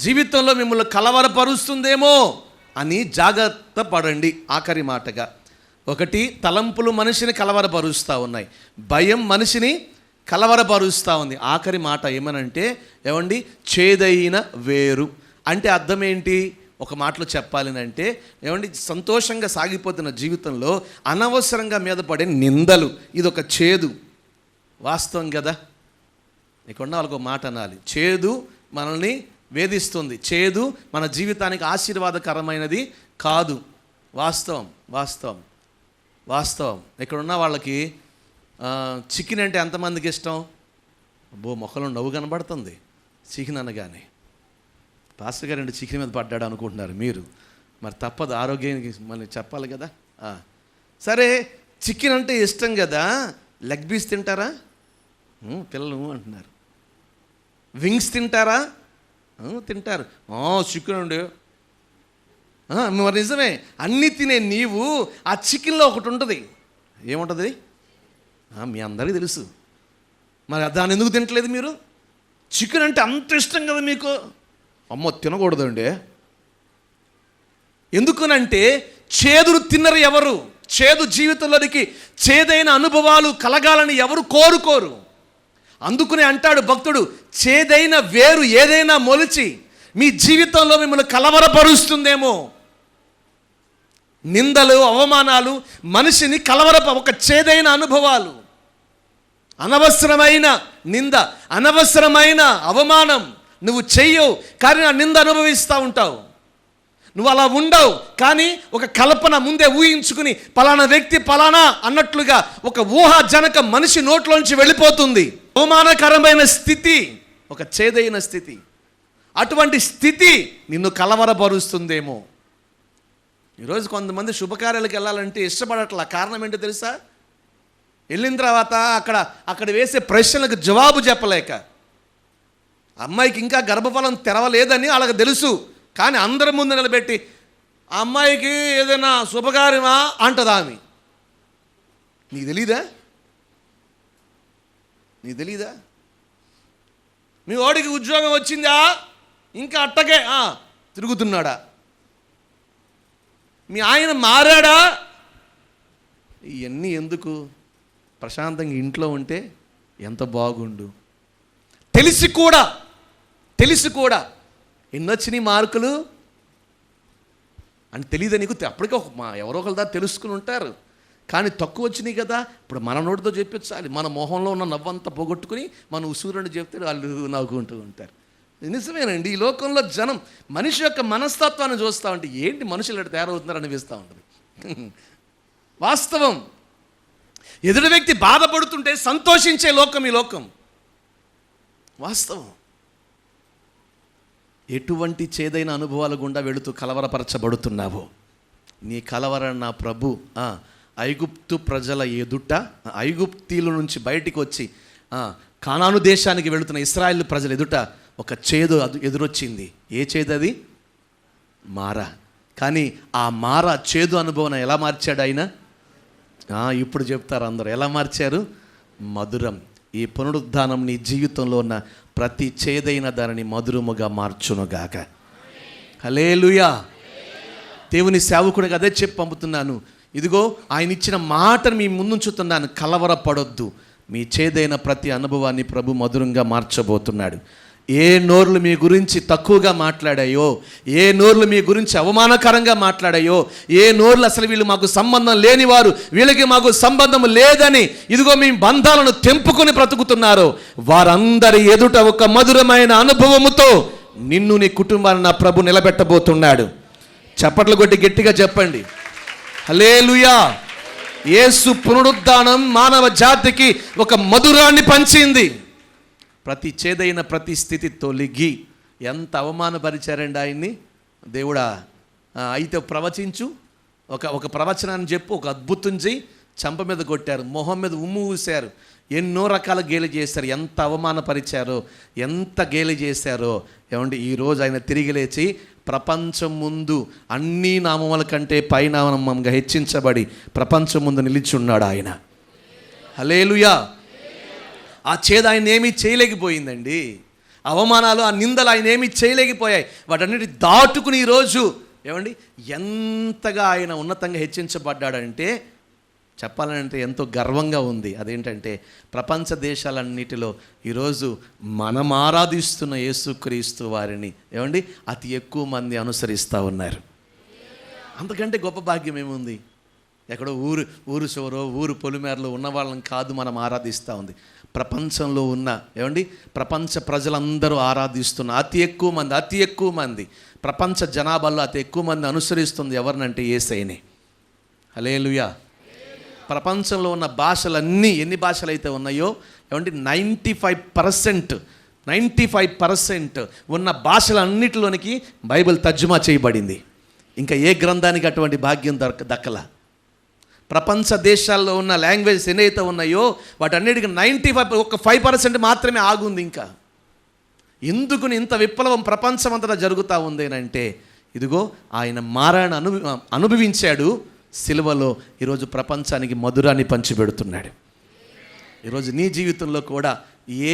జీవితంలో మిమ్మల్ని కలవరపరుస్తుందేమో అని జాగ్రత్త పడండి. ఆఖరి మాటగా 1 తలంపులు మనిషిని కలవరపరుస్తూ ఉన్నాయి, భయం మనిషిని కలవరపరుస్తూ ఉంది. ఆఖరి మాట ఏమనంటే, ఏమండి, చేదైన వేరు అంటే అర్థం ఏంటి? ఒక మాటలో చెప్పాలి అంటే, ఏమండి, సంతోషంగా సాగిపోతున్న జీవితంలో అనవసరంగా మీద పడే నిందలు, ఇదొక చేదు. వాస్తవం కదా. నీకున్న వాళ్ళకు మాట అనాలి, చేదు మనల్ని వేధిస్తుంది, చేదు మన జీవితానికి ఆశీర్వాదకరమైనది కాదు. వాస్తవం వాస్తవం వాస్తవం. ఇక్కడ ఉన్న వాళ్ళకి చికెన్ అంటే ఎంతమందికి ఇష్టం? అబ్బో, మొక్కలో నవ్వు కనబడుతుంది చికెన్ అనగానే. పాస్టర్ గారు 2 చికెన్ మీద పడ్డాడు అనుకుంటున్నారు మీరు. మరి తప్పదు, ఆరోగ్యానికి మళ్ళీ చెప్పాలి కదా. సరే, చికెన్ అంటే ఇష్టం కదా, లెగ్ పీస్ తింటారా? పిల్లలు అంటున్నారు. వింగ్స్ తింటారా? తింటారు. చికెన్ అండి. మరి నిజమే, అన్నీ తినే నీవు ఆ చికెన్లో ఒకటి ఉంటుంది. ఏముంటుంది? మీ అందరికీ తెలుసు. మరి దాన్ని ఎందుకు తింటలేదు మీరు? చికెన్ అంటే అంత ఇష్టం కదా మీకు. అమ్మో, తినకూడదండి. ఎందుకనంటే చేదును తిన్నరు ఎవరు? చేదు జీవితంలోనికి చేదైన అనుభవాలు కలగాలని ఎవరు కోరుకోరు. అందుకునే అంటాడు భక్తుడు, చేదైన వేరు ఏదైనా మొలిచి మీ జీవితంలో మిమ్మల్ని కలవరపరుస్తుందేమో. నిందలు, అవమానాలు మనిషిని ఒక చేదైన అనుభవాలు, అనవసరమైన నింద, అనవసరమైన అవమానం నువ్వు చెయ్యవు, కానీ ఆ నింద అనుభవిస్తూ ఉంటావు. నువ్వు అలా ఉండవు, కానీ ఒక కల్పన ముందే ఊహించుకుని పలానా వ్యక్తి పలానా అన్నట్లుగా ఒక ఊహాజనక మనిషి నోట్లోంచి వెళ్ళిపోతుంది. అవమానకరమైన స్థితి, ఒక చేదైన స్థితి. అటువంటి స్థితి నిన్ను కలవరపరుస్తుందేమో. ఈరోజు కొంతమంది శుభకార్యాలకు వెళ్ళాలంటే ఇష్టపడట్లా. కారణం ఏంటో తెలుసా? వెళ్ళిన తర్వాత అక్కడ వేసే ప్రశ్నలకు జవాబు చెప్పలేక. అమ్మాయికి ఇంకా గర్భఫలం తెరవలేదని వాళ్ళకి తెలుసు, కానీ అందరి ముందు నిలబెట్టి ఆ అమ్మాయికి ఏదైనా శుభకార్యమా అంటదా ఆమె. నీకు తెలీదా? మీ వాడికి ఉద్యోగం వచ్చిందా? ఇంకా అట్టకే తిరుగుతున్నాడా? మీ ఆయన మారాడా? ఇవన్నీ ఎందుకు? ప్రశాంతంగా ఇంట్లో ఉంటే ఎంత బాగుండు. తెలిసి కూడా ఎన్నొచ్చినాయి మార్కులు అని తెలియదు నీకు. అప్పటికే ఎవరో ఒకరి దాకా తెలుసుకుని ఉంటారు, కానీ తక్కువ వచ్చినాయి కదా. ఇప్పుడు మన నోటితో చెప్పించాలి. మన మొహంలో ఉన్న నవ్వంతా పోగొట్టుకుని మన ఉసూరుని చెప్తే వాళ్ళు నవ్వుకుంటూ ఉంటారు. నిజమేనండి. ఈ లోకంలో జనం మనిషి యొక్క మనస్తత్వాన్ని చూస్తూ ఉంటే ఏంటి మనుషులు ఎట్లా తయారవుతున్నారు అనిపిస్తూ ఉంటుంది. వాస్తవం. ఎదుటి వ్యక్తి బాధపడుతుంటే సంతోషించే లోకం ఈ లోకం. వాస్తవం. ఎటువంటి చేదైన అనుభవాల గుండా వెళుతూ కలవరపరచబడుతున్నావో, నీ కలవర నా ప్రభు ఐగుప్తు ప్రజల ఎదుట, ఐగుప్తీల నుంచి బయటికి వచ్చి కానాను దేశానికి వెళుతున్న ఇశ్రాయేలు ప్రజల ఎదుట ఒక చేదు ఎదురొచ్చింది. ఏ చేదు అది? మారా. కానీ ఆ మారా చేదు అనుభవం ఎలా మార్చాడు ఆయన? ఇప్పుడు చెప్తారు అందరూ. ఎలా మార్చారు? మధురం. ఈ పునరుద్ధానం నీ జీవితంలో ఉన్న ప్రతి చేదైన దానిని మధురముగా మార్చునుగాక. హల్లెలూయా. దేవుని సేవకుడికి అదే చెప్పి పంపుతున్నాను. ఇదిగో ఆయన ఇచ్చిన మాటను మీ ముందుంచుతున్నాను. కలవరపడొద్దు. మీ చేదైన ప్రతి అనుభవాన్ని ప్రభు మధురంగా మార్చబోతున్నాడు. ఏ నోర్లు మీ గురించి తక్కువగా మాట్లాడాయో, ఏ నోర్లు మీ గురించి అవమానకరంగా మాట్లాడాయో, ఏ నోర్లు అసలు వీళ్ళు మాకు సంబంధం లేనివారు, వీళ్ళకి మాకు సంబంధం లేదని ఇదిగో మీ బంధాలను తెంపుకొని బ్రతుకుతున్నారో, వారందరి ఎదుట ఒక మధురమైన అనుభవముతో నిన్ను, నీ కుటుంబాన్ని నా ప్రభు నిలబెట్టబోతున్నాడు. చప్పట్లు కొట్టి గట్టిగా చెప్పండి హల్లెలూయా. యేసు పునరుద్ధానం మానవ జాతికి ఒక మధురాన్ని పంచింది. ప్రతి చేదైన ప్రతి స్థితి తొలగి. ఎంత అవమానపరిచారండి ఆయన్ని. దేవుడా అయితే ప్రవచించు, ఒక ప్రవచనాన్ని చెప్పు, ఒక అద్భుతం చేయి. చంప మీద కొట్టారు, మొహం మీద ఉమ్ము ఊశారు, ఎన్నో రకాల గేలి చేశారు. ఎంత అవమానపరిచారో, ఎంత గేలి చేశారో. ఏమండి, ఈరోజు ఆయన తిరిగి లేచి ప్రపంచం ముందు అన్ని నామముల కంటే పైనామంగా హెచ్చించబడి ప్రపంచం ముందు నిలిచున్నాడు ఆయన. హల్లెలూయా. ఆ చేదు ఆయన ఏమీ చేయలేకపోయిందండి. అవమానాలు, ఆ నిందలు ఆయన ఏమీ చేయలేకపోయాయి. వాటన్నిటి దాటుకుని ఈరోజు ఏమండి ఎంతగా ఆయన ఉన్నతంగా హెచ్చించబడ్డాడంటే చెప్పాలంటే ఎంతో గర్వంగా ఉంది. అదేంటంటే ప్రపంచ దేశాలన్నిటిలో ఈరోజు మనం ఆరాధిస్తున్న యేసుక్రీస్తు వారిని ఏమండి అతి ఎక్కువ మంది అనుసరిస్తూ ఉన్నారు. అంతకంటే గొప్ప భాగ్యం ఏముంది? ఎక్కడో ఊరు చివరో ఊరు పొలిమేరలో ఉన్న వాళ్ళని కాదు మనం ఆరాధిస్తూ ఉంది. ప్రపంచంలో ఉన్న ఏమండి ప్రపంచ ప్రజలందరూ ఆరాధిస్తున్న అతి ఎక్కువ మంది ప్రపంచ జనాభాలో అతి ఎక్కువ మంది అనుసరిస్తుంది ఎవరినంటే యేసయ్యనే. హల్లెలూయా. ప్రపంచంలో ఉన్న భాషలన్నీ ఎన్ని భాషలు అయితే ఉన్నాయో ఏమంటే 95% ఉన్న భాషలన్నిటిలోనికి బైబిల్ తర్జుమా చేయబడింది. ఇంకా ఏ గ్రంథానికి అటువంటి భాగ్యం దక్కల. ప్రపంచ దేశాల్లో ఉన్న లాంగ్వేజెస్ ఎన్నైతే ఉన్నాయో వాటన్నిటికీ 5% మాత్రమే ఆగుంది. ఇంకా ఎందుకు ఇంత విప్లవం ప్రపంచమంతటా జరుగుతూ ఉందేనంటే ఇదిగో ఆయన మారాన్ని అనుభవించాడు సిలువలో. ఈరోజు ప్రపంచానికి మధురాన్ని పంచిపెడుతున్నాడు. ఈరోజు నీ జీవితంలో కూడా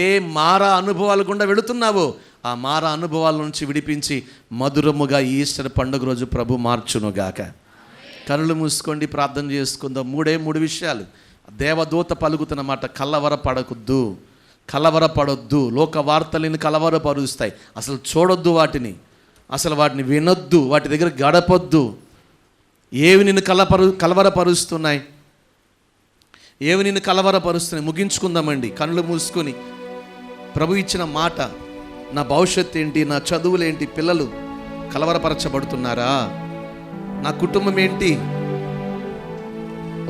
ఏ మారా అనుభవాలు గుండా వెళుతున్నావో ఆ మారా అనుభవాల నుంచి విడిపించి మధురముగా ఈస్టర్ పండుగ రోజు ప్రభు మార్చునుగాక. కనులు మూసుకోండి, ప్రార్థన చేసుకుందాం. మూడు విషయాలు దేవదూత పలుకుతున్న మాట: కలవరపడొద్దు. లోక వార్తలను కలవరపరుస్తాయి, అసలు చూడొద్దు వాటిని. అసలు వాటిని వినొద్దు, వాటి దగ్గర గడపొద్దు. ఏవి నిన్ను కలవరపరుస్తున్నాయి, ఏవి నిన్ను కలవరపరుస్తున్నాయి? ముగించుకుందామండి కళ్ళు మూసుకొని. ప్రభు ఇచ్చిన మాట, నా భవిష్యత్తు ఏంటి, నా చదువులేంటి, పిల్లలు కలవరపరచబడుతున్నారా, నా కుటుంబం ఏంటి,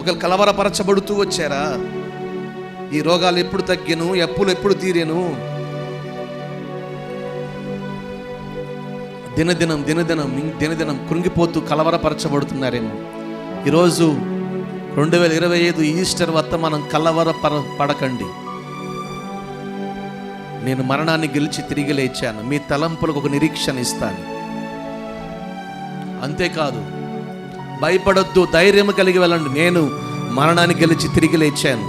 ఒకరు కలవరపరచబడుతూ వచ్చారా? ఈ రోగాలు ఎప్పుడు తగ్గెను, అప్పులు ఎప్పుడు తీరేను? దినదినం కృంగిపోతూ కలవరపరచబడుతున్నారేమో. ఈరోజు 2025 ఈస్టర్ వర్తమానం, పడకండి. నేను మరణాన్ని గెలిచి తిరిగి లేచాను, మీ తలంపులకు ఒక నిరీక్షణ ఇస్తాను. అంతేకాదు, భయపడొద్దు, ధైర్యం కలిగి వెళ్ళండి. నేను మరణాన్ని గెలిచి తిరిగి లేచాను.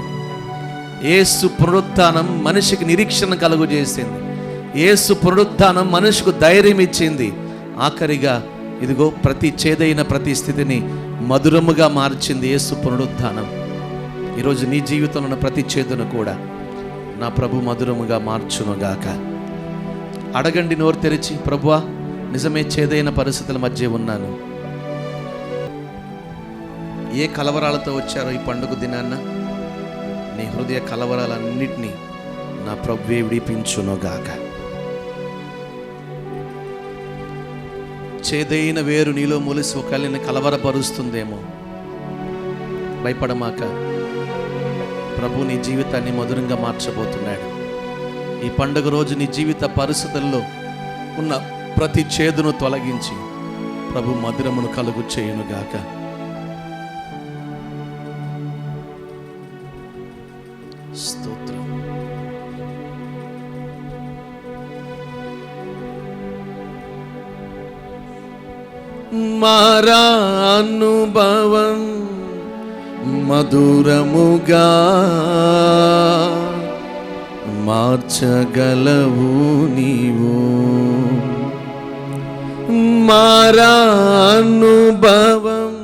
యేసు పునరుత్థానం మనిషికి నిరీక్షణ కలుగు చేసింది. యేసు పునరుత్థానం మనిషికి ధైర్యం ఇచ్చింది. ఆఖరిగా ఇదిగో ప్రతి చేదైన ప్రతి స్థితిని మధురముగా మార్చింది యేసు పునరుత్థానం. ఈరోజు నీ జీవితంలో ఉన్న ప్రతి చేదును కూడా నా ప్రభు మధురముగా మార్చునుగాక. అడగండి నోరు తెరిచి, ప్రభువా నిజమే చేదైన పరిస్థితుల మధ్య ఉన్నాను. ఏ కలవరాలతో వచ్చారో ఈ పండుగ దినాన్న నీ హృదయ కలవరాలన్నిటినీ నా ప్రభువే విడిపించునుగాక. చేదైన వేరు నీలో మొలిసి ఒకళ్ళని కలవరపరుస్తుందేమో. భయపడమాక, ప్రభు నీ జీవితాన్ని మధురంగా మార్చబోతున్నాడు. ఈ పండుగ రోజు నీ జీవిత పరిస్థితుల్లో ఉన్న ప్రతి చేదును తొలగించి ప్రభు మధురమును కలుగు చేయునుగాక. స్తోత్రం. మారా అనుభవం మధురముగా మార్చగలవు నీవు. మారా అనుభవం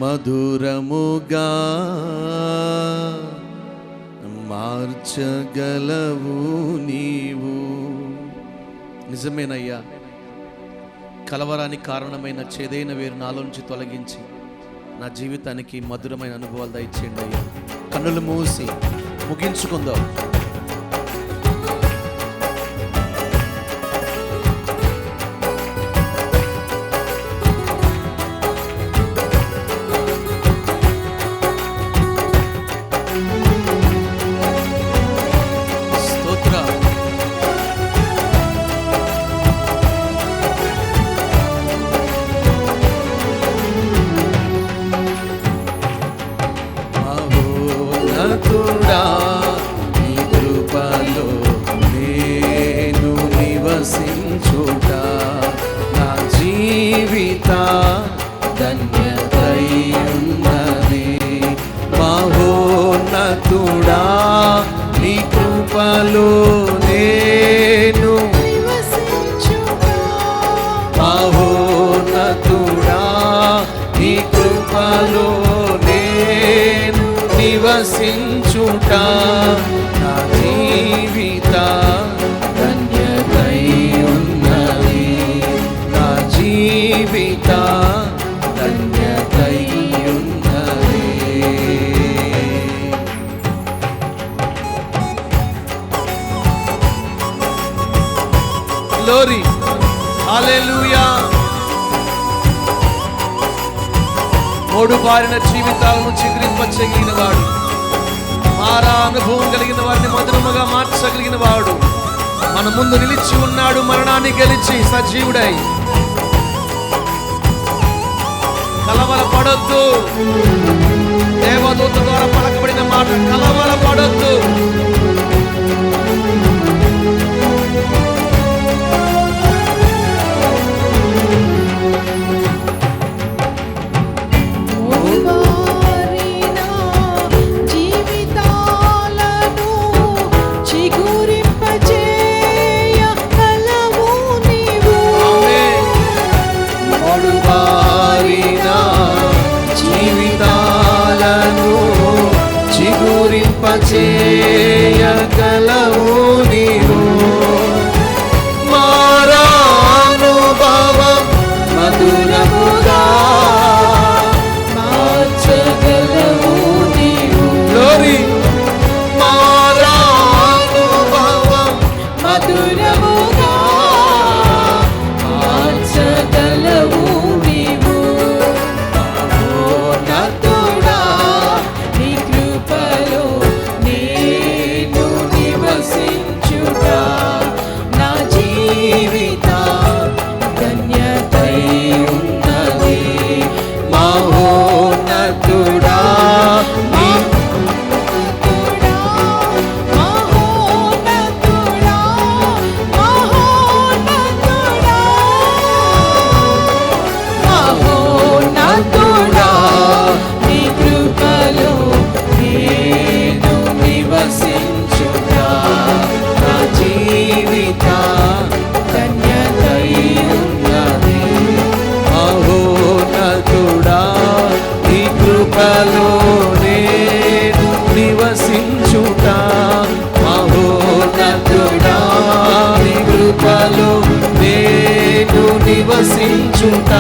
మధురముగా మార్చగలవు నీవు. నిజమేనయ్యా, కలవరానికి కారణమైన చేదైన వేరు నాలో నుంచి తొలగించి నా జీవితానికి మధురమైన అనుభవాలు దయచేయండి అయ్యా. కన్నులు మూసి ముగించుకుందాం. నీ కృపలో నేను మహోన్నతుడా, నీ కృపలో నేను నివసించుట నా జీవిత ధన్యతై ఉన్నది. నా జీవిత ధన్యతై ఉన్నది. గ్లోరీ, హల్లెలూయా. మూడు బారిన జీవితాలను చిగురింపగలిగిన వాడు, మారా అనుభవం కలిగిన వాడిని మధురముగా మార్చగలిగిన వాడు మన ముందు నిలిచి ఉన్నాడు. మరణాన్ని గెలిచి సజీవుడై. కలవరపడొద్దు. దేవదూత ద్వారా పలకబడిన మాట, కలవరపడొద్దు. చేయగలవు నీవు. మారా అనుభవం నివసించుట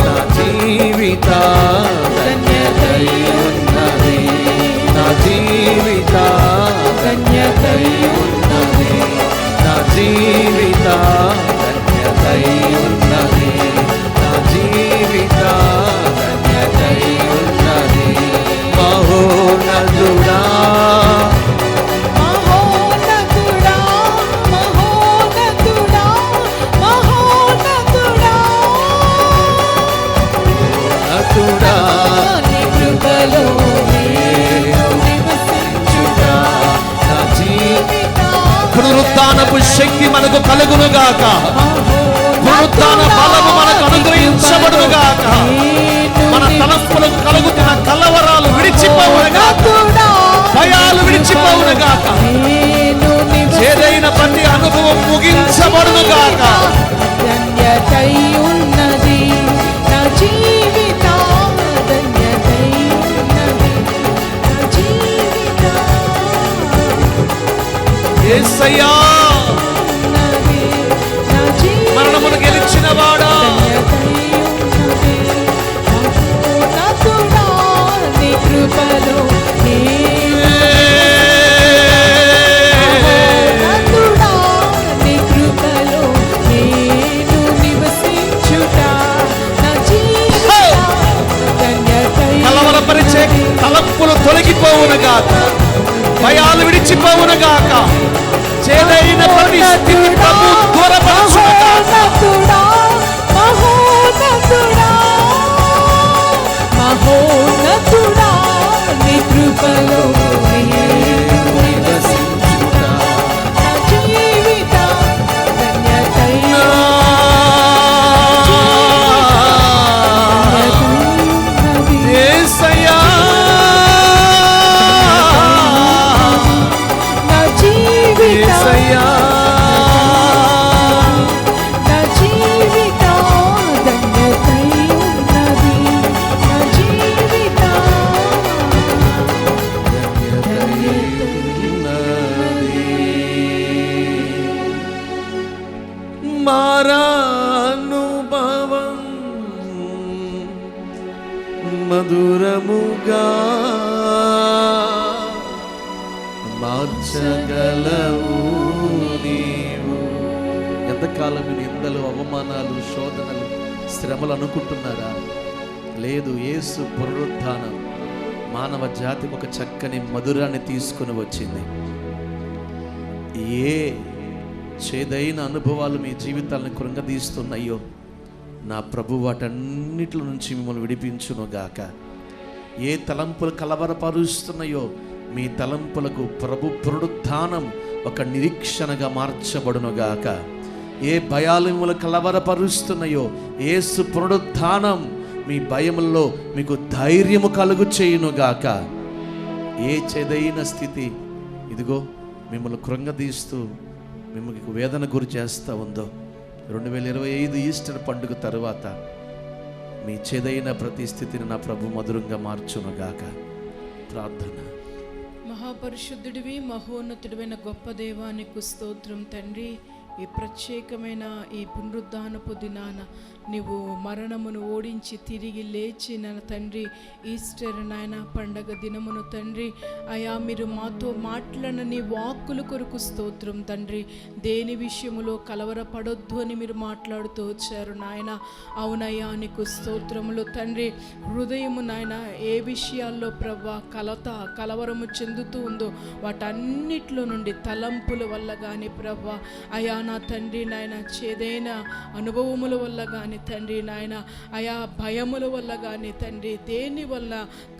నా జీవిత ధన్యతై ఉన్నది, నా జీవిత ధన్యతై ఉన్నది, నా జీవిత ధన్యతై ఉన్నది, నా జీవిత ధన్యతై ఉన్నది. మహోన్నతుడా మహోన్నతుడా మహోన్నతుడా మహోన్నతుడా నతుడా నీ కృపలో నేను నివసించుట నా జీవిత జీవిత పునరుత్థానపు శక్తి మనకు కలుగునుగాక, పునరుత్థాన బలము మనకు అనుగ్రహించబడునుగాక, మన తలంపులకు కలుగుతున్న కలవరాలు విడిచిపోవునుగాక, భయాలు విడిచిపోవునుగాక, ఏదైన ప్రతి అనుభవం ముగించబడునుగాక. ధన్యతై ఉన్నది నా జీవిత ధన్యతై ఉన్నది నా జీవిత యేసయ్యా ఉన్నది నా జీవిత మరణమును గెలిచిన వాడా, ధన్యతై ఉన్నది. మహోన్నతుడా నీ కృపలో మహోన్నతుడా నీ కృపలో నేను నివసించుట నా జీవిత ధన్యతై కలవరపరిచే తలంపులు తొలగిపోవునుగాక, భయాలు విడిచిపోవునుగాక, చేదైన ప్రతి స్థితి ప్రభు దూరపరచునుగాక. మహోన్నతుడా మహోన్నతుడా నీ కృపలో నేను నివసించుట నా జీవిత ధన్యతై ఉన్నది. యేసయ్యా నా జీవిత యేసయ్యా నా జీవిత ధన్యతై ఉన్నది నా జీవిత మారానుభవం మధురముగా మార్చగలవు నీవు. ఎంతకాలం నిందలు, అవమానాలు, శోధనలు, శ్రమలు అనుకుంటున్నారా? లేదు, యేసు పునరుత్థానం మానవ జాతికి ఒక చక్కని మధురాన్ని తీసుకుని వచ్చింది. ఏ చేదైన అనుభవాలు మీ జీవితాలను కృంగదీస్తున్నాయో నా ప్రభు వాటన్నిటిలో నుంచి మిమ్మల్ని విడిపించునుగాక. ఏ తలంపులు కలవరపరుస్తున్నాయో మీ తలంపులకు ప్రభు పునరుత్థానం ఒక నిరీక్షణగా మార్చబడునుగాక. ఏ భయాలు మిమ్మల్ని కలవరపరుస్తున్నాయో యేసు పునరుత్థానం మీ భయముల్లో మీకు ధైర్యము కలుగు చేయునుగాక. ఏ చేదైన స్థితి ఇదిగో మిమ్మల్ని కృంగదీస్తూ మిమ్మల్ని వేదన గురి చేస్తూ ఉందో 2025 ఈస్టర్ పండుగ తరువాత మీ చేదైన ప్రతి స్థితిని నా ప్రభు మధురంగా మార్చునుగాక. ప్రార్థన. మహాపరిశుద్ధుడివి మహోన్నతుడివైన గొప్ప దేవానికి స్తోత్రం తండ్రి. ఈ ప్రత్యేకమైన ఈ పునరుద్ధానపు దినాన నీవు మరణమును ఓడించి తిరిగి లేచిన తండ్రి, ఈస్టర్ నాయన పండగ దినమును తండ్రి అయా మీరు మాతో మాట్లాడిన నీ వాక్కుల కొరకు స్తోత్రం తండ్రి. దేని విషయములో కలవరపడొద్దు అని మీరు మాట్లాడుతూ వచ్చారు నాయన. అవునయ్యా నీకు స్తోత్రములు తండ్రి. హృదయము నాయన ఏ విషయాల్లో ప్రవ్వా కలవరము చెందుతూ ఉందో వాటన్నిటిలో నుండి తలంపుల వల్ల కానీ ప్రవ్వా అయా నా తండ్రి నాయన చేదైన అనుభవముల వల్ల కానీ తండ్రి నాయన అయా భయముల వల్ల కానీ తండ్రి దేని వల్ల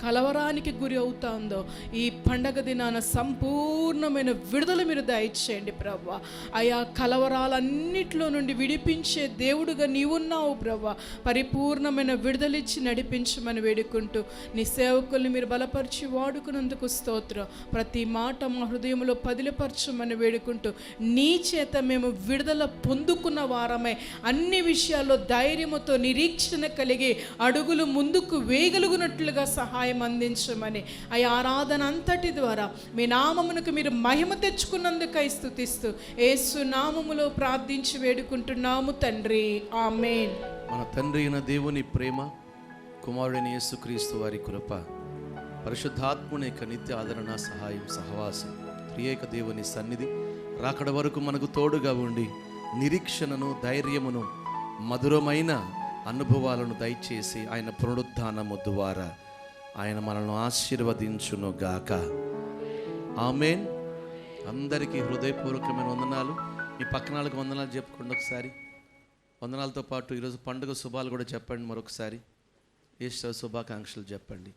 కలవరానికి గురి అవుతుందో ఈ పండగ దినాన సంపూర్ణమైన విడుదల మీరు దయచేయండి ప్రవ్వా. అయా కలవరాలన్నిటిలో నుండి విడిపించే దేవుడుగా నీవున్నావు ప్రవ్వా. పరిపూర్ణమైన విడుదలిచ్చి నడిపించమని వేడుకుంటూ నీ సేవకుల్ని మీరు బలపరిచి వాడుకున్నందుకు స్తోత్రం. ప్రతి మాట మా హృదయంలో పదిలపరచమని వేడుకుంటూ నీ చేత మేము విడుదల పొందుకున్న వారమై అన్ని విషయాల్లో ధైర్యముతో నిరీక్షణ కలిగి అడుగులు ముందుకు వేయగలుగునట్లుగా సహాయం అందించమని ఆ ఆరాధన అంతటి ద్వారా మీ నామమునకు మీరు మహిమ తెచ్చుకున్నందుకై స్తుతిస్తూ యేసు నామములో ప్రార్థించి వేడుకుంటున్నాము తండ్రి, ఆమేన్. మన తండ్రి అయిన దేవుని ప్రేమ, కుమారుడైన యేసుక్రీస్తు వారి కృప, పరిశుద్ధాత్ముని యొక్క నిత్య ఆదరణ, సహాయం, సహవాసం, త్రియేక దేవుని సన్నిధి రాకడ వరకు మనకు తోడుగా ఉండి నిరీక్షణను, ధైర్యమును, మధురమైన అనుభవాలను దయచేసి ఆయన పునరుద్ధానము ద్వారా ఆయన మనల్ని ఆశీర్వదించును గాక. ఆమేన్. అందరికీ హృదయపూర్వకమైన వందనాలు. మీ పక్కన వాళ్ళకి వందనాలు చెప్పుకోండి ఒకసారి. వందనాలతో పాటు ఈరోజు పండుగ శుభాలు కూడా చెప్పండి. మరొకసారి ఈస్టర్ శుభాకాంక్షలు చెప్పండి.